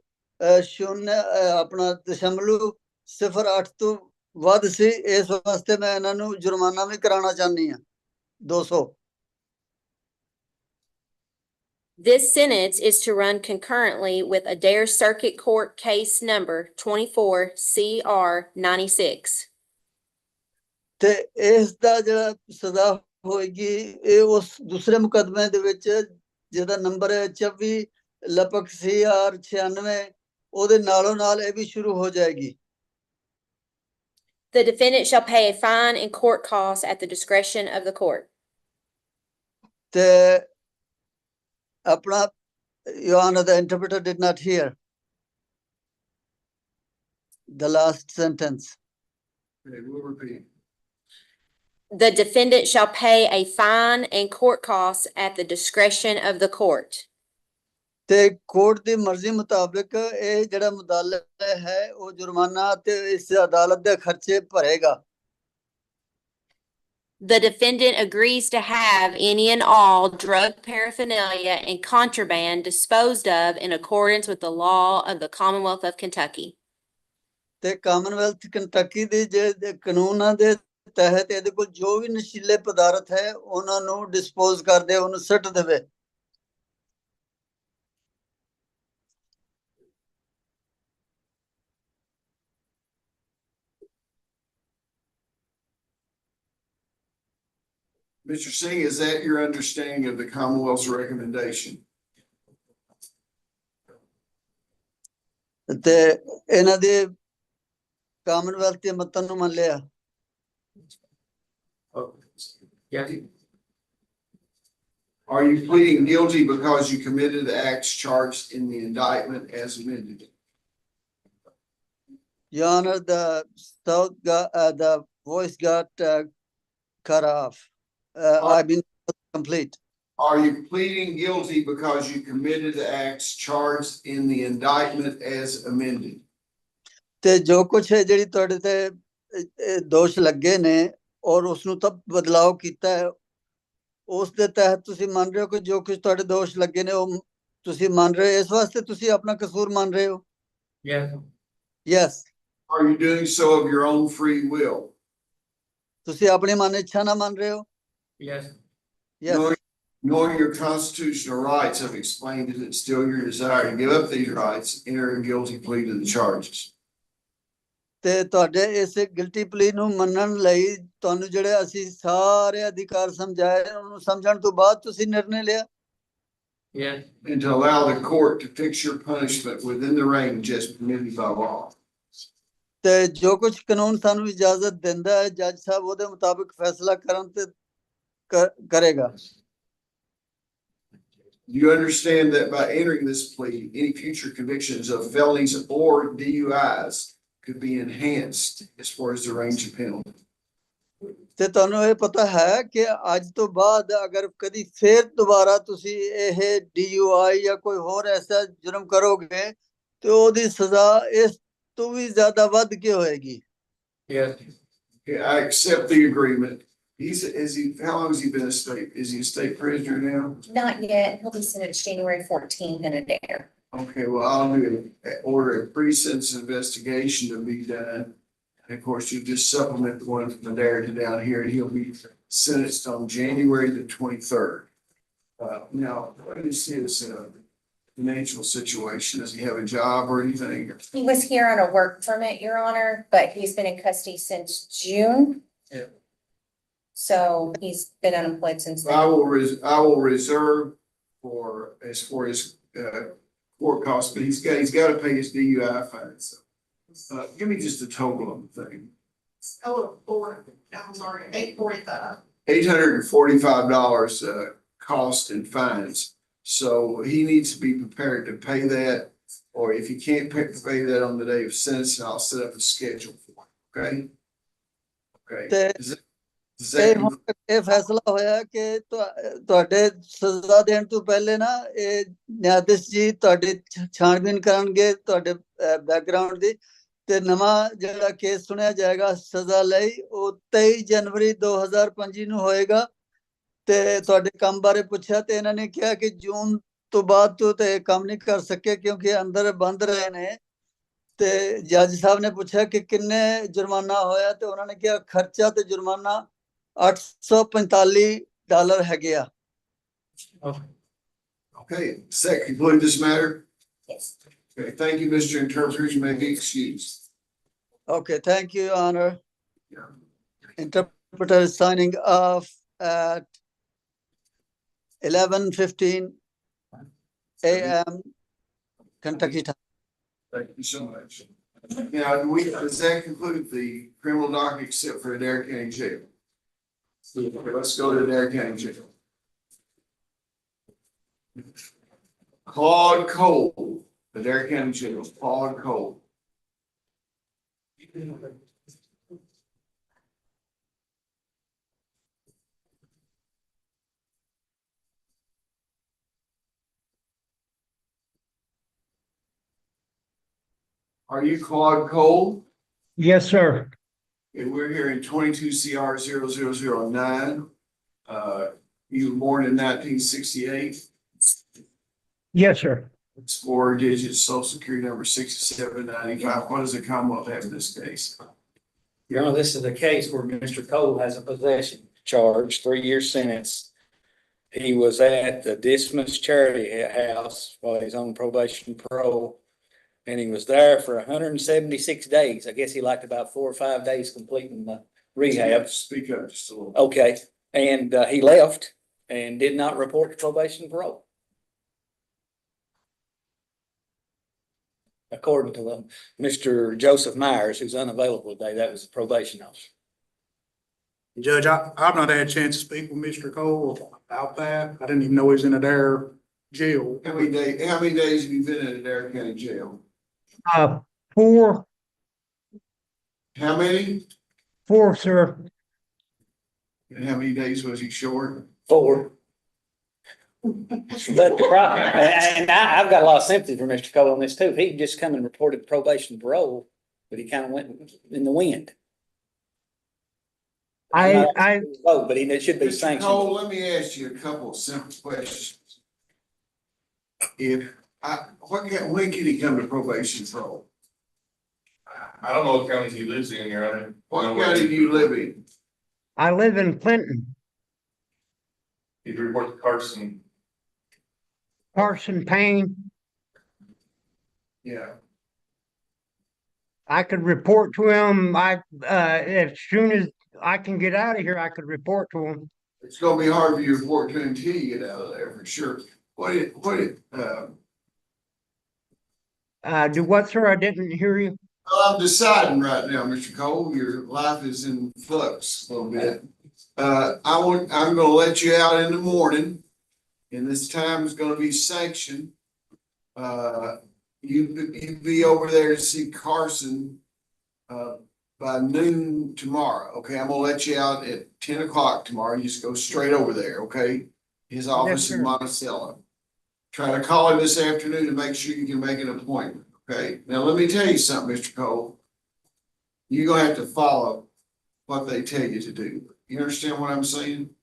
ਆਪਣਾ 0.08 ਤੋਂ ਵੱਧ ਸੀ। ਇਸ ਵਾਸਤੇ ਮੈਂ ਇਹਨਾਂ ਨੂੰ ਜੁਰਮਾਨਾ ਵੀ ਕਰਾਉਣਾ ਚਾਹੁੰਦੀ ਹਾਂ 200। This sentence is to run concurrently with Adair Circuit Court Case Number 24 CR 96. ਤੇ ਇਸ ਦਾ ਜਿਹੜਾ ਸਜ਼ਾ ਹੋਏਗੀ ਇਹ ਉਸ ਦੂਸਰੇ ਮੁਕੱਦਮੇ ਦੇ ਵਿੱਚ ਜਿਹਦਾ ਨੰਬਰ ਹੈ 24 ਲਪਕ CR 96 ਉਹਦੇ ਨਾਲੋਂ ਨਾਲ ਇਹ ਵੀ ਸ਼ੁਰੂ ਹੋ ਜਾਏਗੀ। The defendant shall pay a fine and court costs at the discretion of the court. ਤੇ ਆਪਣਾ Your Honor, the interpreter did not hear the last sentence. Okay, we'll repeat. The defendant shall pay a fine and court costs at the discretion of the court. ਤੇ court ਦੀ ਮਰਜ਼ੀ ਮੁਤਾਬਕ ਇਹ ਜਿਹੜਾ ਮੁਦਾਲਤ ਹੈ ਉਹ ਜੁਰਮਾਨਾ ਤੇ ਇਸ ਅਦਾਲਤ ਦੇ ਖਰਚੇ ਭਰੇਗਾ। The defendant agrees to have any and all drug paraphernalia and contraband disposed of in accordance with the law of the Commonwealth of Kentucky. ਤੇ ਕਾਮਨਵੈਲਥ ਕੰਟਕੀ ਦੇ ਜਿਹੜੇ ਕਾਨੂੰਨਾਂ ਦੇ ਤਹਿਤ ਇਹਦੇ ਕੋਲ ਜੋ ਵੀ ਨਸ਼ੀਲੇ ਪਦਾਰਥ ਹੈ ਉਹਨਾਂ ਨੂੰ ਡਿਸਪੋਜ਼ ਕਰ ਦੇ, ਉਹਨੂੰ ਸੁੱਟ ਦੇਵੇ। Mr. Singh, is that your understanding of the Commonwealth's recommendation? ਤੇ ਇਹਨਾਂ ਦੇ ਕਾਮਨਵੈਲਥ ਦੇ ਮਤਾਂ ਨੂੰ ਮੰਨ ਲਿਆ। Are you pleading guilty because you committed the acts charged in the indictment as amended? Your Honor, the voice got cut off. I've been complete. Are you pleading guilty because you committed the acts charged in the indictment as amended? ਤੇ ਜੋ ਕੁਛ ਹੈ ਜਿਹੜੀ ਤੁਹਾਡੇ ਤੇ ਦੋਸ਼ ਲੱਗੇ ਨੇ ਔਰ ਉਸ ਨੂੰ ਤਾਂ ਬਦਲਾਅ ਕੀਤਾ ਹੈ ਉਸ ਦੇ ਤਹਿਤ ਤੁਸੀਂ ਮੰਨ ਰਹੇ ਹੋ ਕਿ ਜੋ ਕੁਛ ਤੁਹਾਡੇ ਦੋਸ਼ ਲੱਗੇ ਨੇ ਉਹ ਤੁਸੀਂ ਮੰਨ ਰਹੇ ਹੋ, ਇਸ ਵਾਸਤੇ ਤੁਸੀਂ ਆਪਣਾ ਕਸੂਰ ਮੰਨ ਰਹੇ ਹੋ? Yes. Are you doing so of your own free will? ਤੁਸੀਂ ਆਪਣੀ ਮਨ ਇੱਛਾ ਨਾਲ ਮੰਨ ਰਹੇ ਹੋ? Yes. Yes. Knowing your constitutional rights, have explained that it's still your desire to give up these rights, enter a guilty plea to the charges. ਤੇ ਤੁਹਾਡੇ ਇਸ ਗਿਲਟੀ ਪਲੀ ਨੂੰ ਮੰਨਣ ਲਈ ਤੁਹਾਨੂੰ ਜਿਹੜੇ ਅਸੀਂ ਸਾਰੇ ਅਧਿਕਾਰ ਸਮਝਾਏ ਉਹਨੂੰ ਸਮਝਣ ਤੋਂ ਬਾਅਦ ਤੁਸੀਂ ਨਿਰਣੇ ਲਿਆ? Yes. And to allow the court to fix your punishment within the range as permitted by law. ਤੇ ਜੋ ਕੁਝ ਕਾਨੂੰਨ ਸਾਨੂੰ ਇਜਾਜ਼ਤ ਦਿੰਦਾ ਹੈ ਜੱਜ ਸਾਹਿਬ ਉਹਦੇ ਮੁਤਾਬਿਕ ਫੈਸਲਾ ਕਰਨ ਤੇ ਕਰੇਗਾ। Do you understand that by entering this plea, any future convictions of felonies or DUIs could be enhanced as far as the range of penalty? ਤੇ ਤੁਹਾਨੂੰ ਇਹ ਪਤਾ ਹੈ ਕਿ ਅੱਜ ਤੋਂ ਬਾਅਦ ਅਗਰ ਕਦੀ ਫੇਰ ਦੁਬਾਰਾ ਤੁਸੀਂ ਇਹ DUI ਜਾਂ ਕੋਈ ਹੋਰ ਐਸਾ ਜੁਰਮ ਕਰੋਗੇ ਤੇ ਉਹਦੀ ਸਜ਼ਾ ਇਸ ਤੋਂ ਵੀ ਜ਼ਿਆਦਾ ਵੱਧ ਕੇ ਹੋਏਗੀ? Yes. Okay, I accept the agreement. How long has he been a state? Is he a state prisoner now? Not yet. He'll be sentenced January 14th in a dare. Okay, well, I'll order a pre-sentence investigation to be done. And of course, you just supplement the one from the narrative down here, and he'll be sentenced on January the 23rd. Now, what is his financial situation? Does he have a job or anything? He was here on a work permit, Your Honor, but he's been in custody since June. Yeah. So he's been unemployed since then. I will reserve as for his court costs, but he's got to pay his DUI fine. So, give me just a total on the thing. I'm sorry, $845. $845 cost and fines. So he needs to be prepared to pay that, or if he can't pay that on the day of sentencing, I'll set up a schedule for him. Okay? Okay. ਇਹ ਫੈਸਲਾ ਹੋਇਆ ਕਿ ਤੁਹਾਡੇ ਸਜ਼ਾ ਦੇਣ ਤੋਂ ਪਹਿਲੇ ਨਾ ਇਹ ਨਿਆਦਿਸ਼ ਜੀ ਤੁਹਾਡੀ ਛਾਣਬੀਨ ਕਰਨਗੇ ਤੁਹਾਡੇ ਬੈਕਗ੍ਰਾਉਂਡ ਦੀ ਤੇ ਨਵਾਂ ਜਿਹੜਾ ਕੇਸ ਸੁਣਿਆ ਜਾਏਗਾ ਸਜ਼ਾ ਲਈ ਉਹ 23 ਜਨਵਰੀ 2025 ਨੂੰ ਹੋਏਗਾ। ਤੇ ਤੁਹਾਡੇ ਕੰਮ ਬਾਰੇ ਪੁੱਛਿਆ ਤੇ ਇਹਨਾਂ ਨੇ ਕਿਹਾ ਕਿ ਜੂਨ ਤੋਂ ਬਾਅਦ ਤੋਂ ਤੇ ਕੰਮ ਨਹੀਂ ਕਰ ਸਕੇ ਕਿਉਂਕਿ ਅੰਦਰ ਬੰਦ ਰਹੇ ਨੇ। ਤੇ ਜੱਜ ਸਾਹਿਬ ਨੇ ਪੁੱਛਿਆ ਕਿ ਕਿੰਨੇ ਜੁਰਮਾਨਾ ਹੋਇਆ ਤੇ ਉਹਨਾਂ ਨੇ ਕਿਹਾ ਖਰਚਾ ਤੇ ਜੁਰਮਾਨਾ $845 ਹੈਗੇ ਆ। Okay, does that conclude this matter? Yes. Okay, thank you, Mr. Interpreter. You may be excused. Okay, thank you, Your Honor. Interpreter is signing off at 11:15 a.m. Kentucky. Thank you so much. Now, does that conclude the criminal docket except for Adair County Jail? Okay, let's go to Adair County Jail. Claude Cole, Adair County Jail, Claude Cole. Are you Claude Cole? Yes, sir. And we're here in 22 CR 0009. You were born in 1968. Yes, sir. It's 4 digits, social security number 6795. What does the Commonwealth have in this case? Your Honor, this is a case where Mr. Cole has a possession charge, 3-year sentence. He was at the Dismas Charity House while he's on probation parole. And he was there for 176 days. I guess he liked about 4 or 5 days completing the rehab. Speak up just a little. Okay, and he left and did not report to probation and parole. According to Mr. Joseph Myers, who's unavailable today, that was the probation officer. Judge, I've not had a chance to speak with Mr. Cole about that. I didn't even know he was in Adair jail. How many days have you been in Adair County Jail? 4. How many? 4, sir. And how many days was he short? 4. But the problem, and I've got a lot of sympathy for Mr. Cole on this too. He just come and reported probation and parole, but he kind of went in the wind. But it should be Mr. sanctioned. Cole, let me ask you a couple of simple questions. When can he come to probation and parole? I don't know what county he lives in, Your Honor. What county do you live in? I live in Clinton, He'd report to Carson. Carson Payne. Yeah. I could report to him. As soon as I can get out of here, I could report to him. It's gonna be hard for you to report to him until you get out of there for sure. Do what, sir? I didn't hear you. I'm deciding right now, Mr. Cole, your life is in flux a little bit. I'm gonna let you out in the morning, and this time is gonna be sanctioned. You be over there to see Carson by noon tomorrow, okay? I'm gonna let you out at 10 o'clock tomorrow. You just go straight over there, okay? His office in Monticello. Try to call him this afternoon to make sure you can make an appointment, okay? Now, let me tell you something, Mr. Cole. You're gonna have to follow what they tell you to do. You understand what I'm saying?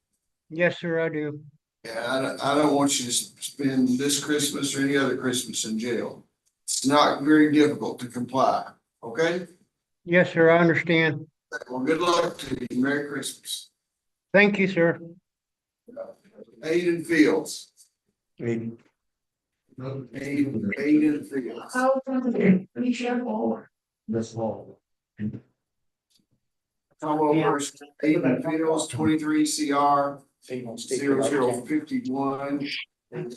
Yes, sir, I do. Yeah, I don't want you to spend this Christmas or any other Christmas in jail. It's not very difficult to comply, okay? Yes, sir, I understand. Well, good luck to you. Merry Christmas. Thank you, sir. Aiden Fields. Aiden. Aiden Fields. Be careful. This wall. Aiden Fields, 23 CR 0051.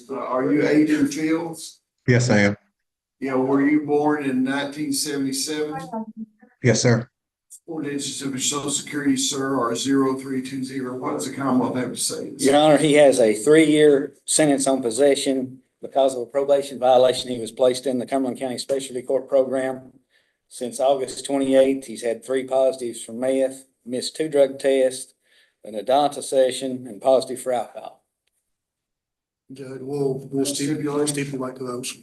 Are you Aiden Fields? Yes, I am. Yeah, were you born in 1977? Yes, sir. 4 digits of your social security, sir, are 0320. What does the Commonwealth have to say? Your Honor, he has a 3-year sentence on possession because of a probation violation. He was placed in the Cumberland County Specialty Court Program. Since August 28th, he's had 3 positives for meth, missed 2 drug tests, an Odonnell session, and positive for alcohol. Judge, we'll stipulate to those.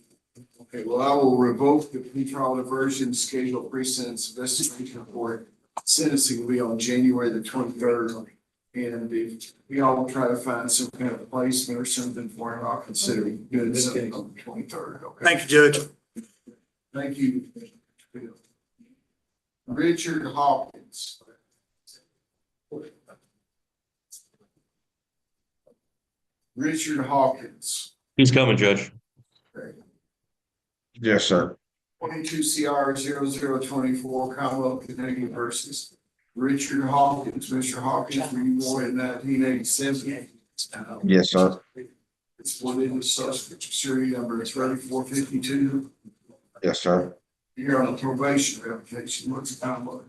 Okay, well, I will revoke the pretrial diversion schedule pre-sentence investigation report. Sentencing will be on January the 23rd. And if we all try to find some kind of placement or something for him, I'll consider doing something on the 23rd, okay? Thank you, Judge. Thank you. Richard Hawkins. Richard Hawkins. He's coming, Judge. Okay. Yes, sir. 22 CR 0024, Commonwealth Kentucky versus Richard Hawkins. Mr. Hawkins, were you born in 1987? Yes, sir. It's one in the social security number, it's 3452. Yes, sir. You're on a probation revocation, what's the time limit?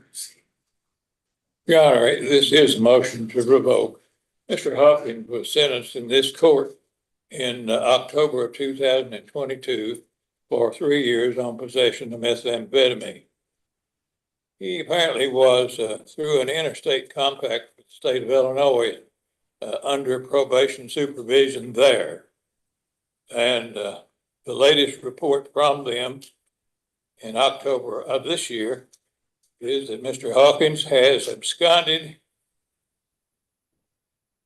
Your Honor, this is a motion to revoke. Mr. Hawkins was sentenced in this court in October of 2022 for 3 years on possession of methamphetamine. He apparently was, through an interstate compact with the state of Illinois, under probation supervision there. And the latest report from them in October of this year is that Mr. Hawkins has absconded,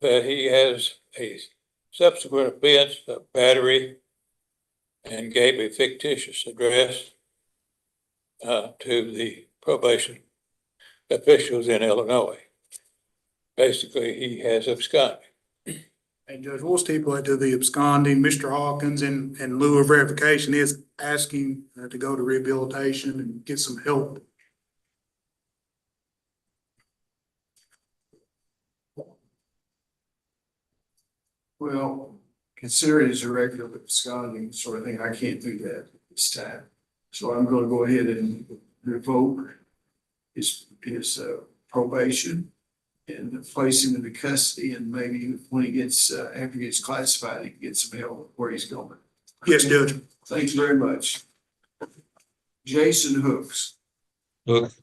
that he has a subsequent offense of battery and gave a fictitious address to the probation officials in Illinois. Basically, he has absconded. And Judge, we'll stipulate to the absconding, Mr. Hawkins, in lieu of verification, is asking to go to rehabilitation and get some help. Well, considering it's a regular absconding sort of thing, I can't do that this time. So I'm gonna go ahead and revoke his probation and place him into custody, and maybe when he gets, after he gets classified, he can get some help where he's going. Yes, Judge. Thanks very much. Jason Hooks. Look.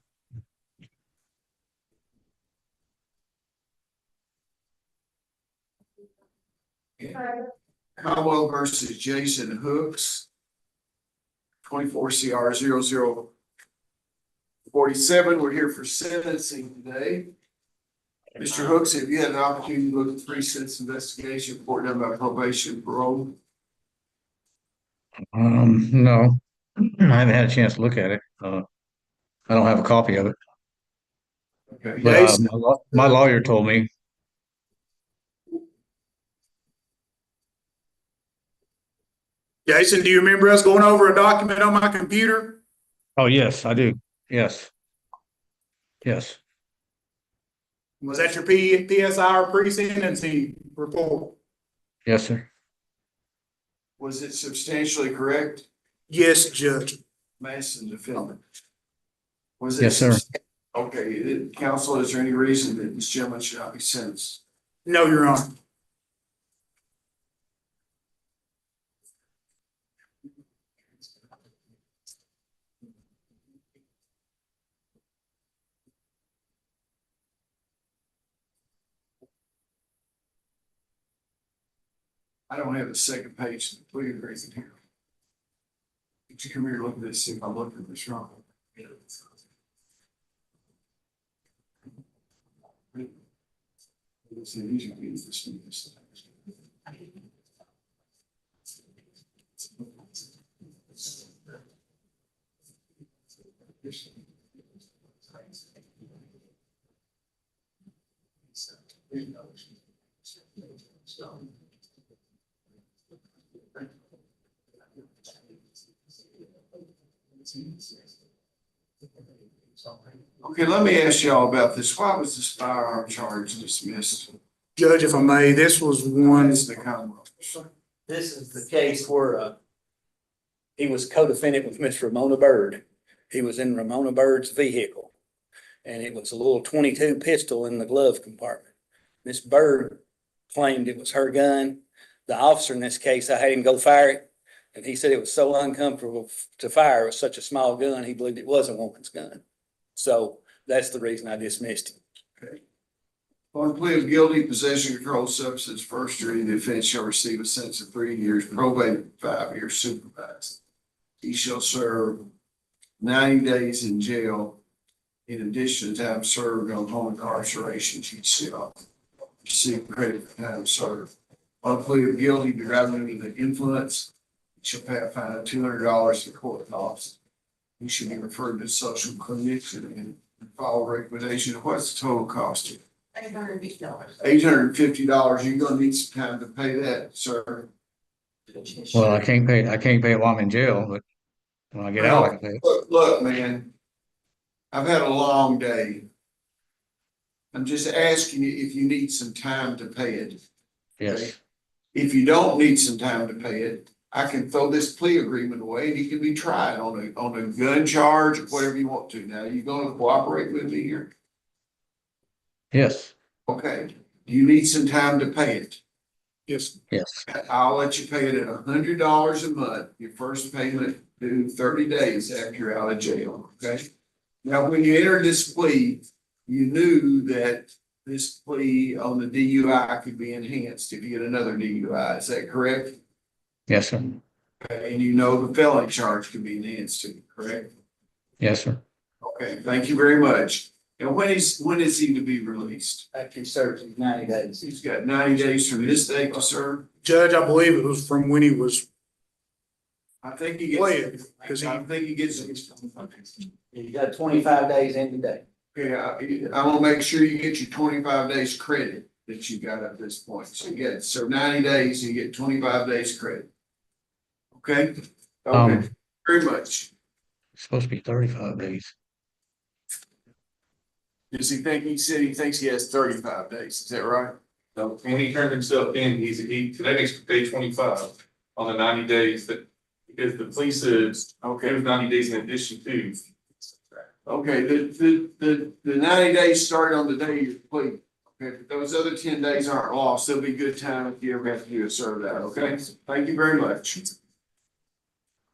Caldwell versus Jason Hooks. 24 CR 0047. We're here for sentencing today. Mr. Hooks, have you had an opportunity to look at the pre-sentence investigation report done by probation and parole? No, I haven't had a chance to look at it. I don't have a copy of it. Okay. But my lawyer told me. Jason, do you remember us going over a document on my computer? Oh, yes, I do. Yes. Yes. Was that your PSI or pre-sentencing report? Yes, sir. Was it substantially correct? Yes, Judge. Madison defendant. Was it? Yes, sir. Okay, counsel, is there any reason that this gentleman should not be sentenced? No, Your Honor. I don't have the second page of the plea agreement here. Could you come here and look at this, see if I looked at this wrong? It's an easy to use this. Okay, let me ask y'all about this. Why was this firearm charge dismissed? Judge, if I may, this was one. Is the Commonwealth. This is the case where he was co-defendant with Miss Ramona Bird. He was in Ramona Bird's vehicle, and it was a little .22 pistol in the glove compartment. Miss Bird claimed it was her gun. The officer in this case, I had him go fire it, and he said it was so uncomfortable to fire. It was such a small gun, he believed it was a woman's gun. So that's the reason I dismissed him. Okay. On plea of guilty, possession of controlled substance, first degree, the offense shall receive a sentence of 3 years, probated 5 years, supervised. He shall serve 90 days in jail in addition to time served on home incarceration. He shall receive credit for time served. On plea of guilty, driving under the influence, he shall pay a fine of $200 for court costs. He should be referred to social clinics and follow recommendation. What's the total cost? $850. $850. You're gonna need some time to pay that, sir. Well, I can't pay it while I'm in jail, but when I get out, I can pay it. Look, man, I've had a long day. I'm just asking you if you need some time to pay it. Yes. If you don't need some time to pay it, I can throw this plea agreement away and he can be tried on a gun charge or whatever you want to. Now, you gonna cooperate with me here? Yes, Okay, do you need some time to pay it? Yes. yes. I'll let you pay it at $100 a month, your first payment due 30 days after you're out of jail, okay? Now, when you entered this plea, you knew that this plea on the DUI could be enhanced if you get another DUI, is that correct? Yes, sir. Okay, and you know the felony charge could be enhanced too, correct? Yes, sir. Okay, thank you very much. And when is he to be released? After he serves his 90 days. He's got 90 days from this date to serve. Judge, I believe it was from when he was I think he pled, gets, because I think he gets. You got 25 days in today. Yeah, I want to make sure you get your 25 days credit that you got at this point. So you get, so 90 days, you get 25 days credit. Okay? Okay, very much. It's supposed to be 35 days. Does he think, he said he thinks he has 35 days, is that right? No, when he turned himself in, today makes day 25 on the 90 days that, because the police says, okay, it was 90 days in addition to. Okay, the 90 days started on the day you plea. Okay, if those other 10 days aren't lost, there'll be good time if you ever have to do a serve that, okay? Thank you very much.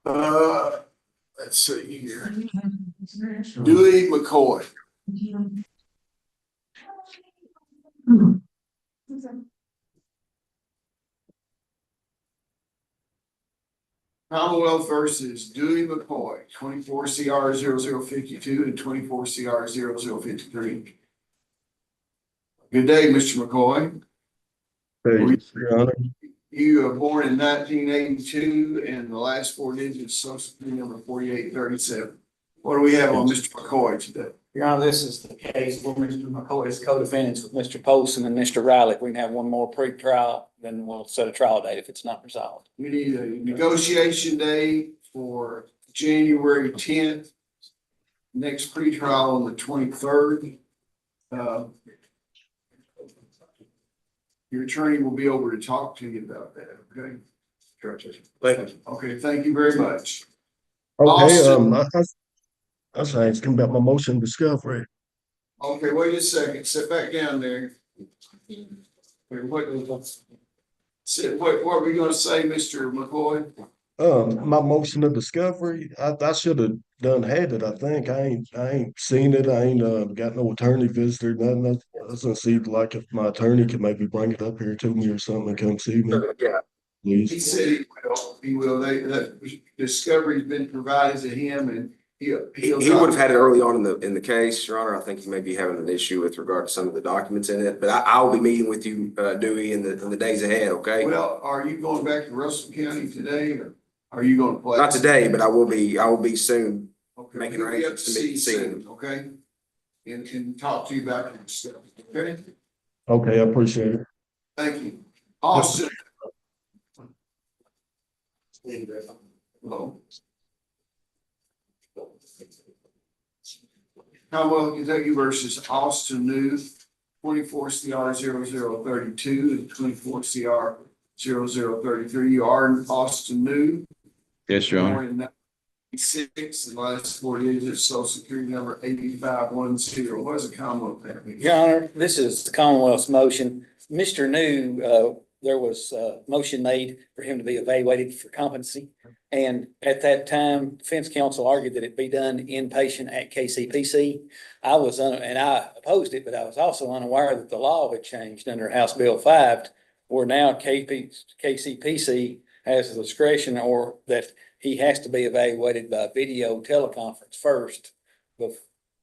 Let's see here. Dewey McCoy. Commonwealth versus Dewey McCoy, 24 CR 0052 and 24 CR 0053. Good day, Mr. McCoy. Hey, Your Honor. You were born in 1982 and the last four digits social security number 4837. What do we have on Mr. McCoy today? Your Honor, this is the case where Mr. McCoy is co-defendants with Mr. Poston and Mr. Riley. We can have one more pre-trial, then we'll set a trial date if it's not resolved. We need a negotiation day for January 10th. Next pretrial on the 23rd. Your attorney will be able to talk to you about that, okay? Thank you. Okay, thank you very much. Okay, I was asking about my motion discovery. Okay, wait a second, sit back down there. Wait, what were we gonna say, Mr. McCoy? My motion of discovery, I should have had it, I think. I ain't seen it. I ain't got no attorney visitor, nothing. I doesn't seem like if my attorney could maybe bring it up here to me or something and come see me. Yeah. Please. He said he will, that discovery's been provided to him and he would have had it early on in the case, Your Honor. I think he may be having an issue with regard to some of the documents in it, but I'll be meeting with you, Dewey, in the days ahead, okay? Well, are you going back to Russell County today or are you gonna play? Not today, but I will be soon, Okay, making we'll be up arrangements to to see meet you soon. soon, okay? And talk to you about your stuff, okay? Okay, I appreciate it. Thank you. Austin. Hello. Commonwealth of Kentucky versus Austin New, 24 CR 0032 and 24 CR 0033. You are in Austin New. Yes, Your Honor. Born in 96, and last four digits, social security number 8510. What is a Commonwealth have? Your Honor, this is the Commonwealth's motion. Mr. New, there was a motion made for him to be evaluated for competency. And at that time, defense counsel argued that it be done inpatient at KCPC. And I opposed it, but I was also unaware that the law had changed under House Bill 5, where now KCPC has the discretion or that he has to be evaluated by video teleconference first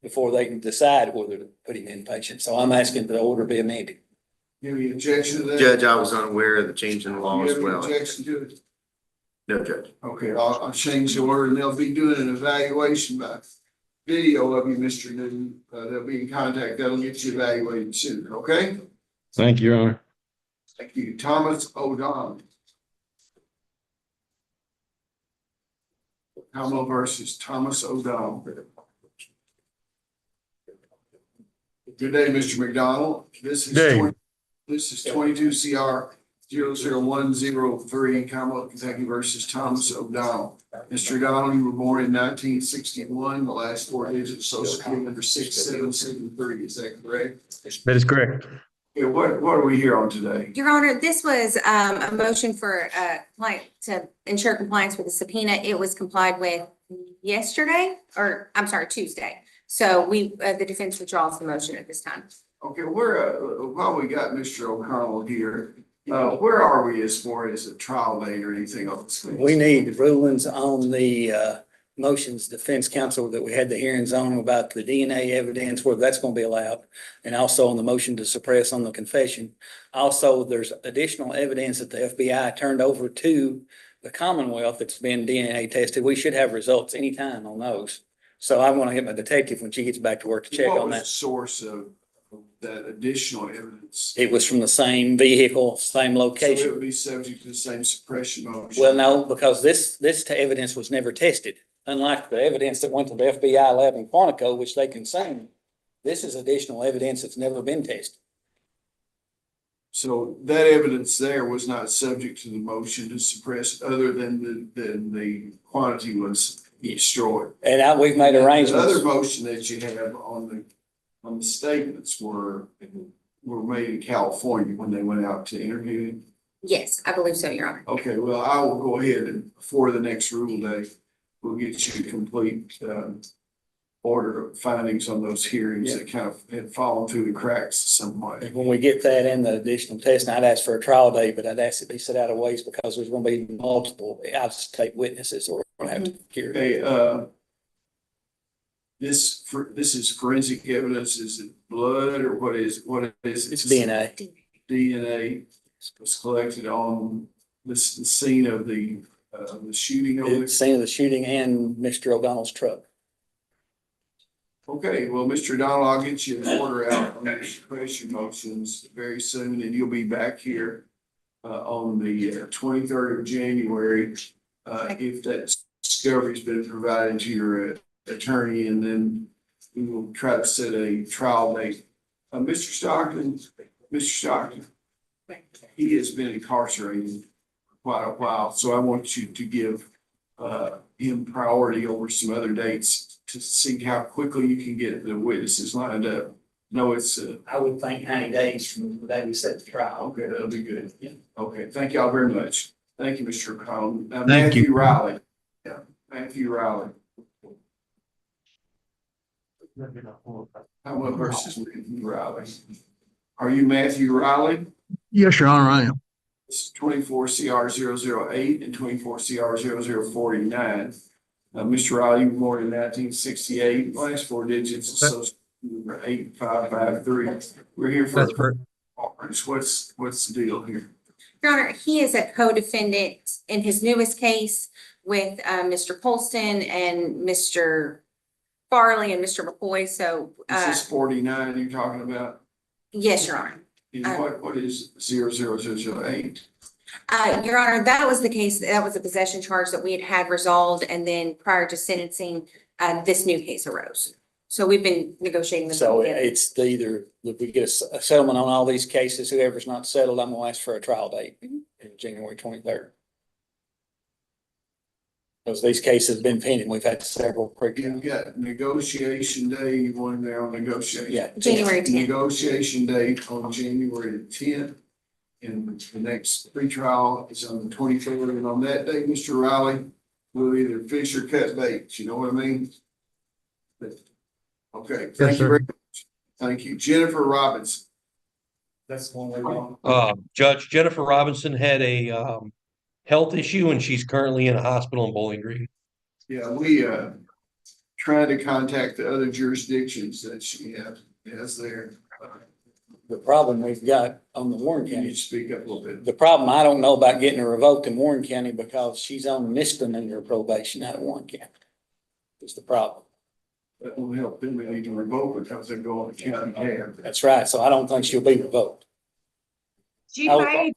before they can decide whether to put him inpatient. So I'm asking the order be amended. You have any objection to that? Judge, I was unaware of the change in the law You as have any well. objection to it? No, Judge. Okay, I'll change the order and they'll be doing an evaluation by video of you, Mr. Newton. They'll be in contact. That'll get you evaluated soon, okay? Thank you, Your Honor. Thank you. Thomas O'Donnell. Combo versus Thomas O'Donnell. Good day, Mr. McDonald. This is 22 CR 00103, Commonwealth, Kentucky versus Thomas O'Donnell. Mr. O'Donnell, you were born in 1961, the last four digits of social security number 6773, is that correct? That is correct. Yeah, what are we here on today? Your Honor, this was a motion for to ensure compliance with the subpoena. It was complied with yesterday, or I'm sorry, Tuesday. So the defense withdraws the motion at this time. Okay, while we got Mr. O'Connell here, where are we as far as a trial date or anything else? We need rulings on the motions, defense counsel that we had the hearings on about the DNA evidence, whether that's going to be allowed. And also on the motion to suppress on the confession. Also, there's additional evidence that the FBI turned over to the Commonwealth that's been DNA tested. We should have results anytime on those. So I want to get my detective when she gets back to work to check What on was that. the source of that additional evidence? It was from the same vehicle, same So location. it would be subject to the same suppression motion? Well, no, because this evidence was never tested. Unlike the evidence that went to the FBI lab in Quantico, which they consumed, this is additional evidence that's never been tested. So that evidence there was not subject to the motion to suppress other than the quantity was destroyed. And we've made arrangements. The other motion that you have on the statements were made in California when they went out to interview. Yes, I believe so, Your Honor. Okay, well, I will go ahead and before the next rule day, we'll get you a complete order of findings on those hearings that kind of had fallen through the cracks some way. When we get that in the additional testing, I'd ask for a trial date, but I'd ask it be set out of ways because there's going to be multiple out-of-state witnesses or we're going to have to hear. Okay, this is forensic evidence. Is it blood or what is it? It's DNA. DNA was collected on the scene of the shooting over The scene of the shooting and Mr. O'Donnell's truck. Okay, well, Mr. O'Donnell, I'll get you an order out on the suppression motions very soon, and you'll be back here on the 23rd of January if that discovery's been provided to your attorney, and then we will try to set a trial date. Mr. Stockton, he has been incarcerated for quite a while, so I want you to give him priority over some other dates to see how quickly you can get the witnesses lined up. No, it's I would think 90 days from the day we set the trial. okay, that'll be good. Yeah. Okay, thank y'all very much. Thank you, Mr. O'Connell. Thank Matthew you. Riley. Yeah, Matthew Riley. How much versus Matthew Riley? Are you Matthew Riley? Yes, Your Honor, I am. It's 24 CR 008 and 24 CR 0049. Mr. Riley, you were born in 1968, last four digits, social number 8553. We're here for. That's correct. What's the deal here? Your Honor, he is a co-defendant in his newest case with Mr. Poston and Mr. Farley and Mr. McCoy. So This is 49 you're talking about? yes, Your Honor. And what is 00008? Your Honor, that was the case, that was a possession charge that we had resolved, and then prior to sentencing, this new case arose. So we've been negotiating this. So it's either, if we get a settlement on all these cases, whoever's not settled, I'm gonna ask for a trial date in January 23rd. Because these cases have been pending. We've had several. You've got negotiation day, you want to now negotiate? Yeah. January 10th. Negotiation date on January 10th. And the next pretrial is on the 23rd, and on that day, Mr. Riley, we'll either fish or cut bait, you know what I mean? Okay, thank you very much. Thank you. Jennifer Robinson. That's the one we want. Judge Jennifer Robinson had a health issue and she's currently in a hospital in Bowling Green. Yeah, we tried to contact the other jurisdictions that she has there. The problem we've got on the Warren Can County, you speak up a little bit? the problem, I don't know about getting her revoked in Warren County because she's on misdemeanor probation out of Warren County. Is the problem. That will help them, they need to revoke it because they're going to county tab. That's right. So I don't think she'll be revoked. She I was- made,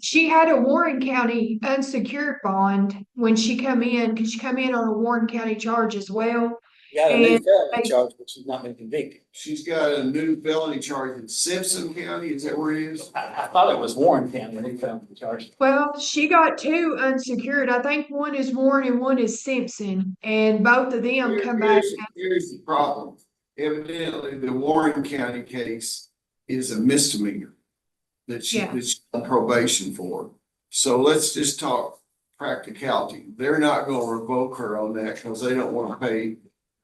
she had a Warren County unsecured bond when she come in, because she come in on a Warren County charge as well. Got a new And felony they- charge, but she's not been convicted. She's got a new felony charge in Simpson County, is that where it is? I thought it was Warren County, the new felony charge. Well, she got two unsecured. I think one is Warren and one is Simpson, and both of them come back. Here's the problem. Evidently, the Warren County case is a misdemeanor that Yeah. that's on probation for. So let's just talk practicality. They're not gonna revoke her on that because they don't want to pay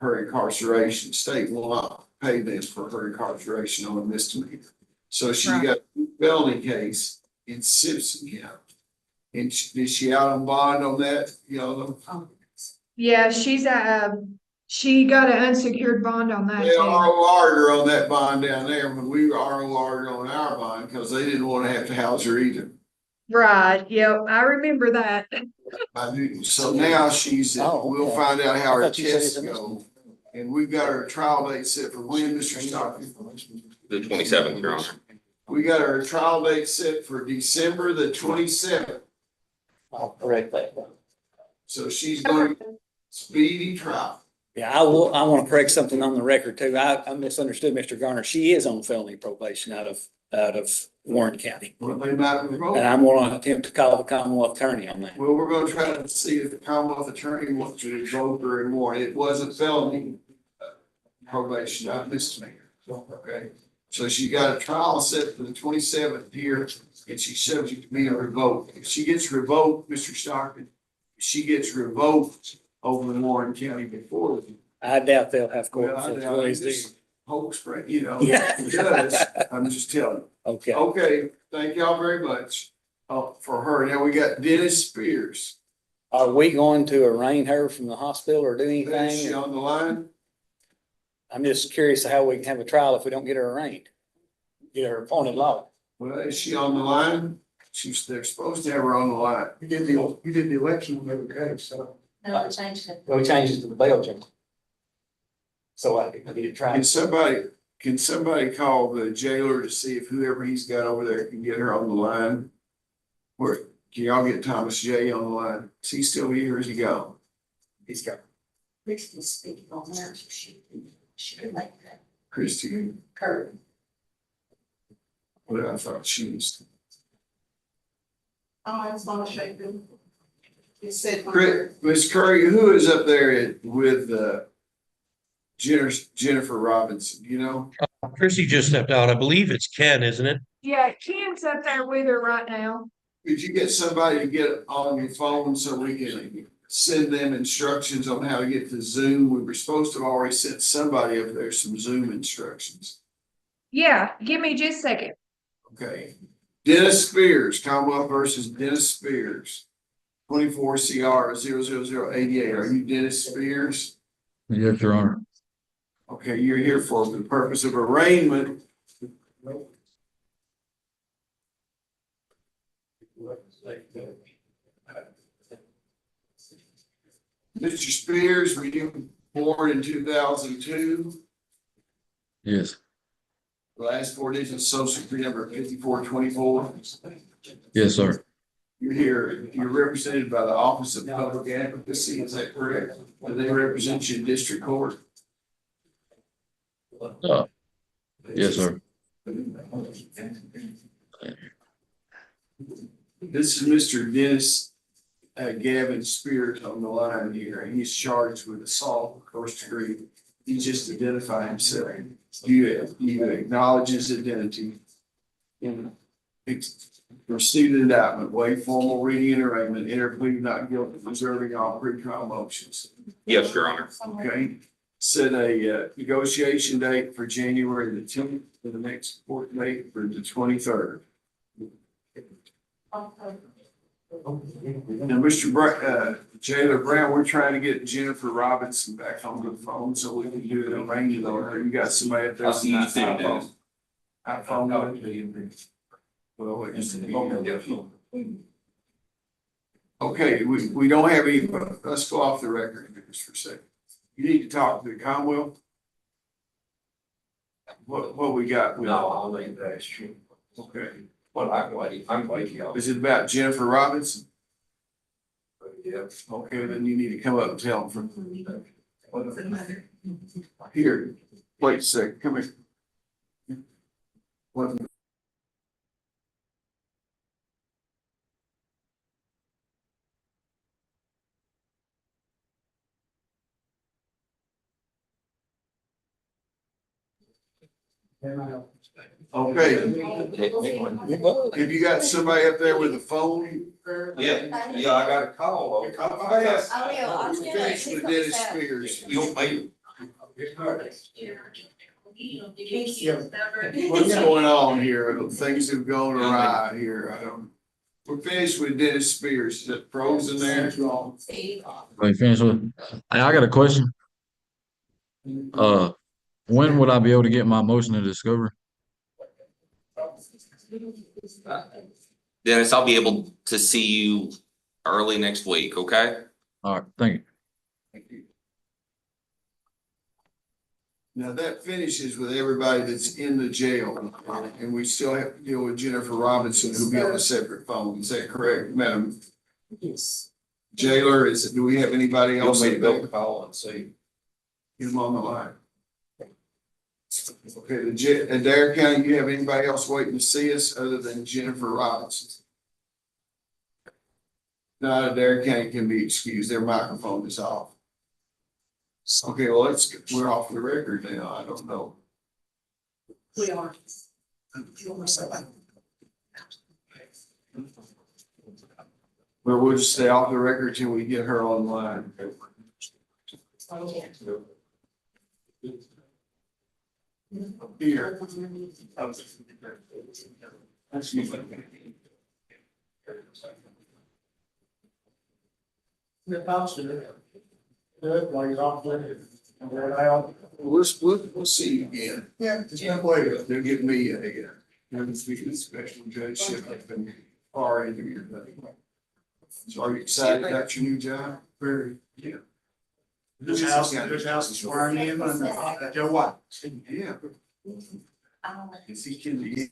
her incarceration. State will not pay this for her incarceration on a misdemeanor. So she Right. got a felony case in Simpson County. And is she out on bond on that? You know, Yeah, she got an unsecured bond on that they too. ROR'd her on that bond down there when we ROR'd on our bond because they didn't want to have to house her either. Right, yep, I remember that. So now she's, Oh, we'll okay. find out how I her thought you said tests it's a go. And we've got her trial date set for when, Mr. Stockton? The 27th, Your Honor. We got her trial date set for December the 27th. I'll correct that. So she's going to speedy trial. Yeah, I want to correct something on the record too. I misunderstood Mr. Garner. She is on felony probation out of Warren County. Well, they might revoke. And I'm going to attempt to call the Commonwealth Attorney on that. Well, we're gonna try to see if the Commonwealth Attorney wants to revoke her and more. It wasn't felony probation, not misdemeanor. Okay, so she got a trial set for the 27th here, and she's subject to being revoked. If she gets revoked, Mr. Stockton, if she gets revoked over in Warren County before. I doubt they'll have court. Well, I That's doubt what it. he's doing. This Hope spray, you know, Yeah. it does. I'm just telling you. Okay. Okay, thank y'all very much. For her. Now we got Dennis Spears. Are we going to arraign her from the hospital or do Is she anything? on the line? I'm just curious how we can have a trial if we don't get her arraigned. Get her appointed law. Well, is she on the line? They're supposed to have her on the line. You did the election on every case, so. No, we changed it. We changed it to the Belgian. So I need to try. Can somebody call the jailer to see if whoever he's got over there can get her on the line? Where, can y'all get Thomas J on the line? Is he still here or is he gone? He's got. Christie's speaking on that, so she could like that. Christie, Kirby. well, I thought she was. Oh, I was gonna show you. It said. Miss Curry, who is up there with Jennifer Robinson, you know? Chrissy just stepped out. I believe it's Ken, isn't it? Yeah, Ken's up there with her right now. Could you get somebody to get on your phone so we can send them instructions on how to get to Zoom? We were supposed to have already sent somebody up there some Zoom instructions. Yeah, give me just a second. Okay. Dennis Spears, Commonwealth versus Dennis Spears. 24 CR 00088. Are you Dennis Spears? Yes, Your Honor. Okay, you're here for the purpose of arraignment. Mr. Spears, were you born in 2002? Yes, Last four digits, social security number 5424. yes, sir. You're here, you're represented by the Office of Public Advocacy, is that correct? Do they represent you in district court? Yes, sir. This is Mr. Dennis Gavin Spears on the line here. He's charged with assault, first degree. He just identified himself. You acknowledge his identity. Proceed to indictment, waive formal reading and arraignment, enter plea not guilty, reserving all pre-trial motions. Yes, Your Honor. Okay, set a negotiation date for January the 10th, for the next court date for the 23rd. Now, Mr. Jailer Brown, we're trying to get Jennifer Robinson back on the phone so we can do an arraignment on her. You got somebody at there? iPhone. Well, wait just a minute. Okay, we don't have any, let's go off the record just for a second. You need to talk to the Commonwealth. What we got? No, I'll leave that true. Okay. Well, I'm waiting. Is it about Jennifer Robinson? Yeah. Okay, then you need to come up and tell them from. Here, wait a second, come here. What? Okay. Have you got somebody up there with a phone? Yeah, I got a call. We finished with Dennis Spears. What's going on here? Things have gone awry here. We're finished with Dennis Spears. Is that pros in there? Wait, finish with. Hey, I got a question. When would I be able to get my motion to discover? Dennis, I'll be able to see you early next week, okay? All right, thank you. Now that finishes with everybody that's in the jail, and we still have to deal with Jennifer Robinson, who'll be on a separate phone. Is that correct, Madam? Yes. Jailer, do we have anybody else? You'll make a call and see. Get them on the line. Okay, in Dare County, you have anybody else waiting to see us other than Jennifer Robinson? No, Dare County can be excused. Their microphone is off. Okay, well, we're off the record now. I don't know. We are. Well, we'll just stay off the record till we get her online. Here. The Poston. Good, while you're off there. And we're out. We'll see you again. Yeah, just no way. They'll give me a special judgeship up in far into your thing. So are you excited about your new job? Very, yeah. This house is swearing in and Joe White. Yeah. Is he kidding?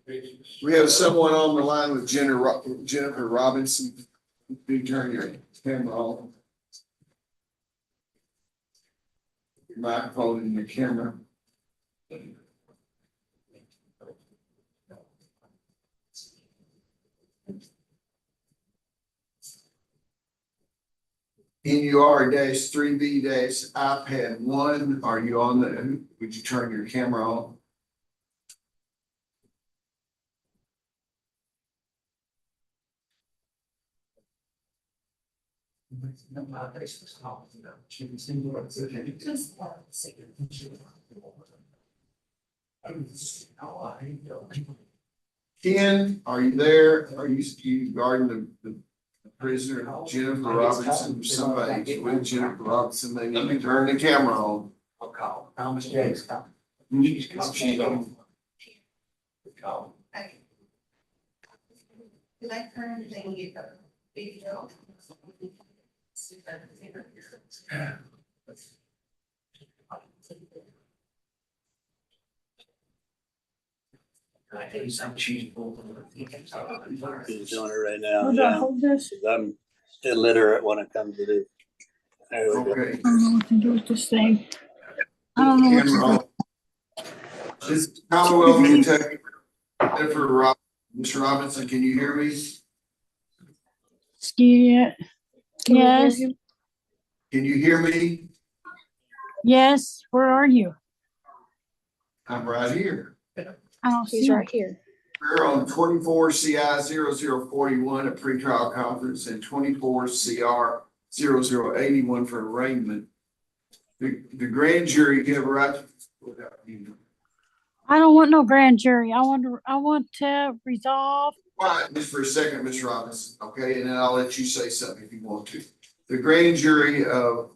We have someone on the line with Jennifer Robinson. You turn your camera on. Your microphone and your camera. NUR-3B-iPad 1, are you on the, would you turn your camera on? Ken, are you there? Are you guarding the prisoner Jennifer Robinson? Somebody with Jennifer Robinson, they need to turn the camera on. I'll call. Thomas J's coming. She's on. Did I turn the video? He's unchangeable. He's doing it right now. Hold on, hold this. I'm illiterate when it comes to this. There we go. Okay. I don't know what to do with this thing. I don't know what Camera to on. This is Commonwealth of Kentucky. Jennifer Robinson, Ms. Robinson, can you hear me? do. Yes, Can you hear me? yes, where are you? I'm right here. I don't see you. here. We're on 24 CI 0041, a pretrial conference, and 24 CR 0081 for arraignment. The grand jury, you have a right to. I don't want no grand jury. I want to resolve. Quiet just for a second, Ms. Robinson, okay, and then I'll let you say something if you want to. The grand jury of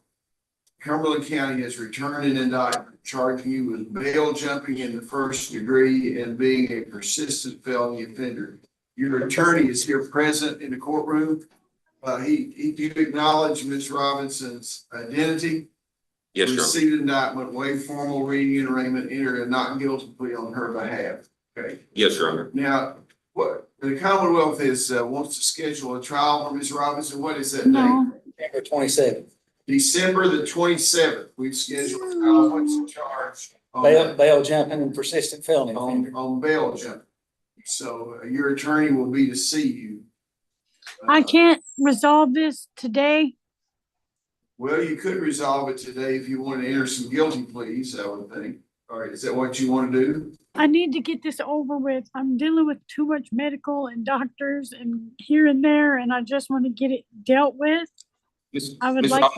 Cumberland County has returned an indictment charging you with bail jumping in the first degree and being a persistent felony offender. Your attorney is here present in the courtroom. He did acknowledge Ms. Robinson's identity. Yes, Your Honor. Received indictment, waive formal reading and arraignment, enter a not guilty plea on her behalf. Okay. Yes, Your Honor. Now, what the Commonwealth is wants to schedule a trial for Ms. Robinson. What is that date? No, December 27th. December the 27th. We've scheduled a trial. What's the charge? on Bail jumping and persistent felony. on bail jumping. So your attorney will be to see you. I can't resolve this today. Well, you could resolve it today if you want to enter some guilty pleas, I would think. All right, is that what you want to do? I need to get this over with. I'm dealing with too much medical and doctors and here and there, and I just want to get it dealt with. I would like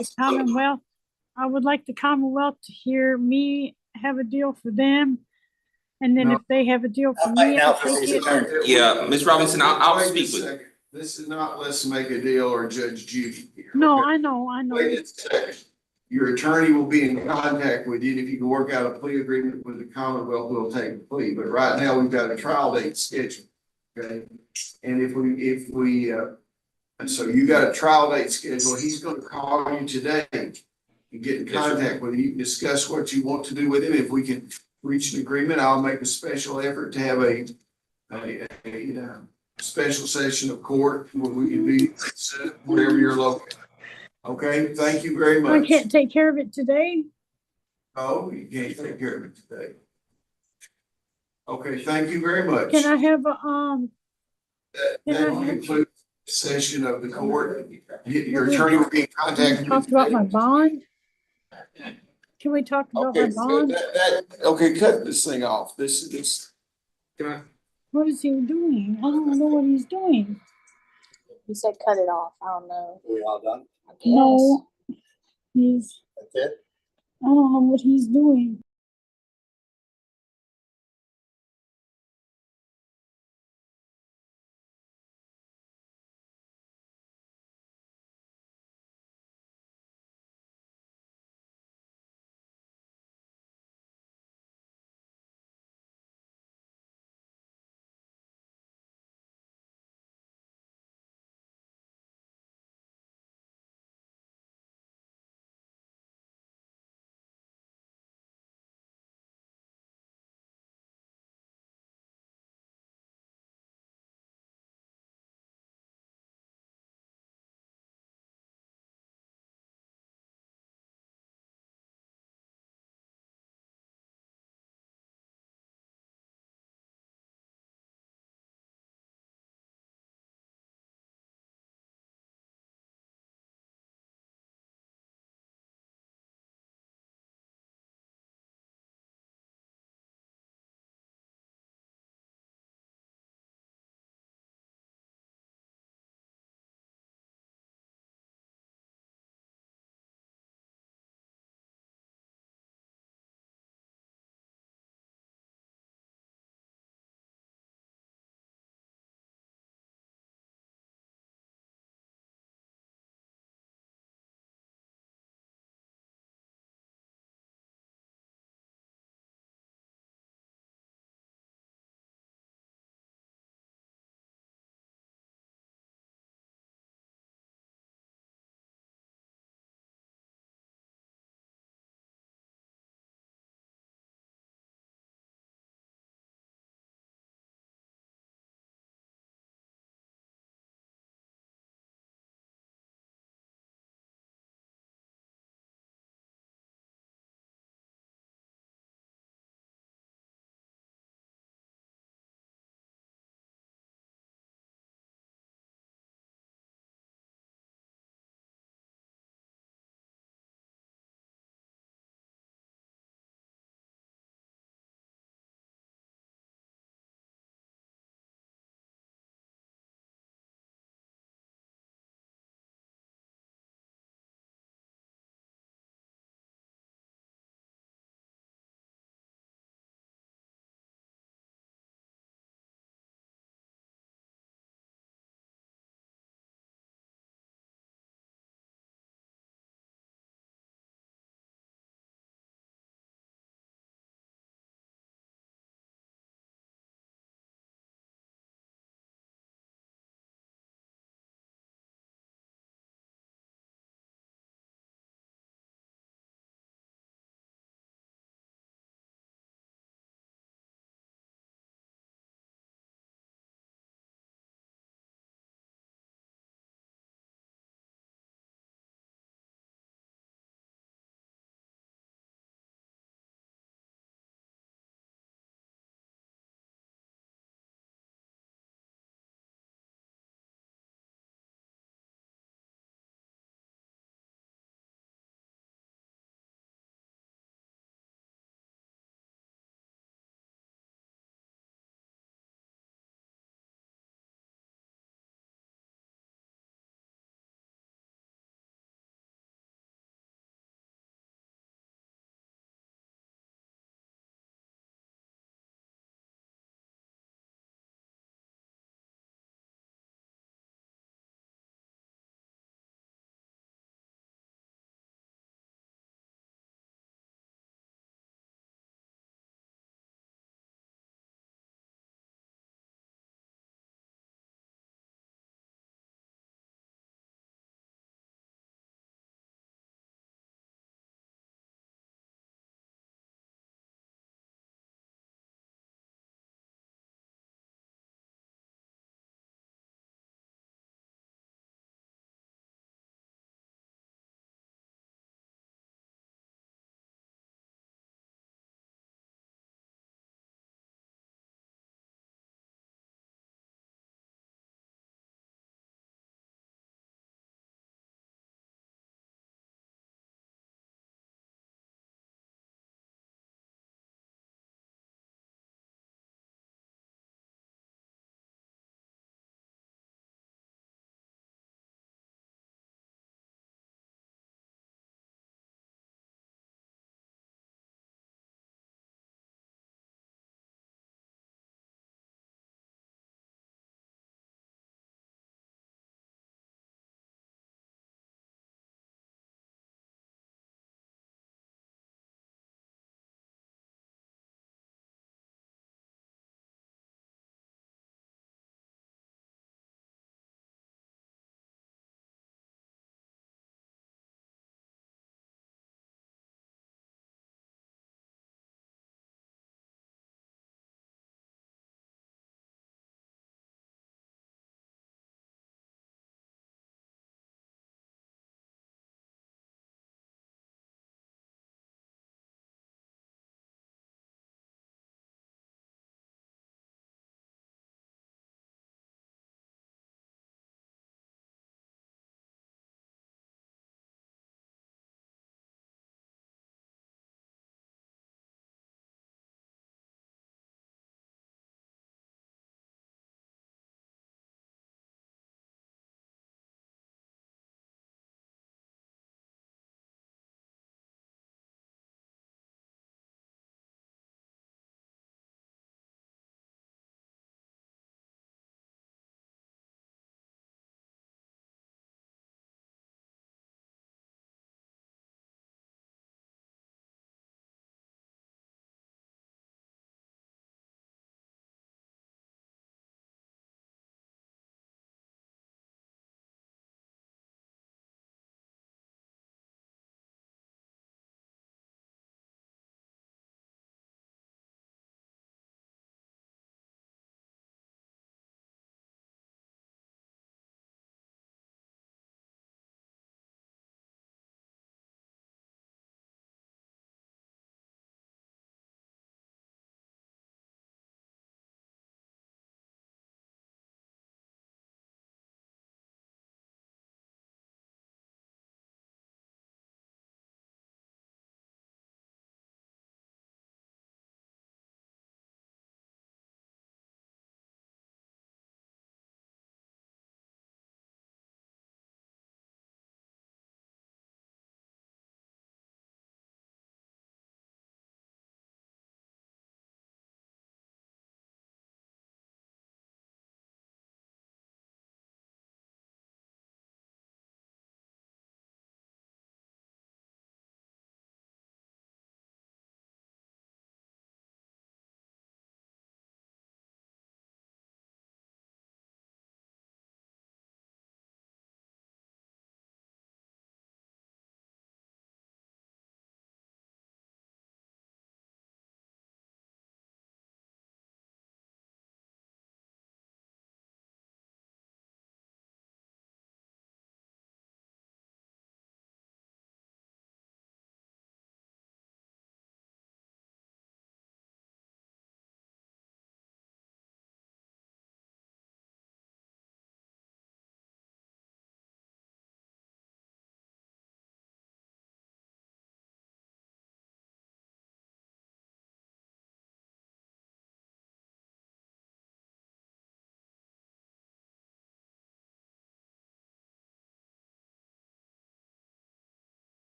the Commonwealth, to hear me have a deal for them. And then if they have a deal for me, I'll take it. Yeah, Ms. Robinson, I'll speak with you. This is not let's make a deal or Judge Judy here. No, okay? I know. Wait a second. Your attorney will be in contact with you. And if you can work out a plea agreement with the Commonwealth, we'll take the plea. But right now, we've got a trial date scheduled. Okay. And so you got a trial date scheduled. He's going to call you today and get in contact with you. You can discuss what you want to do with him. If we can reach an agreement, I'll make a special effort to have a special session of court where we can be wherever you're located. Okay, thank you very much. I can't take care of it today. Oh, you can't take care of it today. Okay, thank you very much. Can I have That concludes the session of the court. Your attorney will be in contact. talk about my bond? Can we talk about my bond? Okay, cut this thing off. This. Can I? What is he doing? I don't know what he's doing. You said cut it off. I don't know. We all done? No, That's it? I don't know what he's doing.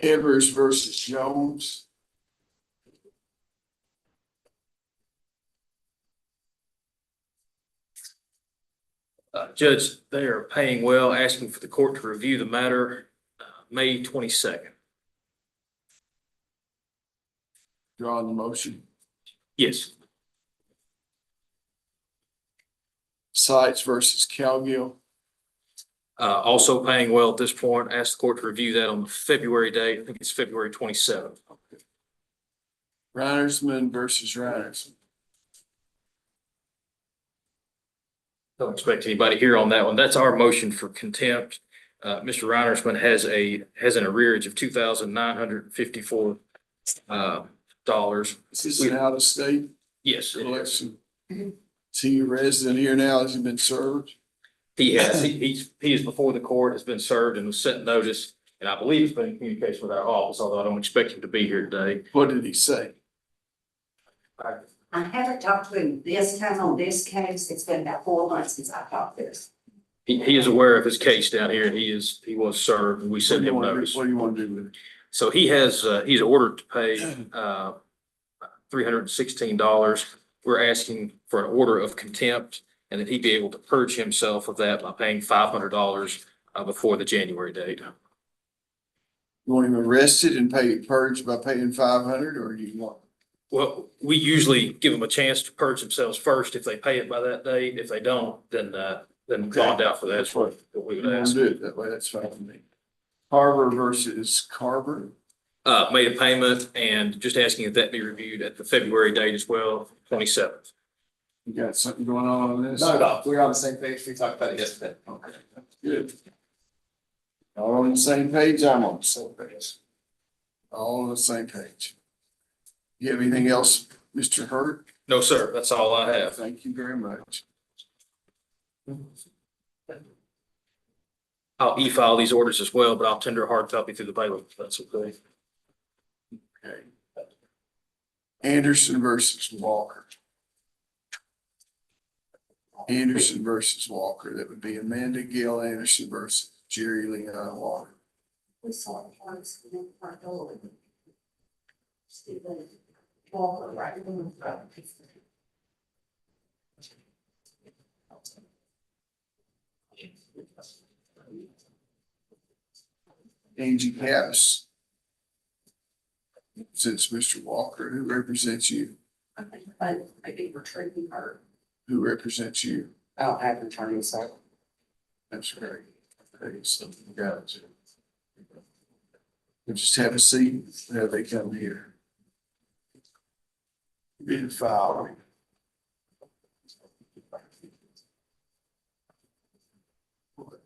Evers versus Jones. Judge, they are paying well, asking for the court to review the matter, May 22nd. Drawing the motion. Yes. Sites versus Calgill. Also paying well at this point, ask the court to review that on the February date. I think it's February 27th. Reinersman versus Reinersman. Don't expect anybody here on that one. That's our motion for contempt. Mr. Reinersman has an arrearage of $2,954 dollars. Is this an out of state Yes, it is. collection? Is he a resident here now? Has he been served? He has. He is before the court, has been served and was sent notice. And I believe he's been in communication with our office, although I don't expect him to be here today. What did he say? I haven't talked to him this time on this case. It's been about 4 months since I talked to him. He is aware of his case down here and he was served and we sent him notice. What do you want to do with it? So he's ordered to pay $316. We're asking for an order of contempt and that he be able to purge himself of that by paying $500 before the January date. You want him arrested and purged by paying 500, or do you want? Well, we usually give them a chance to purge themselves first. If they pay it by that date, if they don't, then bond out for that. That's what we would ask. Do it that way. That's fine with me. Carver versus Carver. Made a payment and just asking that be reviewed at the February date as well, 27th. You got something going on this? No, we're on the same page. We talked about it yesterday. Okay, good. All on the same page, I'm on the same page. All on the same page. You have anything else, Mr. Hurt? No, sir. That's all I have. Thank you very much. I'll e-file these orders as well, but I'll tender a hard copy through the bailiff. If that's okay. Okay. Anderson versus Walker. Anderson versus Walker. That would be Amanda Gill Anderson versus Jerry Leon Walker. We saw it once in the front door. Stephen Walker right in the front. Angie Cass. Since Mr. Walker, who represents you? I think I be retrieving her. Who represents you? I don't have an attorney, so. That's great. Okay, so you got it. We'll just have a seat, have they come here. Be the file.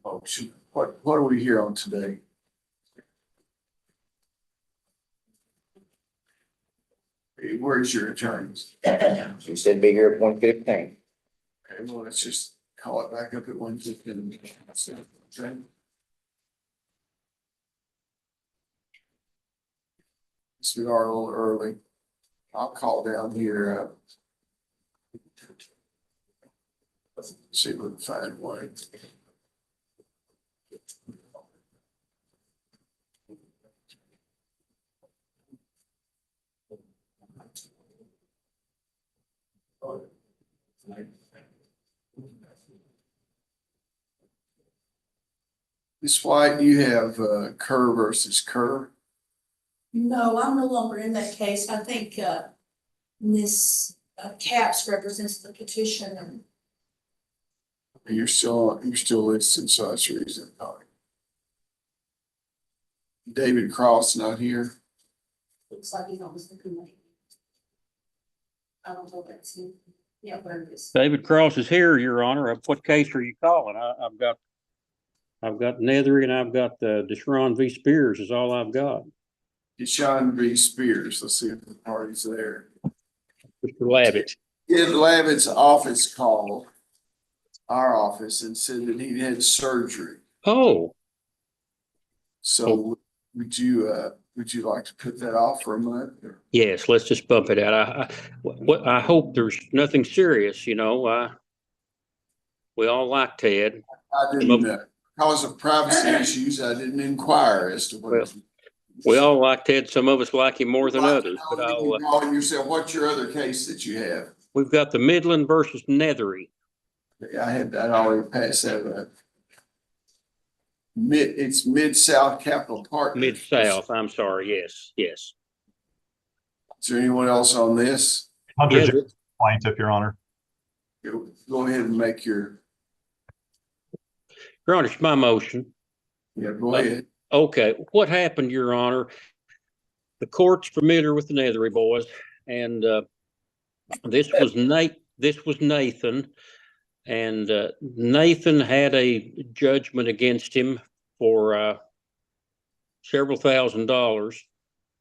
Motion. What are we here on today? Hey, where's your attorneys? She said be here at 1:15. Okay, well, let's just call it back up at 1:15. Okay. So we are a little early. I'll call down here. See if we can find one. Ms. White, you have Kerr versus Kerr. No, I'm no longer in that case. I think Ms. Capps represents the petition and You're still listed, so that's the reason. David Cross not here. looks like he's on the committee. I don't know if that's him. Yeah, where it is. David Cross is here, Your Honor. What case are you calling? I've got Nethery and I've got Deshaun v. Spears is all I've got. Deshaun v. Spears. Let's see if the party's there. Mr. Lavitz. Yeah, Lavitt's office called our office and said that he had surgery. Oh. So would you like to put that off for a month? Yes, let's just bump it out. I hope there's nothing serious, you know. We all like Ted. I didn't, because of privacy issues, I didn't inquire as to what. We all like Ted. Some of us like him more than others, but Calling yourself, what's your other case that you have? we've got the Midland versus Nethery. I had that already passed that. It's Mid-South Capital Partners. Mid-South, I'm sorry, yes. Is there anyone else on this? Yeah, Plaintiff, Your Honor. Go ahead and make your. Your Honor, it's my motion. Yeah, go ahead. Okay, what happened, Your Honor? The court's familiar with the Nethery boys, and this was Nathan, and Nathan had a judgment against him for several $1,000s.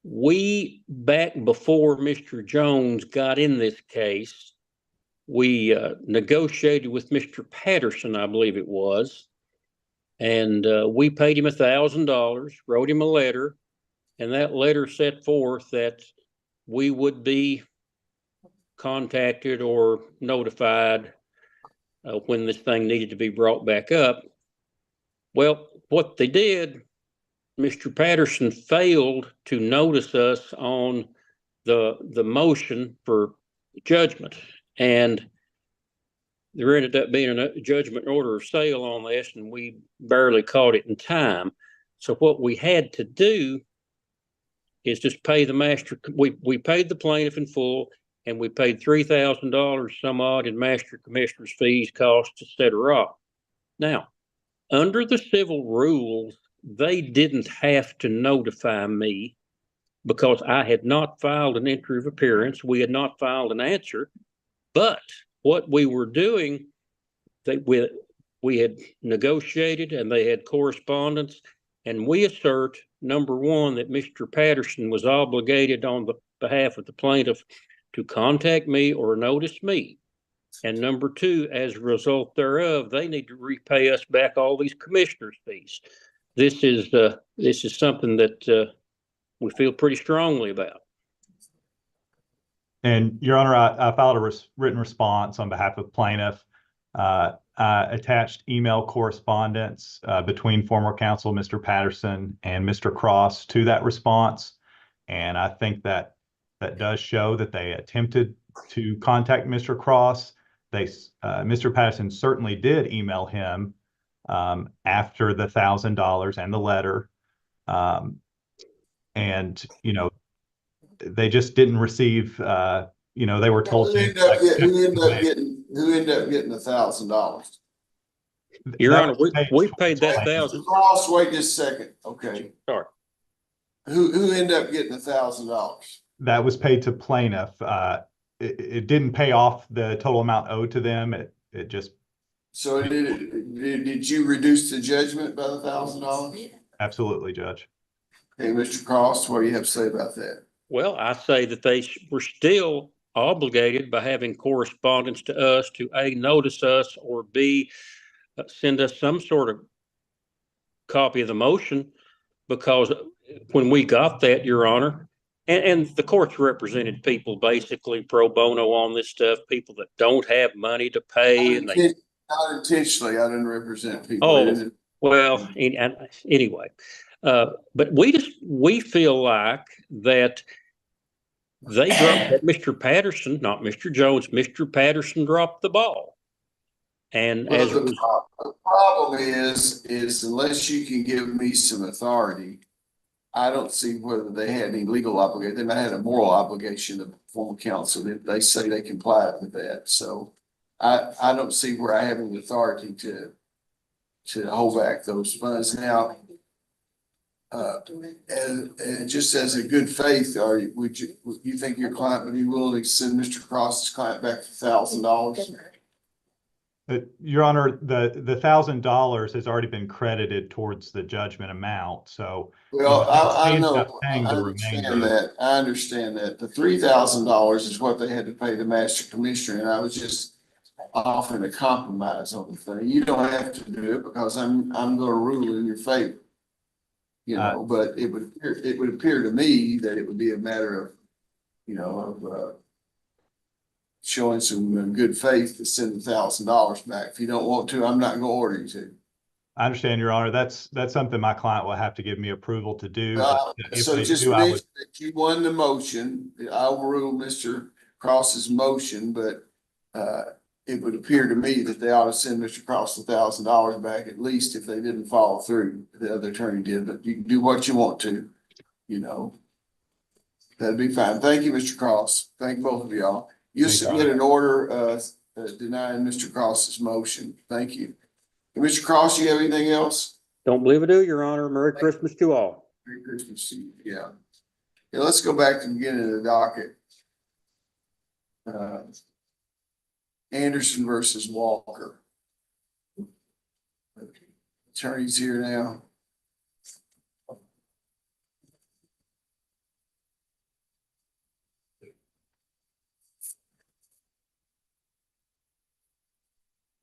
We, back before Mr. Jones got in this case, we negotiated with Mr. Patterson, I believe it was, and we paid him $1,000, wrote him a letter, and that letter set forth that we would be contacted or notified when this thing needed to be brought back up. Well, what they did, Mr. Patterson failed to notice us on the motion for judgment, and there ended up being a judgment order of sale on this, and we barely caught it in time. So what we had to do is just pay the master. We paid the plaintiff in full, and we paid $3,000 some odd in master commissioner's fees, costs, etc. Now, under the civil rules, they didn't have to notify me because I had not filed an entry of appearance. We had not filed an answer. But what we were doing, we had negotiated and they had correspondence. And we assert, number one, that Mr. Patterson was obligated on the behalf of the plaintiff to contact me or notice me. And number two, as a result thereof, they need to repay us back all these commissioner's fees. This is something that we feel pretty strongly about. And Your Honor, I filed a written response on behalf of plaintiff. I attached email correspondence between former counsel Mr. Patterson and Mr. Cross to that response. And I think that does show that they attempted to contact Mr. Cross. Mr. Patterson certainly did email him after the $1,000 and the letter. And, they just didn't receive, they were told. Who ended up getting $1,000? Your Honor, we paid that $1,000. Cross, wait just a second. Okay. Sorry. Who ended up getting $1,000? That was paid to plaintiff. It didn't pay off the total amount owed to them. It just. So did you reduce the judgment by the $1,000? Absolutely, Judge. Hey, Mr. Cross, what do you have to say about that? Well, I say that they were still obligated by having correspondence to us to A, notice us, or B, send us some sort of copy of the motion, because when we got that, Your Honor, and the courts represented people basically pro bono on this stuff, people that don't have money to pay. Not intentionally, I didn't represent people. Oh, well, anyway. But we feel like that they dropped that Mr. Patterson, not Mr. Jones, Mr. Patterson dropped the ball. And the problem is unless you can give me some authority, I don't see whether they had any legal obligation. They might have had a moral obligation of former counsel. They say they complied with that. So I don't see where I have any authority to hold back those funds. Now, and just as a good faith, would you think your client would be willing to send Mr. Cross's client back $1,000? Your Honor, the $1,000 has already been credited towards the judgment amount. So, well, I know. I understand that. The $3,000 is what they had to pay the master commissioner, and I was just offering a compromise on the thing. You don't have to do it because I'm going to rule in your favor. But it would appear to me that it would be a matter of showing some good faith to send $1,000 back. If you don't want to, I'm not going to order you to. I understand, Your Honor. That's something my client will have to give me approval to do. but if So they just do, I would- mention that you won the motion. I overruled Mr. Cross's motion, but it would appear to me that they ought to send Mr. Cross $1,000 back at least if they didn't follow through. The other attorney did, but you can do what you want to, you know. That'd be fine. Thank you, Mr. Cross. Thank both of y'all. You Thank you, submit an order denying Mr. Cross's motion. Thank you. Mr. Cross, you have anything else? Don't believe I do, Your Honor. Merry Christmas to all. Merry Christmas to you. Yeah. Yeah, let's go back to the beginning of the docket. Anderson versus Walker. Attorney's here now.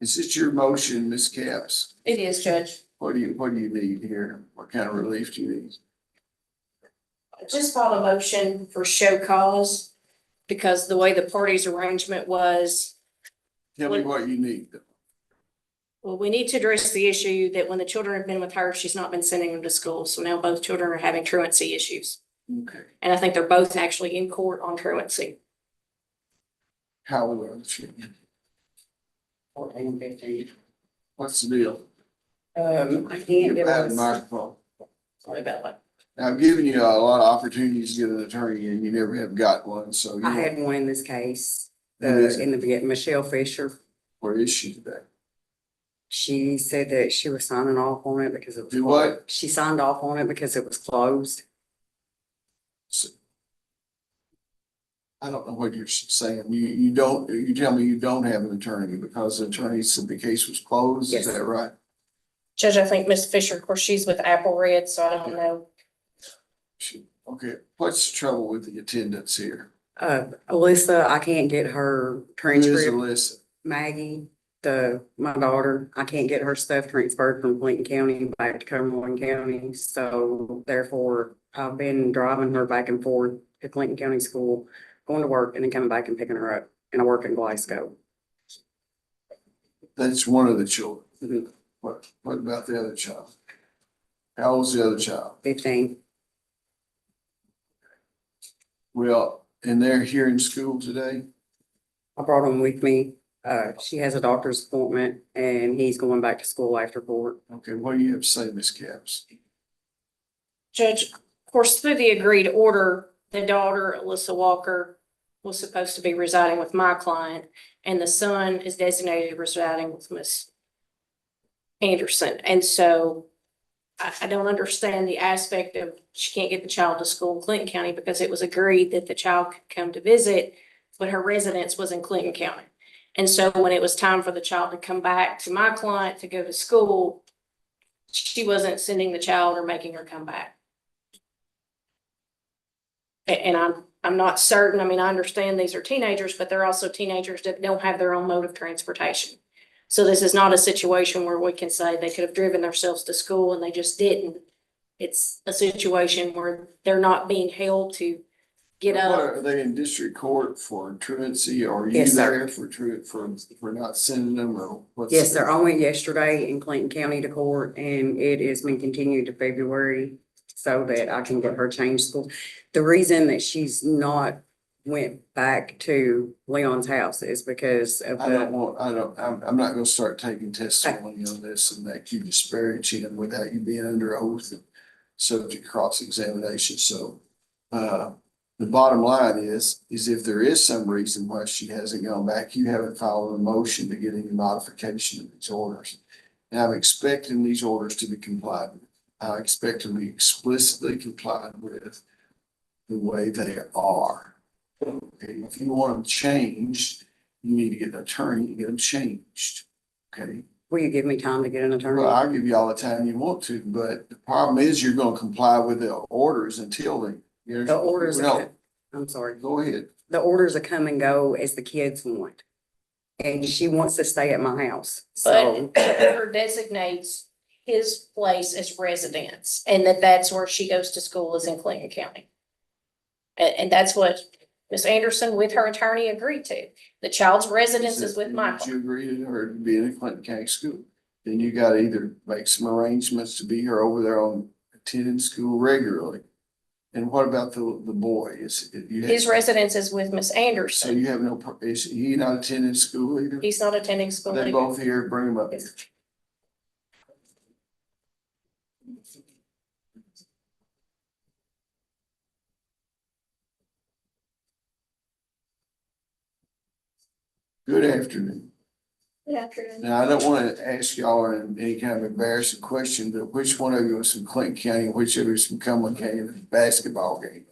Is this your motion, Ms. Capps? It is, Judge. What do you need here? What kind of relief do you need? I just filed a motion for show cause because the way the parties' arrangement was, Tell me what you need. well, we need to address the issue that when the children have been with her, she's not been sending them to school. So now both children are having truancy issues. Okay. And I think they're both actually in court on truancy. How old are the children? 14 and 15. What's the deal? I can't give Have a us, microphone. Sorry about that. Now, I've given you a lot of opportunities to get an attorney and you never have got one, so. you I know, had one in this case, Who is it? in the beginning, Michelle Fisher. Where is she today? She said that she was signing off on it because it was. Do what? She signed off on it because it was closed. I don't know what you're saying. You tell me you don't have an attorney because the attorney said the case was closed. Yes. Is that right? Judge, I think Miss Fisher, of course, she's with Apple Red, so I don't know. Okay, what's the trouble with the attendance here? Alyssa, I can't get her Who is transcript. Alyssa? Maggie, my daughter, I can't get her stuff transferred from Clinton County back to Cumberland County. So therefore, I've been driving her back and forth to Clinton County School, going to work and then coming back and picking her up. And I work in Glasgow. That's one of the children. Mhm. What about the other child? How old's the other child? 15. Well, and they're here in school today? I brought him with me. She has a doctor's appointment and he's going back to school after court. Okay, what do you have to say, Ms. Capps? Judge, of course, through the agreed order, the daughter, Alyssa Walker, was supposed to be residing with my client, and the son is designated residing with Miss Anderson. And so I don't understand the aspect of she can't get the child to school in Clinton County because it was agreed that the child could come to visit, but her residence was in Clinton County. And so when it was time for the child to come back to my client to go to school, she wasn't sending the child or making her come back. And I'm not certain. I mean, I understand these are teenagers, but they're also teenagers that don't have their own mode of transportation. So this is not a situation where we can say they could have driven themselves to school and they just didn't. It's a situation where they're not being held to get What, up. are they in district court for truancy or are you Yes, sir. there for not sending them or what's? Yes, sir. I went yesterday in Clinton County to court and it is been continued to February so that I can get her changed school. The reason that she's not went back to Leon's house is because of I'm the, not gonna start taking testimony on this and make you disparage him without you being under oath and subject to cross-examination. So, the bottom line is if there is some reason why she hasn't gone back, you haven't filed a motion to get any modification of these orders. And I'm expecting these orders to be complied with. I expect them to be explicitly complied with the way they are. Okay, if you want them changed, you need to get an attorney to get them changed. Okay. will you give me time to get an attorney? Well, I'll give you all the time you want to, but the problem is you're gonna comply with the orders until then. The orders, No, I'm sorry. go ahead. The orders are come and go as the kids want. And she wants to stay at my house. So But the order designates his place as residence and that's where she goes to school is in Clinton County. And that's what Ms. Anderson with her attorney agreed to. The child's residence is with my Did client. you agree to her to be in a Clinton County school? then you gotta either make some arrangements to be here over there on attending school regularly. And what about the boy? His residence is with Miss So Anderson. you have no, is he not attending school either? He's not attending school. They anymore. both here, bring them up. Good afternoon. Good afternoon. Now, I don't want to ask y'all any kind of embarrassing question, but which one of you was from Clinton County, and which of you was from Cumberland County in the basketball game?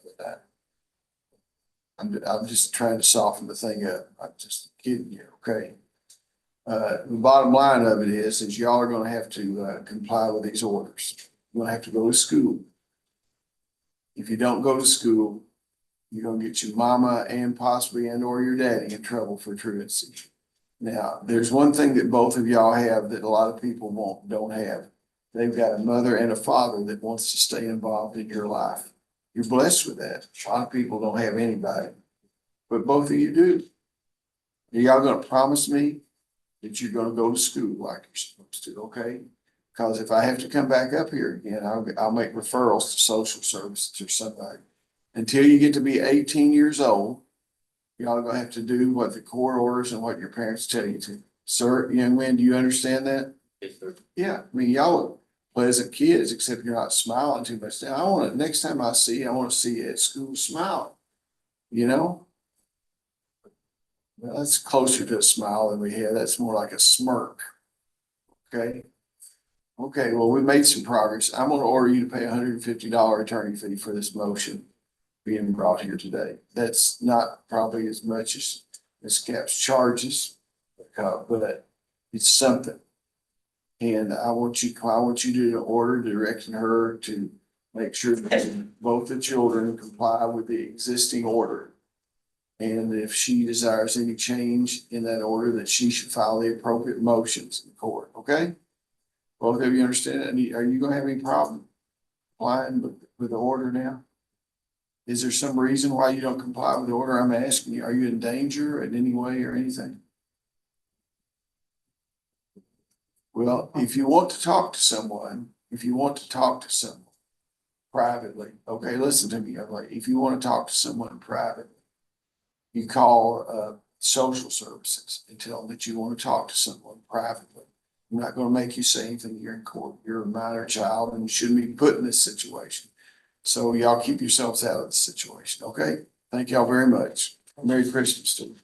I'm just trying to soften the thing up. I'm just kidding you, okay? The bottom line of it is y'all are gonna have to comply with these orders. You're gonna have to go to school. If you don't go to school, you're gonna get your mama and possibly or your daddy in trouble for truancy. Now, there's one thing that both of y'all have that a lot of people don't have. They've got a mother and a father that wants to stay involved in your life. You're blessed with that. A lot of people don't have anybody, but both of you do. Are y'all gonna promise me that you're gonna go to school like you're supposed to, okay? Because if I have to come back up here again, I'll make referrals to social services or somebody. Until you get to be 18 years old, y'all are gonna have to do what the court orders and what your parents tell you to. Sir, young man, do you understand that? Yes, sir. Yeah, I mean, y'all are pleasant kids, except you're not smiling too much. Now, I want to, next time I see you, I want to see you at school smiling, you know? Well, that's closer to a smile than we have. That's more like a smirk. Okay? Okay, well, we made some progress. I'm gonna order you to pay $150 attorney fee for this motion being brought here today. That's not probably as much as Ms. Cap's charges, but it's something. And I want you to do an order directing her to make sure that both the children comply with the existing order. And if she desires any change in that order, that she should file the appropriate motions in court, okay? Both of you understand that? Are you gonna have any problem complying with the order now? Is there some reason why you don't comply with the order? I'm asking you, are you in danger in any way or anything? Well, if you want to talk to someone privately, okay, listen to me, if you want to talk to someone privately, you call social services and tell them that you want to talk to someone privately. I'm not going to make you say anything. You're in court. You're a minor child and you shouldn't be put in this situation. So y'all keep yourselves out of the situation, okay? Thank y'all very much. Merry Christmas to you.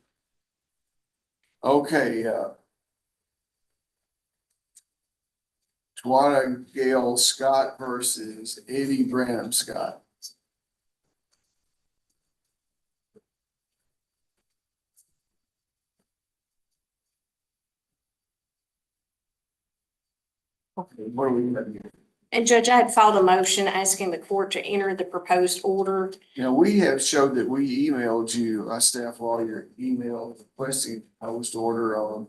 Okay, Tawana Gale Scott versus Eddie Branham Scott. Okay, what are we doing here? And Judge, I had filed a motion asking the court to enter the proposed order. Now, we have showed that we emailed you, our staff lawyer emailed requesting proposed order on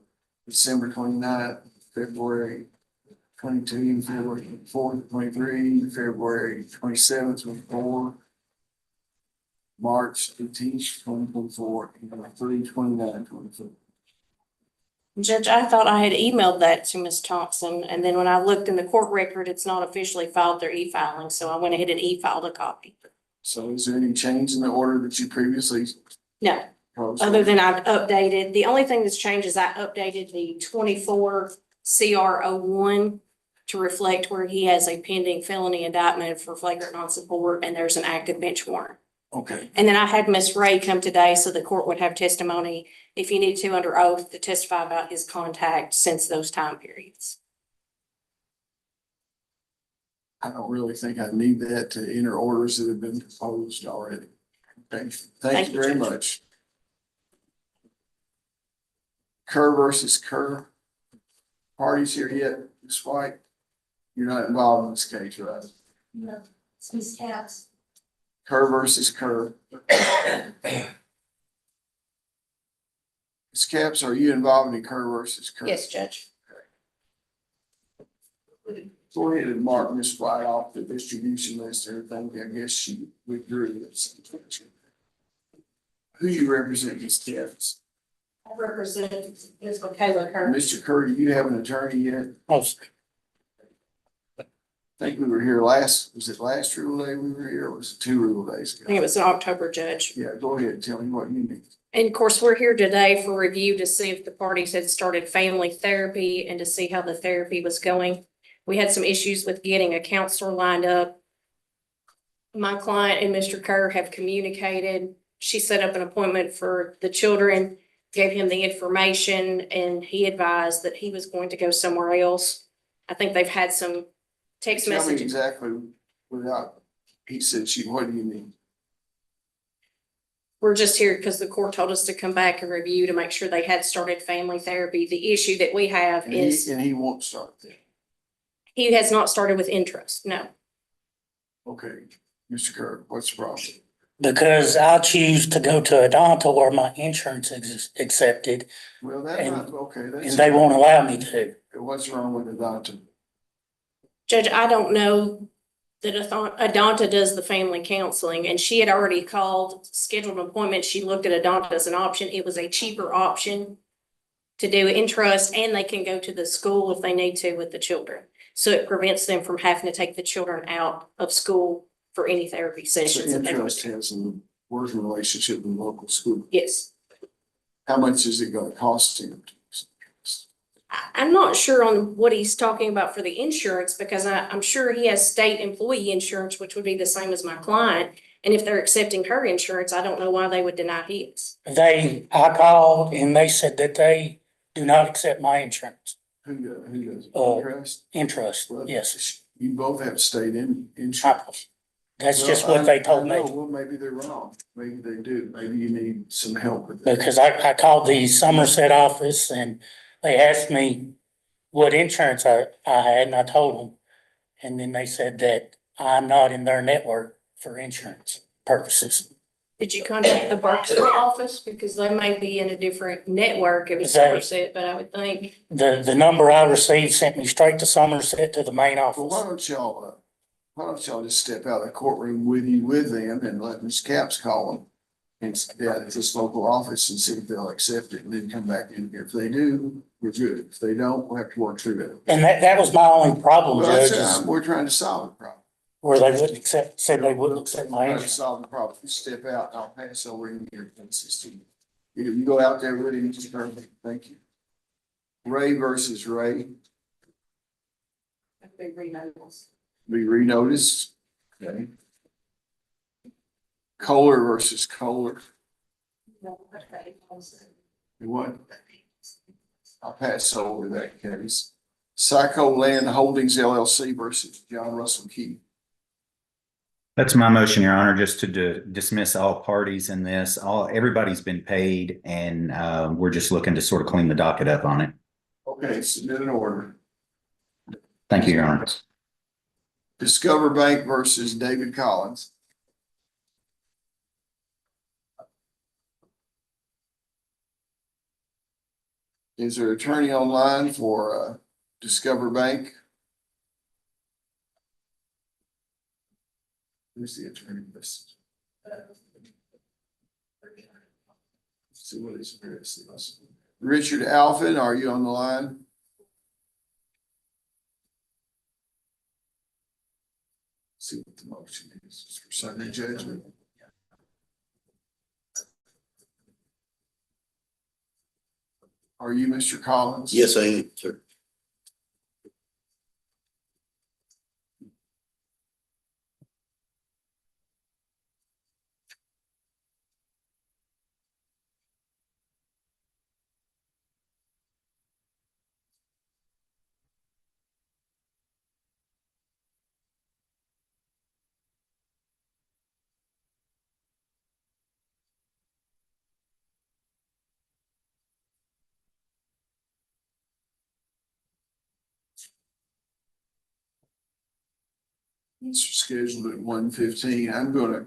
December 29th, February 22, February 4th, 23, February 27th, 24, March 18th, 2024, and 3/29, 24. Judge, I thought I had emailed that to Ms. Thompson, and then when I looked in the court record, it's not officially filed, they're e-filing, so I went ahead and e-filed a copy. So is there any change in the order that you previously? No, proposed? other than I've updated, the only thing that's changed is I updated the 24 CR01 to reflect where he has a pending felony indictment for flagrant non-support, and there's an active bench warrant. Okay. And then I had Miss Ray come today so the court would have testimony if you need to under oath to testify about his contact since those time periods. I don't really think I need that to enter orders that have been proposed already. Okay, thank you very much. Kerr versus Kerr. Parties here yet, Ms. White? You're not involved in this case, right? No, it's Ms. Caps. Kerr versus Kerr. Ms. Caps, are you involved in Kerr versus Kerr? Yes, Judge. Go ahead and mark Ms. White off the distribution list and everything. I guess she withdrew it. Who you represent, Ms. Caps? I represent Ms. Michaela Kirby. Mr. Curry, do you have an attorney yet? Oh, I think we were here last, was it last rule day we were here, or was it 2 rule days I ago? think it was in October, Judge. Yeah, go ahead and tell me what you need. And of course, we're here today for review to see if the parties had started family therapy and to see how the therapy was going. We had some issues with getting a counselor lined up. My client and Mr. Kerr have communicated. She set up an appointment for the children, gave him the information, and he advised that he was going to go somewhere else. I think they've had some text Tell me messages. exactly without, he said, what do you need? We're just here because the court told us to come back and review to make sure they had started family therapy. The issue that we have And is he won't start there. he has not started with interest, no. Okay, Mr. Kirk, what's the problem? Because I choose to go to Odonnell where my insurance is accepted, Well, that's And- not, okay, that's. and they won't allow me to. What's wrong with the doctor? Judge, I don't know that Odonnell does the family counseling, and she had already called, scheduled an appointment. She looked at Odonnell as an option. It was a cheaper option to do in trust, and they can go to the school if they need to with the children. So it prevents them from having to take the children out of school for any therapy So sessions. that they would interest do. has a working relationship with the local school. Yes. How much is it gonna cost him? I'm not sure on what he's talking about for the insurance, because I'm sure he has state employee insurance, which would be the same as my client. And if they're accepting her insurance, I don't know why they would deny his. I called and they said that they do not accept my insurance. Who does? Interest? Interest, Well, yes. You both have state insurance. That's Well, just what they told I know, me. well, maybe they're wrong. Maybe they do. Maybe you need some help with that. Because I called the Somerset office and they asked me what insurance I had, and I told them. And then they said that I'm not in their network for insurance purposes. Did you contact the Berkshire office? Because they may be in a different network if it's They- Somerset, but I would think. The number I received sent me straight to Somerset to the main Well, office. why don't y'all just step out of the courtroom with them and let Ms. Capps call them? And down at this local office and see if they'll accept it and then come back in here. If they do, we're good. If they don't, we'll have to work through it. And that was my only problem, Well, Judge, that's, is we're trying to solve the problem. where they wouldn't accept, said they wouldn't accept my Trying to insurance. solve the problem. You step out, and I'll pass over in your system. You go out there with him, Mr. Kirby. Thank you. Ray versus Ray, be renoticed. Okay. Kohler versus Kohler. What? I'll pass over that case. Psycho Land Holdings LLC versus John Russell Key. That's my motion, Your Honor, just to dismiss all parties in this. Everybody's been paid and we're just looking to sort of clean the docket up on it. Okay, submit an order. Thank you, Your Honor. Discover Bank versus David Collins. Is there an attorney online for Discover Bank? Who's the attorney list? See what his address is. Richard Alphen, are you on the line? See what the motion is for summary judgment. Are you Mr. Collins? Yes, I am, sir. It's scheduled at 1:15. I'm gonna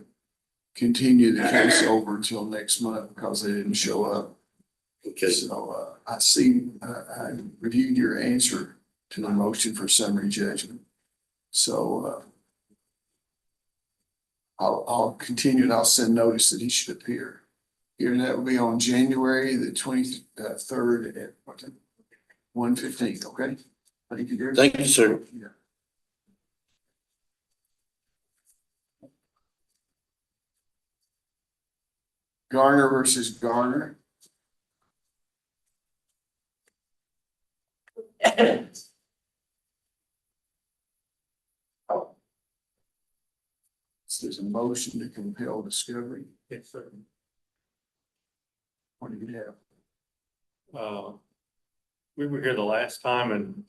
continue the case over until next month because they didn't show up. Okay. So, I see, I reviewed your answer to the motion for summary judgment. So, I'll continue and I'll send notice that he should appear. Hearing that will be on January the 23rd at 1:15, okay? Thank you, dear. Thank you, sir. Yeah. Garner versus Garner. So there's a motion to compel discovery. Yes, sir. What do you have? We were here the last time and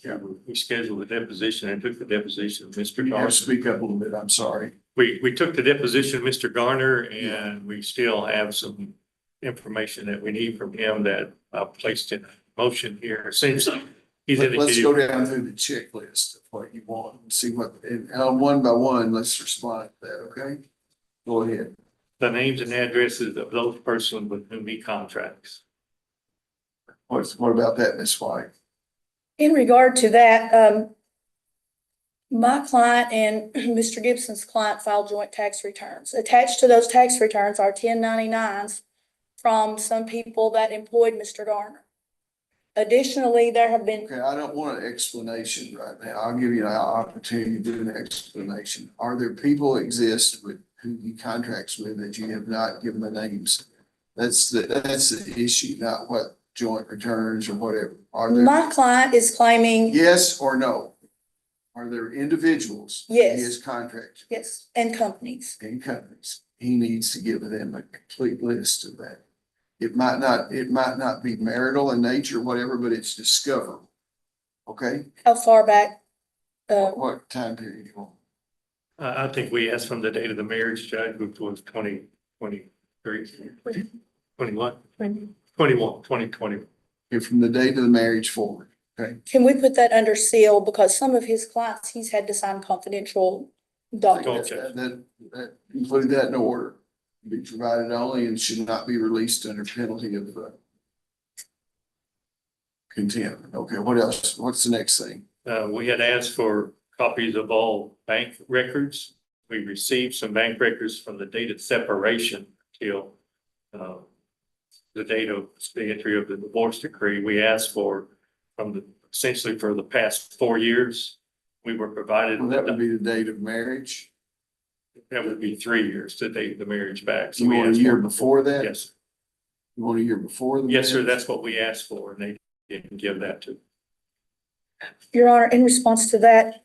we scheduled a deposition and took the deposition of Mr. You Garner. have to speak up a little bit, I'm sorry. We took the deposition of Mr. Garner and we still have some information that we need from him that I placed in motion here. Essentially, he's Let's go indicated. down through the checklist of what you want and see what, and one by one, let's respond to that, okay? Go ahead. The names and addresses of those persons with whom he contracts. What about that, Ms. White? In regard to that, my client and Mr. Gibson's client filed joint tax returns. Attached to those tax returns are 1099s from some people that employed Mr. Garner. Additionally, there have been. Okay, I don't want an explanation right now. I'll give you an opportunity to do an explanation. Are there people exist with who he contracts with that you have not given the names? That's the issue, not what joint returns or whatever. Are there? My client is claiming. Yes or no? Are there individuals? Yes. He has contracts Yes, and companies. and companies. He needs to give them a complete list of that. It might not be marital in nature, whatever, but it's discoverable. Okay? How far back? What time period you want? I think we asked from the date of the marriage, Judge, which was 2023, 21, 2020. From the date of the marriage forward, okay? Can we put that under seal? Because some of his clients, he's had to sign confidential documents. That include that in order. Be provided only and should not be released under penalty of contempt. Okay, what else? What's the next thing? We had asked for copies of all bank records. We received some bank records from the date of separation till the date of the entry of the divorce decree. We asked for essentially for the past 4 years. We were provided. Well, that would be the date of marriage. That would be 3 years to date the marriage back. So You we want a asked year for- before that? Yes, You want a year before the? yes, sir. marriage? That's what we asked for and they didn't give that to. Your Honor, in response to that,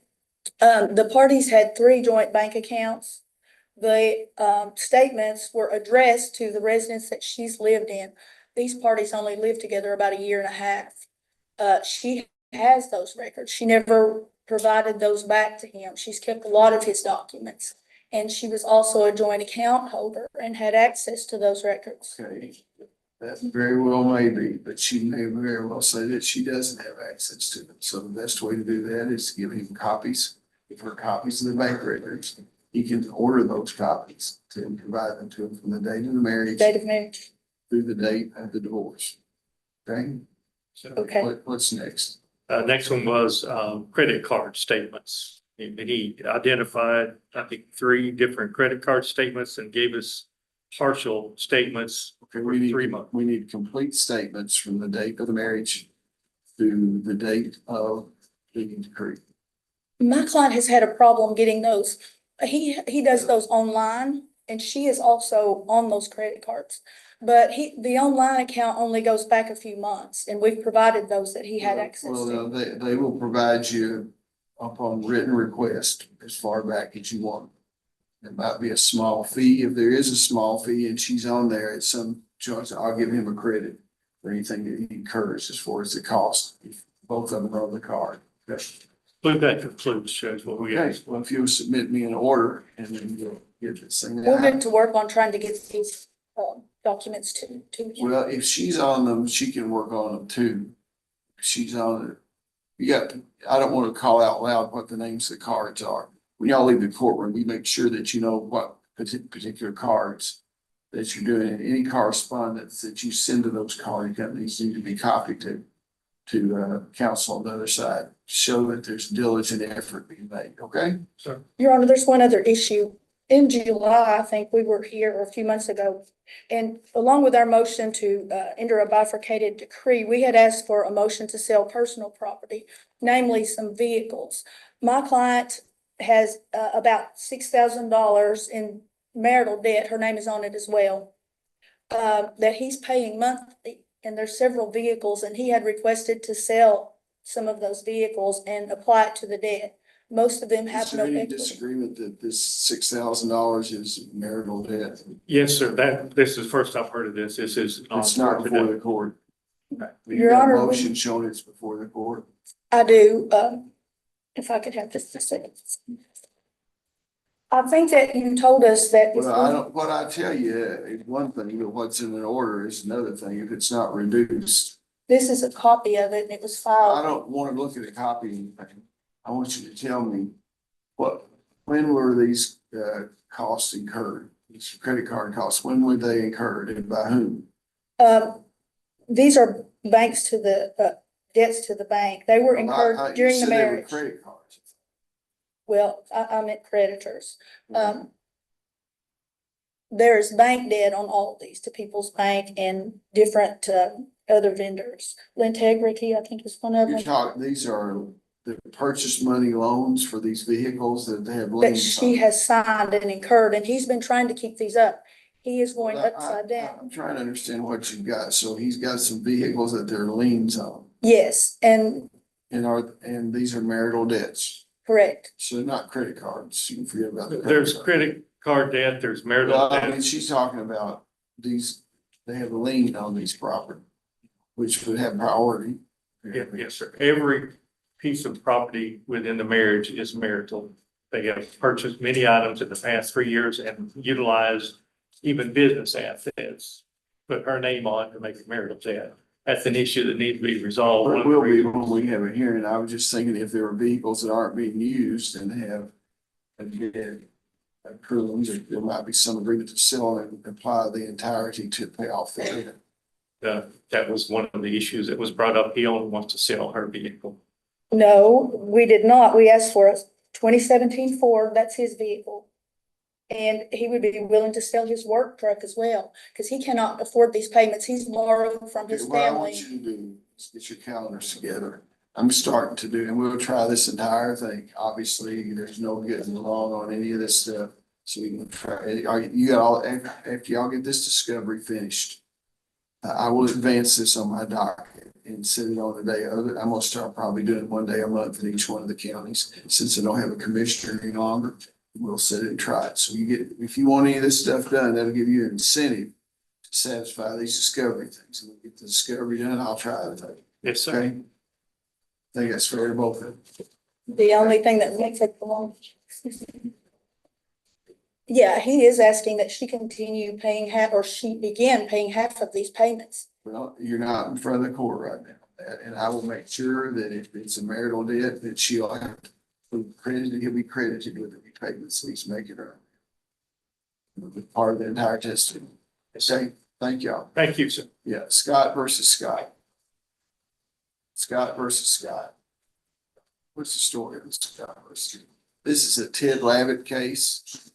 the parties had 3 joint bank accounts. The statements were addressed to the residence that she's lived in. These parties only lived together about a year and a half. She has those records. She never provided those back to him. She's kept a lot of his documents. And she was also a joint account holder and had access to those records. Okay, that very well may be, but she may very well say that she doesn't have access to them. So the best way to do that is to give him copies, give her copies of the bank records. He can order those copies to provide them to him from the date of the marriage. Date of marriage. Through the date of the divorce. Okay? Okay. What's next? Next one was credit card statements. He identified, I think, 3 different credit card statements and gave us partial statements Okay, for 3 months. we need complete statements from the date of the marriage to the date of the decree. My client has had a problem getting those. He does those online and she is also on those credit cards. But the online account only goes back a few months and we've provided those that he had access Well, to. no, they will provide you upon written request as far back as you want. There might be a small fee. If there is a small fee and she's on there at some choice, I'll give him a credit for anything that he incurs as far as the cost. If both of them are on the card. But that concludes, Judge, what we Okay, asked. well, if you'll submit me an order and then you'll get this thing We'll out. get to work on trying to get these documents to him. Well, if she's on them, she can work on them too. If she's on it. I don't want to call out loud what the names of the cards are. When y'all leave the courtroom, we make sure that you know what particular cards that you're doing. And any correspondence that you send to those card companies need to be copied to counsel on the other side. Show that there's diligent effort being made, okay? Sir. Your Honor, there's one other issue. in July, I think we were here a few months ago. And along with our motion to enter a bifurcated decree, we had asked for a motion to sell personal property, namely some vehicles. My client has about $6,000 in marital debt. Her name is on it as well. That he's paying monthly, and there's several vehicles, and he had requested to sell some of those vehicles and apply it to the debt. Most of them have Is no there any equity. disagreement that this $6,000 is marital debt? Yes, sir. This is the first I've heard of this. This is. It's not before the court. You Your got a Honor, motion showing it's before the court. I do, if I could have just a second. I think that you told us that. if Well, I we- don't, what I tell you is one thing, but what's in an order is another thing. If it's not reduced, This is a copy of it and it was I filed. don't want to look at a copy of anything. I want you to tell me when were these costs incurred? These credit card costs, when were they incurred and by whom? These are banks to the, debts to the bank. They were You incurred during the said they were marriage. Credit cards. Well, I meant creditors. There's bank debt on all of these to People's Bank and different, other vendors. L'integrity, I think is one of You're them. talking, these are the purchase money loans for these vehicles that they have That liens she on. has signed and incurred, and he's been trying to keep these up. He is going upside down. I'm trying to understand what you've got. So he's got some vehicles that there are liens on. Yes, and And these are marital debts. correct. So they're not credit cards. You can forget about the. There's credit card debt, there's marital Well, I mean, debt. she's talking about these, they have a lien on these property, which would have priority. Yes, sir. Every piece of property within the marriage is marital. They have purchased many items in the past 3 years and utilized even business assets. Put her name on to make it marital debt. That's an issue that needs to be resolved. Well, it will be when we have a hearing. I was just thinking if there are vehicles that aren't being used and have a debt accruing, there might be some agreement to sell and apply the entirety to pay off the debt. That was one of the issues that was brought up. He only wants to sell her vehicle. No, we did not. We asked for a 2017 Ford. That's his vehicle. And he would be willing to sell his work truck as well, because he cannot afford these payments. He's borrowed from his What I want family. you to do is get your calendars together. I'm starting to do, and we'll try this entire thing. Obviously, there's no getting along on any of this stuff. So we can try, you got all, after y'all get this discovery finished, I will advance this on my docket and send it on the day of it. I'm gonna start probably doing one day a month in each one of the counties. Since I don't have a commissioner any longer, we'll sit and try it. So you get, if you want any of this stuff done, that'll give you an incentive to satisfy these discovery things. And we'll get the discovery done, I'll try it. Yes, sir. Okay? I think that's fair to both of them. The only thing that makes it belong. Yeah, he is asking that she continue paying half, or she begin paying half of these payments. Well, you're not in front of the court right now. And I will make sure that if it's a marital debt, that she'll have to be credited, he'll be credited with the repayments he's making her. Part of the entire testimony. Okay, thank y'all. Thank you, sir. Yeah, Scott versus Scott. Scott versus Scott. What's the story of Scott versus? This is a Ted Lavett case.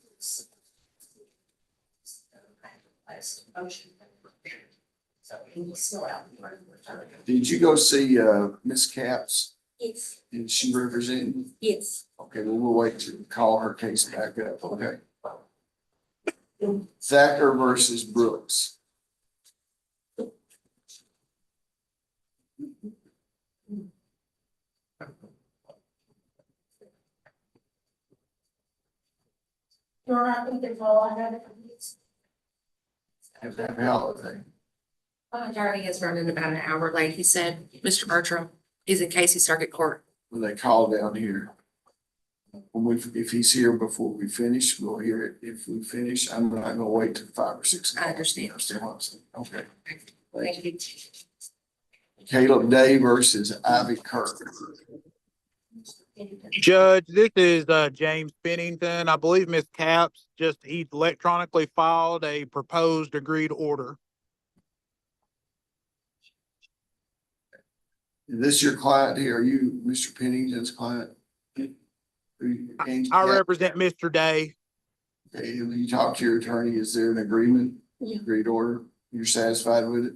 Did you go see Miss Capps? Yes. Did she represent you? Yes. Okay, well, we'll wait to call her case back up, okay? Thacker versus Brooks. I think that's all I have. Have to have a holiday. My attorney is running about an hour late. He said, Mr. Bertram, he's in Casey Circuit Court. When they call down here. If he's here before we finish, we'll hear it. If we finish, I'm not gonna wait till 5 or 6. I understand. Okay. Thank you. Caleb Day versus Ivy Kirk. Judge, this is James Pennington. I believe Ms. Capps he electronically filed a proposed agreed order. Is this your client here? Are you Mr. Pennington's client? I represent Mr. Day. Okay, when you talk to your attorney, is there an agreement? Yeah. Agreed order? You're satisfied with it?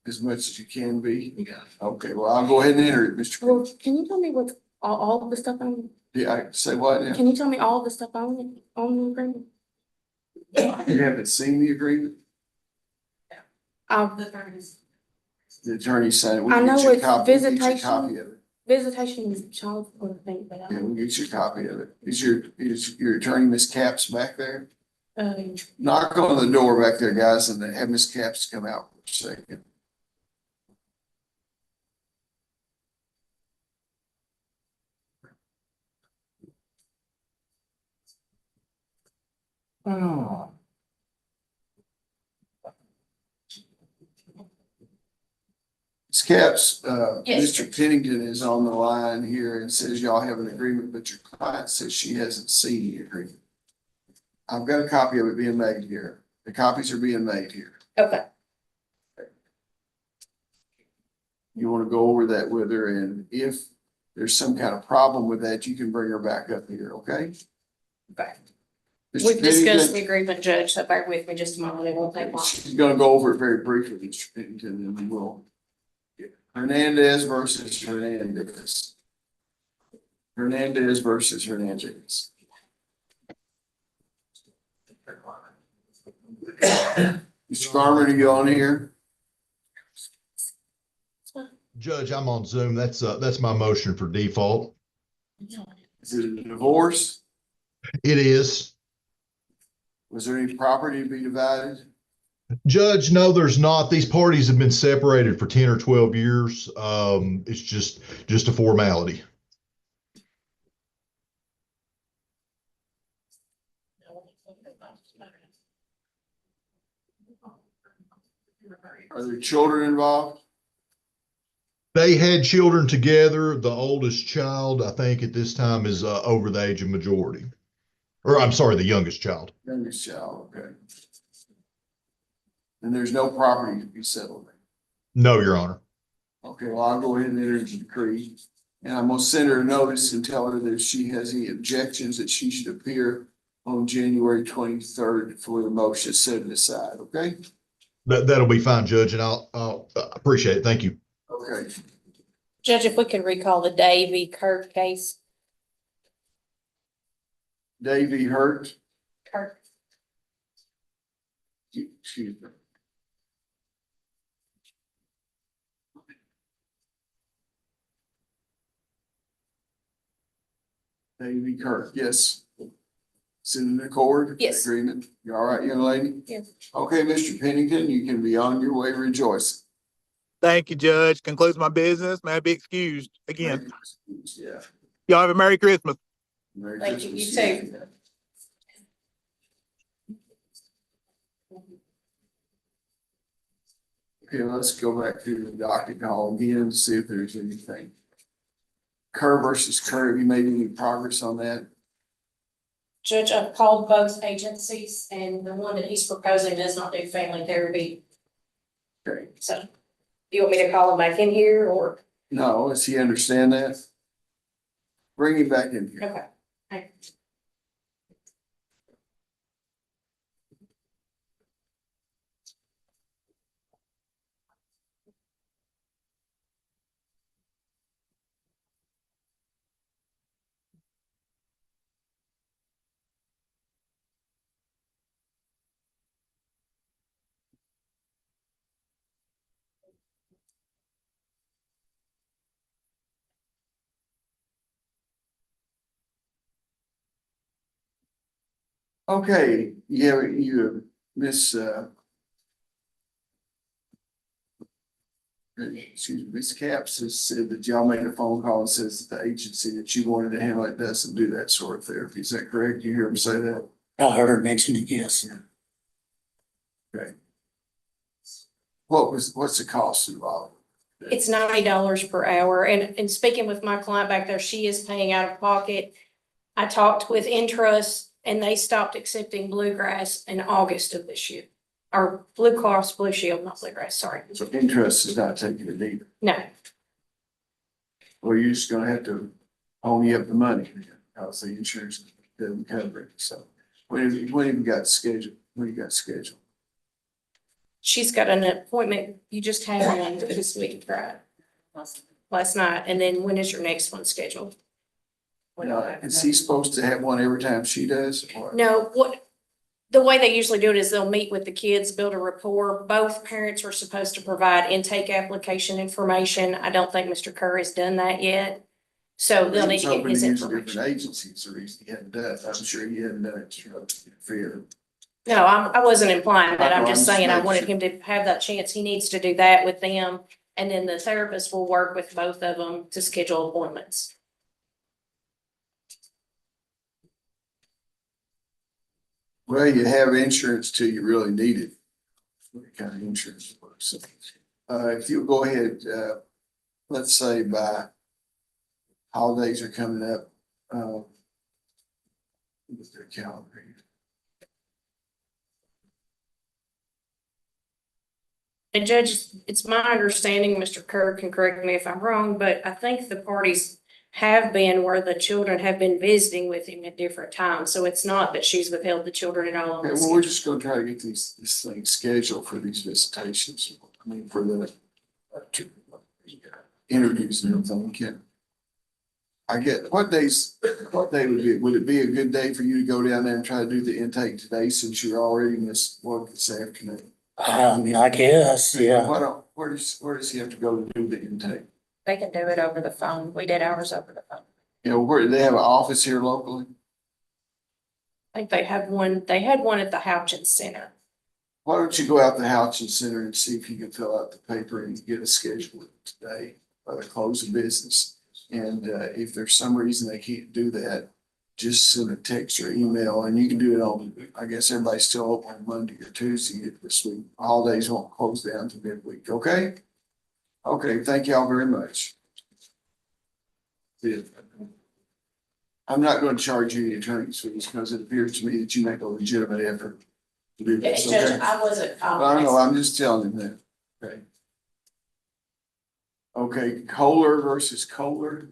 As much as you can be? Yeah. Okay, well, I'll go ahead and enter it, Mr. Well, can you tell me what's all of the stuff on, Yeah, I say what now? can you tell me all of the stuff on it, on the agreement? You haven't seen the agreement? The attorney signed it. We I can get know you a it's copy. We'll get you a visitation. copy of it. Visitation is child support thing, but Yeah, we'll get you a copy of it. Is your attorney, Miss Capps, back there? Knock on the door back there, guys, and have Miss Capps come out for a second. Oh. Ms. Capps, Yes. Mr. Pennington is on the line here and says y'all have an agreement, but your client says she hasn't seen the agreement. I've got a copy of it being made here. The copies are being made here. okay. You want to go over that with her, and if there's some kind of problem with that, you can bring her back up here, okay? Okay. Mr. We've discussed the Pennington, agreement, Judge, so bear with me just a moment, it won't take long. she's gonna go over it very briefly, Mr. Pennington, and then we'll. Hernandez versus Hernandez. Hernandez versus Hernandez. Mr. Garner, are you on here? Judge, I'm on Zoom. That's my motion for default. Is it a divorce? It is. Was there any property to be divided? Judge, no, there's not. These parties have been separated for 10 or 12 years. It's just a formality. Are there children involved? They had children together. The oldest child, I think at this time is over the age of majority. Or I'm sorry, the youngest child. Youngest child, okay. And there's no property to be settled. No, Your Honor. Okay, well, I'll go ahead and enter the decree. And I'm gonna send her a notice and tell her that if she has any objections, that she should appear on January 23rd for the motion set it aside, okay? That'll be fine, Judge, and I'll appreciate it. Thank you. Okay. Judge, if we could recall the Davy Kirk case. Davey Hurt. Kirk. Excuse me. Davey Kirk, yes. Send an accord? Yes. Agreement. You all right, young lady? Yes. Okay, Mr. Pennington, you can be on your way rejoicing. Thank you, Judge. Concludes my business. May I be excused again. Yeah. Y'all have a Merry Christmas. Merry Thank you, Christmas. you too. Okay, let's go back to the docket hall again and see if there's anything. Kerr versus Kirby, you made any progress on that? Judge, I've called both agencies and the one that he's proposing does not do family therapy. Okay. So, do you want me to call him back in here or? No, does he understand that? Bring him back in here. Okay. Okay, you, Miss, excuse me, Miss Capps has said that y'all made a phone call and says that the agency that you wanted to handle it doesn't do that sort of therapy. Is that correct? You hear him say that? I heard her mention it, yes. Okay. What's the cost involved? It's $90 per hour. And speaking with my client back there, she is paying out of pocket. I talked with Intrust and they stopped accepting Bluegrass in August of this year. Or Blue Cross Blue Shield, not Bluegrass, sorry. So Interest is not taking it either. No, Well, you're just gonna have to pony up the money because the insurance. doesn't cover it, so. When have you got scheduled? When you got scheduled? She's got an appointment, you just had one this week, right? Last night, and then when is your next one scheduled? Is he supposed to have one every time she does? Or- No, the way they usually do it is they'll meet with the kids, build a rapport. Both parents are supposed to provide intake application information. I don't think Mr. Kerr has done that yet. So they'll need to get his information. Different agencies, the reason he hadn't done it, I'm sure he hadn't done it to interfere. No, I wasn't implying that. I'm I know, just I'm just saying I making wanted sure. him to have that chance. He needs to do that with them. And then the therapist will work with both of them to schedule appointments. Well, you have insurance till you really need it. What kind of insurance works? If you go ahead, let's say by holidays are coming up, with their calendar. And Judge, it's my understanding, Mr. Kerr can correct me if I'm wrong, but I think the parties have been where the children have been visiting with him at different times. So it's not that she's withheld the children at all. Okay, well, we're just gonna try to get this thing scheduled for these visitations. I mean, for the interviews and everything. Can I get, what day would it be a good day for you to go down there and try to do the intake today since you're already missed work this afternoon? I mean, I guess, yeah. Where does he have to go to do the intake? They can do it over the phone. We did ours over the phone. You know, where, do they have an office here locally? I think they had one at the Houchins Center. Why don't you go out to Houchins Center and see if you can fill out the paper and get a schedule today by the close of business? And if there's some reason they can't do that, just send a text or email, and you can do it on, I guess everybody's still open on Monday or Tuesday this week. Holidays won't close down to midweek, okay? Okay, thank y'all very much. I'm not going to charge you any attorney's fees because it appears to me that you make a legitimate effort to do this, okay? Judge, I wasn't. I know, I'm just telling him that, okay? Okay, Kohler versus Kohler.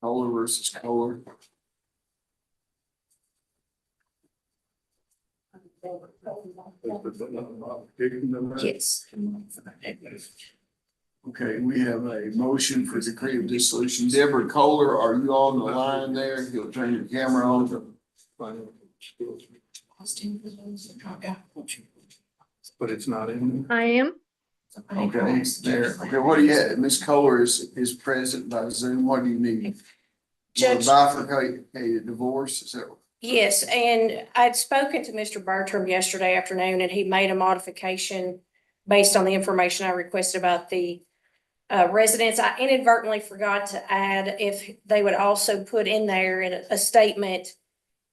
Kohler versus Kohler. Yes. Okay, we have a motion for decree of dissolution. Deborah Kohler, are you on the line there? If you'll turn your camera on. But it's not in there. I am. Okay, there. Okay, what do you have? Ms. Kohler is present by Zoom. What do you need? Judge. Bifurcate a divorce, is that? Yes, and I'd spoken to Mr. Bertram yesterday afternoon, and he made a modification based on the information I requested about the residents. I inadvertently forgot to add if they would also put in there in a statement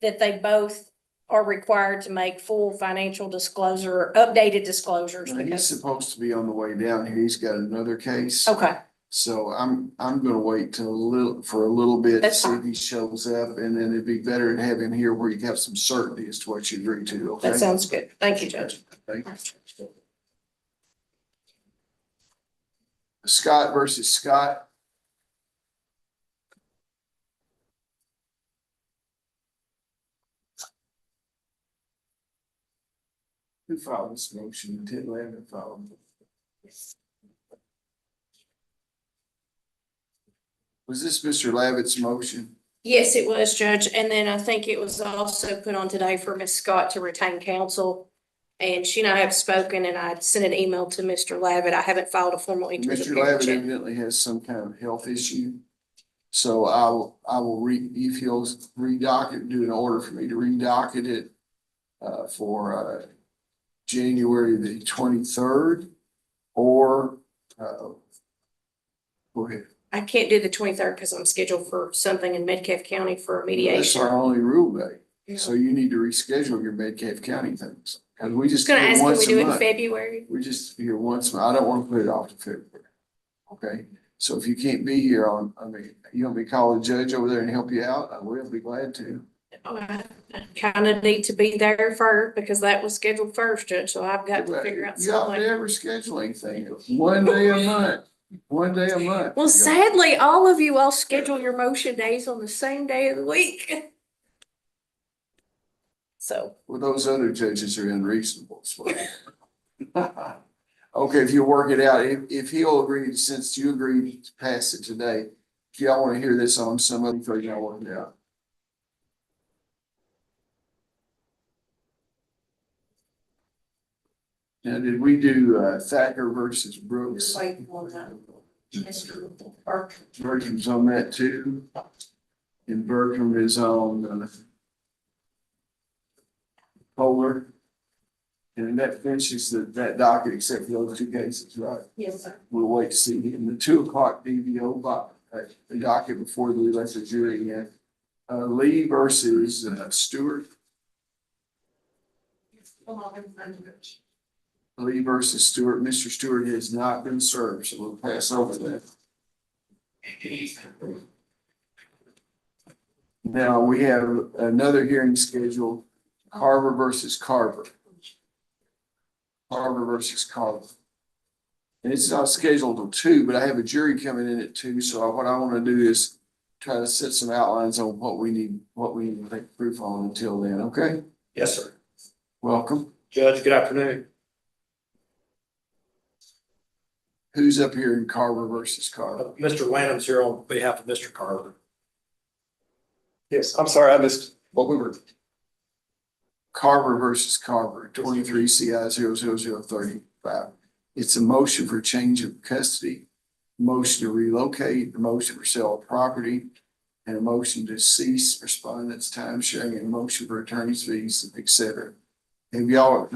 that they both are required to make full financial disclosure, updated disclosures. Now, he's supposed to be on the way down here. He's got another case. Okay, So I'm gonna wait for a little bit to That's see if fine. he shows up, and then it'd be better to have him here where you have some certainty as to what you agree to, okay? that sounds good. Thank you, Judge. Thank you. Scott versus Scott. Who filed this motion? Ted Landon filed. Was this Mr. Lavitt's motion? Yes, it was, Judge. And then I think it was also put on today for Ms. Scott to retain counsel. And she and I have spoken, and I sent an email to Mr. Lavitt. I haven't filed a formal interim Mr. appearance Lavitt yet. evidently has some kind of health issue. So I will if he'll redocket, do an order for me to redocket it for January the 23rd or go ahead. I can't do the 23rd because I'm scheduled for something in Metcalfe County for a That's mediation. our only rule day. So you need to reschedule your Metcalfe County things. Cause we I just. was gonna do it ask, can once we a do it in month. February? We just here once, I don't want to put it off to February. Okay, so if you can't be here you want me to call the judge over there and help you out? I will be glad to. kind of need to be there first because that was scheduled first, Judge, so I've got to figure out Y'all something. never schedule anything, one day a month, one day a month. Well, sadly, all of you all schedule your motion days on the same day of the week. So. Well, those other judges are unreasonable. So. Okay, if you work it out, if he'll agree, since you agreed to pass it today, if y'all want to hear this on some other thing, y'all work it out. Now, did we do Thacker versus Brooks? Bertram's on that too. And Bertram is on Polar. And that finishes that docket except for those two cases, right? Yes, sir. We'll wait to see. In the 2:00 DVO the docket before we let the jury in. Lee versus Stewart. Lee versus Stewart. Mr. Stewart has not been served, so we'll pass over that. Now we have another hearing scheduled, Carver versus Carver. Carver versus Carver. And it's not scheduled till 2, but I have a jury coming in at 2, so what I want to do is try to set some outlines on what we need to take proof on until then, okay? Yes, sir. Welcome. Judge, good afternoon. Who's up here in Carver versus Carver? Mr. Lanham's here on behalf of Mr. Carver. Yes, I'm sorry, I missed what we were. Carver versus Carver, 23 CI 00035. It's a motion for change of custody, motion to relocate, a motion for sale of property, and a motion to cease respondents' time sharing, and a motion for attorney's fees, et cetera. Have y'all,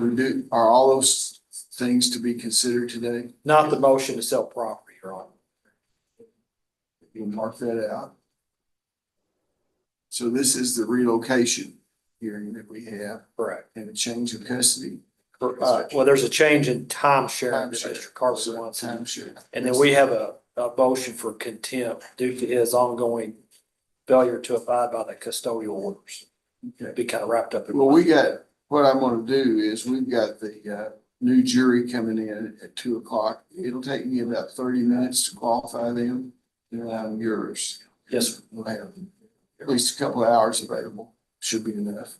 are all those things to be considered today? Not the motion to sell property, Your Honor. You mark that out. So this is the relocation hearing that we have. Correct. And a change of custody. Well, there's a change in time sharing that Mr. Carver wants. Time share. And then we have a motion for contempt due to his ongoing failure to abide by the custodial orders. Okay. Be kind of wrapped up in. Well, what I'm gonna do is we've got the new jury coming in at 2:00. It'll take me about 30 minutes to qualify them. And I'm yours. Yes, sir. We'll have at least a couple of hours available. Should be enough.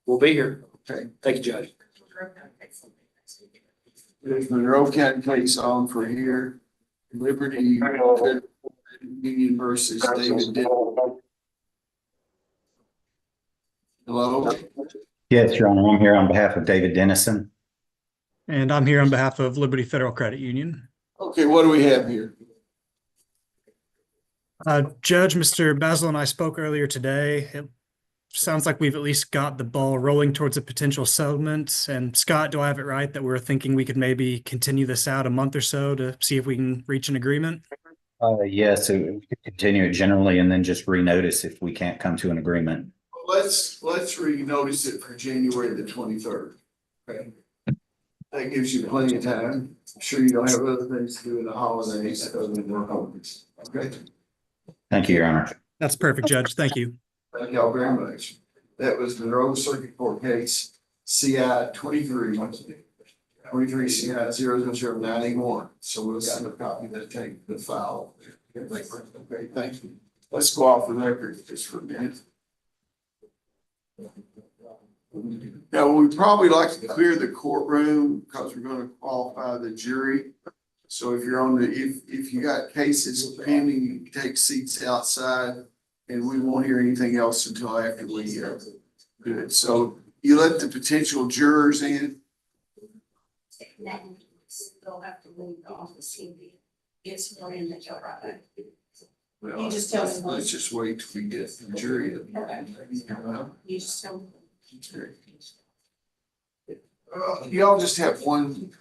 We'll be here. Okay. Thank you, Judge. There's Monroe County case on for here. Liberty Union versus David Dillon. Hello? Yes, Your Honor, I'm here on behalf of David Dennison. And I'm here on behalf of Liberty Federal Credit Union. Okay, what do we have here? Judge, Mr. Basil and I spoke earlier today. It sounds like we've at least got the ball rolling towards a potential settlement. And Scott, do I have it right that we're thinking we could maybe continue this out a month or so to see if we can reach an agreement? Yes, so we could continue it generally and then just renotice if we can't come to an agreement. Let's renotice it for January the 23rd. Okay. That gives you plenty of time. I'm sure you don't have other things to do in the holidays other than work on this. Okay. Thank you, Your Honor. That's perfect, Judge. Thank you. Thank y'all very much. That was the Monroe Circuit Court case, CI 23 CI 00091. So we'll send a copy of that tape to the file. Okay, thank you. Let's go off the record just for a minute. Now, we'd probably like to clear the courtroom because we're going to qualify the jury. So if you're on if you got cases pending, you can take seats outside and we won't hear anything else until after we do it. So you let the potential jurors in. They'll have to leave the office. It's more in the job right back. Well, You just tell me. let's just wait till we get the jury. Okay. You just tell me. Y'all just have one,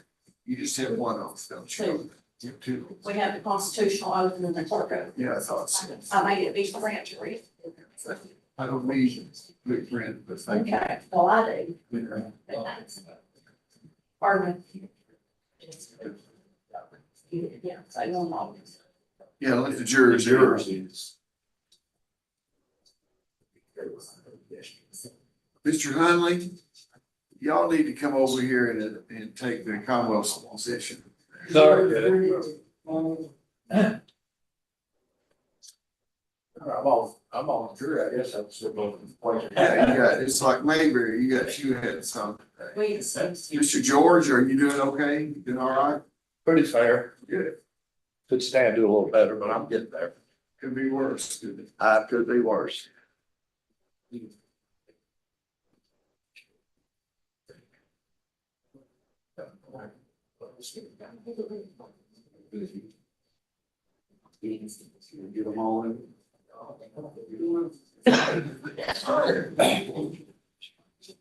you just have one oath, don't you? You have two. We have the constitutional oath and then the court oath. Yeah, I thought so. I made it be grand jury. I don't need big print, but thank you. Okay, well, I do. Pardon me. Yeah, so you want all this. Yeah, let the jurors. Mr. Hunley, y'all need to come over here and take the Commonwealth's position. I'm on jury, I guess I'm still. Yeah, you got, it's like Mayberry, you got two heads on. Mr. George, are you doing okay? You doing all right? Pretty fair. Good. Could stand do a little better, but I'm getting there. Could be worse. Could it? Could be worse. Get them all in.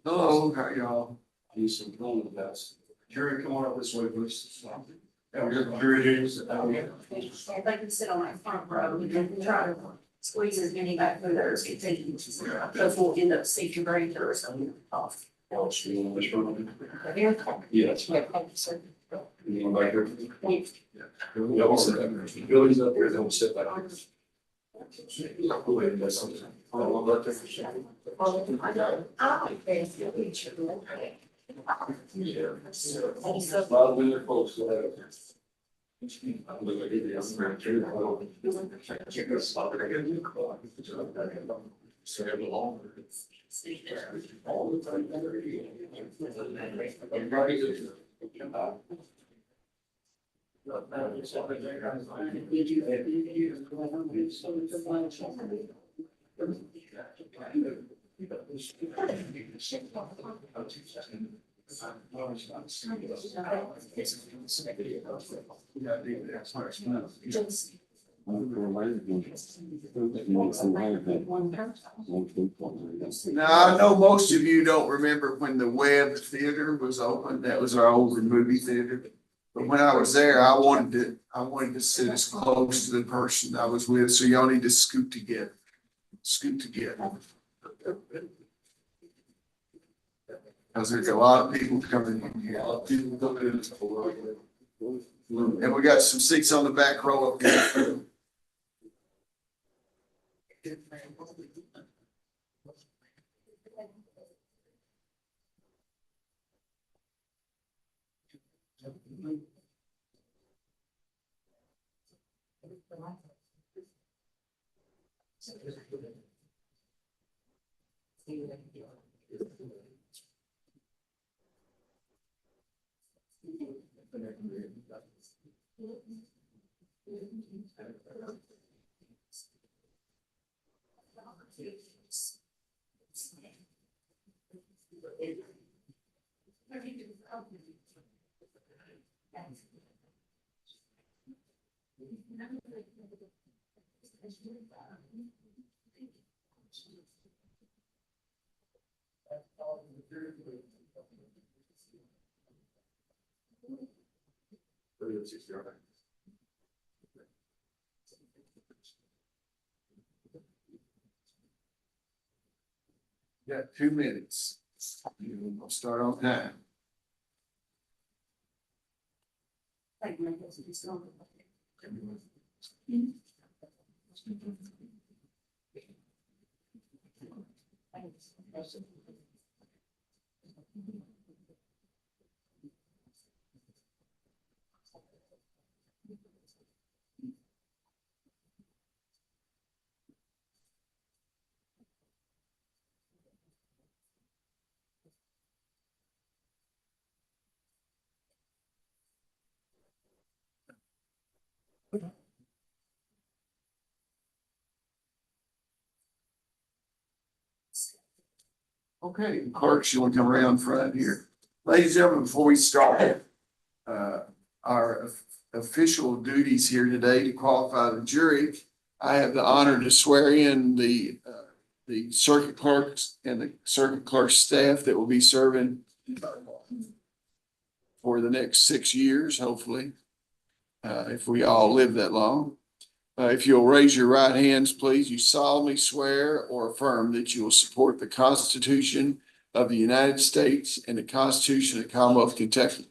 Hello, how y'all? Jerry, come on up this way, please. Yeah, we got jury duties. If they can sit on that front row and try to squeeze as many back through there as they can. Because we'll end up seeking breakthrough or something off. Yes. You want back here? Yeah, we'll sit up there. Billy's up there, then we'll sit back here. Now, I know most of you don't remember when the Webb Theater was open. That was our old movie theater. But when I was there, I wanted to sit as close to the person I was with, so y'all need to scoot together. Scoot together. Because there's a lot of people coming in here. And we got some seats on the back row up here. Got 2 minutes. We'll start on time. Okay, clerks, you want to come around front here? Ladies and gentlemen, before we start, our official duties here today to qualify the jury, I have the honor to swear in the circuit clerks and the circuit clerk staff that will be serving for the next 6 years, hopefully, if we all live that long. If you'll raise your right hands, please, you solemnly swear or affirm that you will support the Constitution of the United States and the Constitution of the Commonwealth of Kentucky,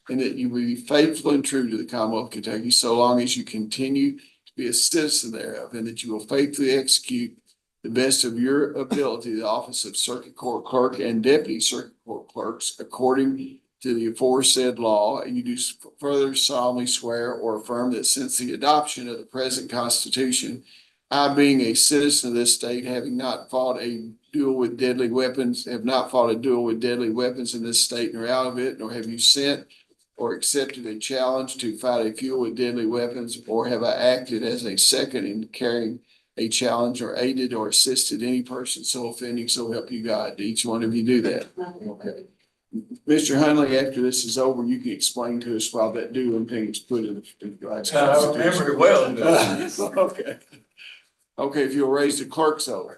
and that you will be faithful and true to the Commonwealth of Kentucky so long as you continue to be a citizen thereof, and that you will faithfully execute the best of your ability the office of Circuit Court Clerk and Deputy Circuit Court Clerks according to the aforesaid law, and you do further solemnly swear or affirm that since the adoption of the present Constitution, I, being a citizen of this state, having not fought a duel with deadly weapons, have not fought a duel with deadly weapons in this state nor out of it, nor have you sent or accepted a challenge to fight a duel with deadly weapons, or have I acted as a second in carrying a challenge or aided or assisted any person so offending, so help you God. Each one of you do that. Okay. Mr. Hunley, after this is over, you can explain to us why that dueling thing is put in the. I remember it well. Okay. Okay, if you'll raise the clerk's oath.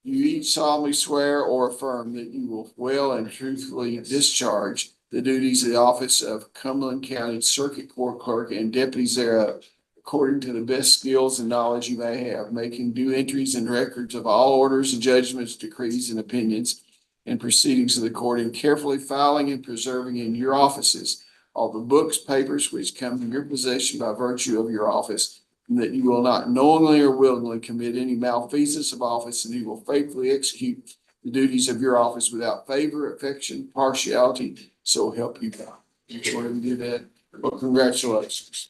You each solemnly swear or affirm that you will well and truthfully discharge the duties of the office of Cumberland County Circuit Court Clerk and deputies thereof, according to the best skills and knowledge you may have, making due entries and records of all orders and judgments, decrees and opinions and proceedings of the court, and carefully filing and preserving in your offices all the books, papers which come to your possession by virtue of your office, and that you will not knowingly or willingly commit any malfeasance of office, and you will faithfully execute the duties of your office without favor, affection, partiality, so help you God. Each one of you do that. Well, congratulations.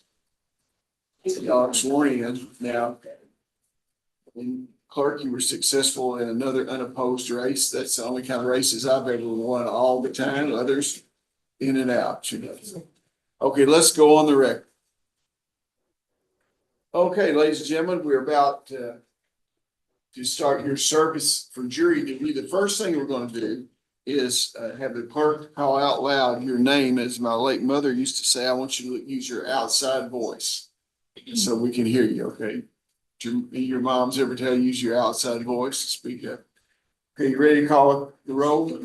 Y'all are sworn in now. And clerk, you were successful in another unopposed race. That's the only kind of races I've ever won all the time. Others in and out, you know. Okay, let's go on the record. Okay, ladies and gentlemen, we're about to start your service for jury duty. The first thing we're going to do is have the clerk call out loud your name. As my late mother used to say, I want you to use your outside voice so we can hear you, okay? Your moms ever tell you use your outside voice to speak up? Okay, you ready to call the roll?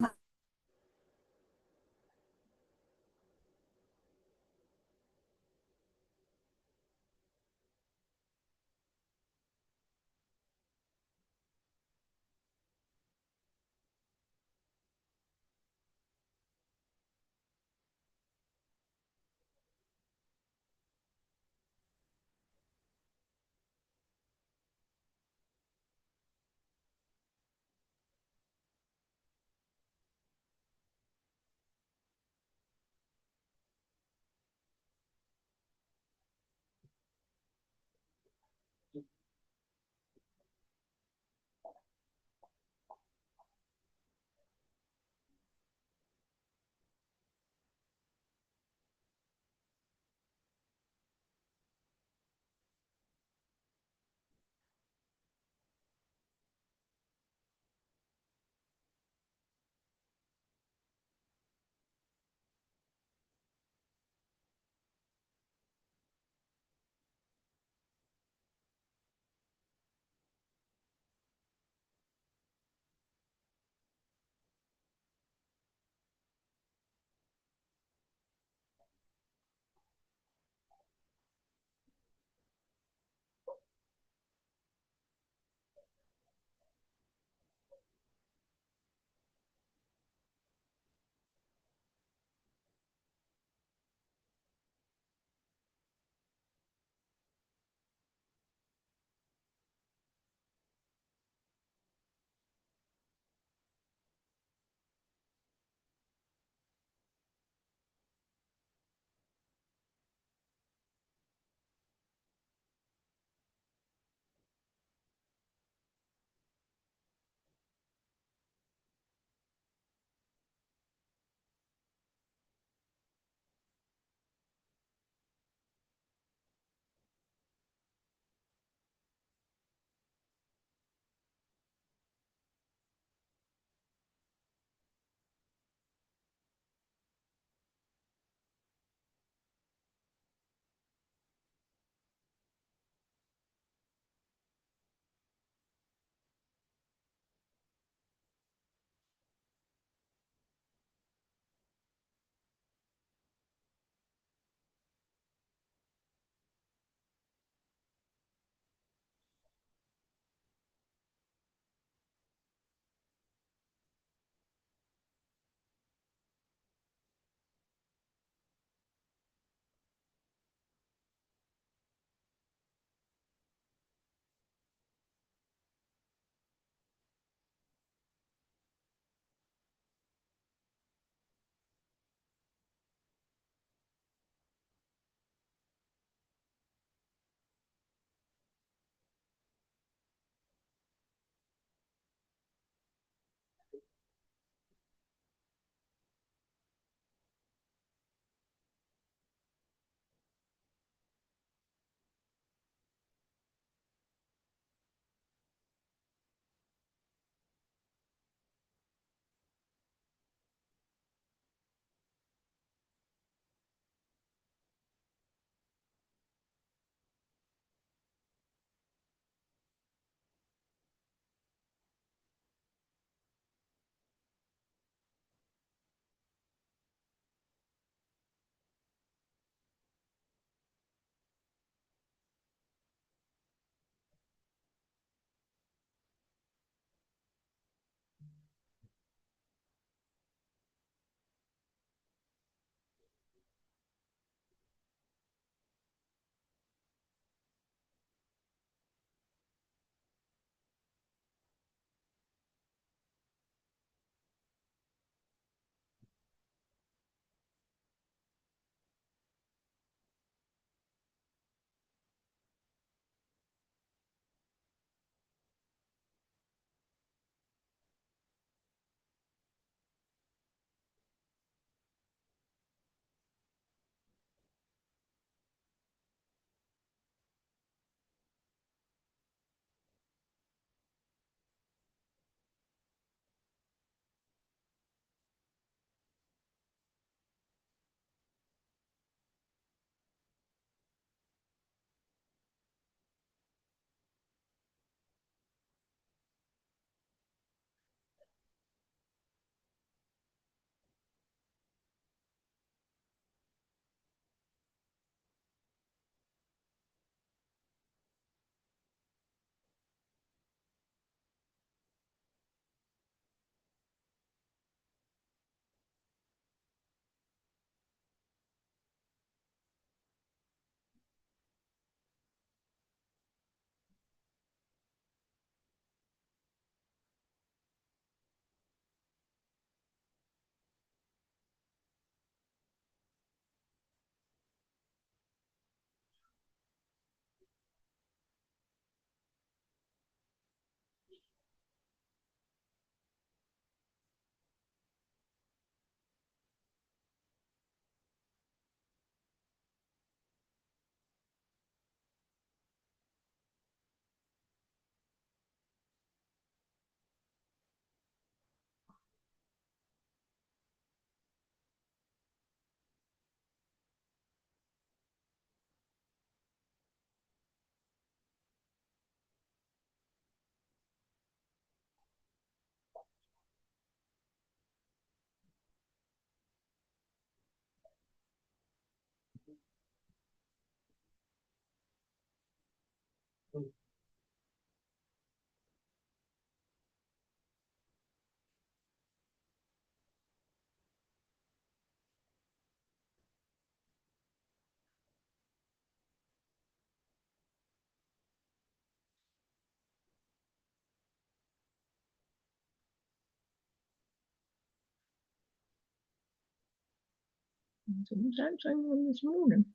That same one this morning.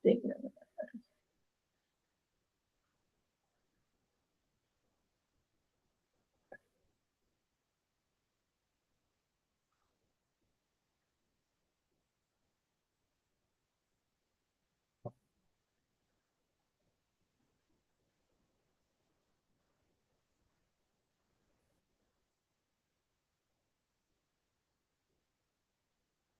Thinking of it.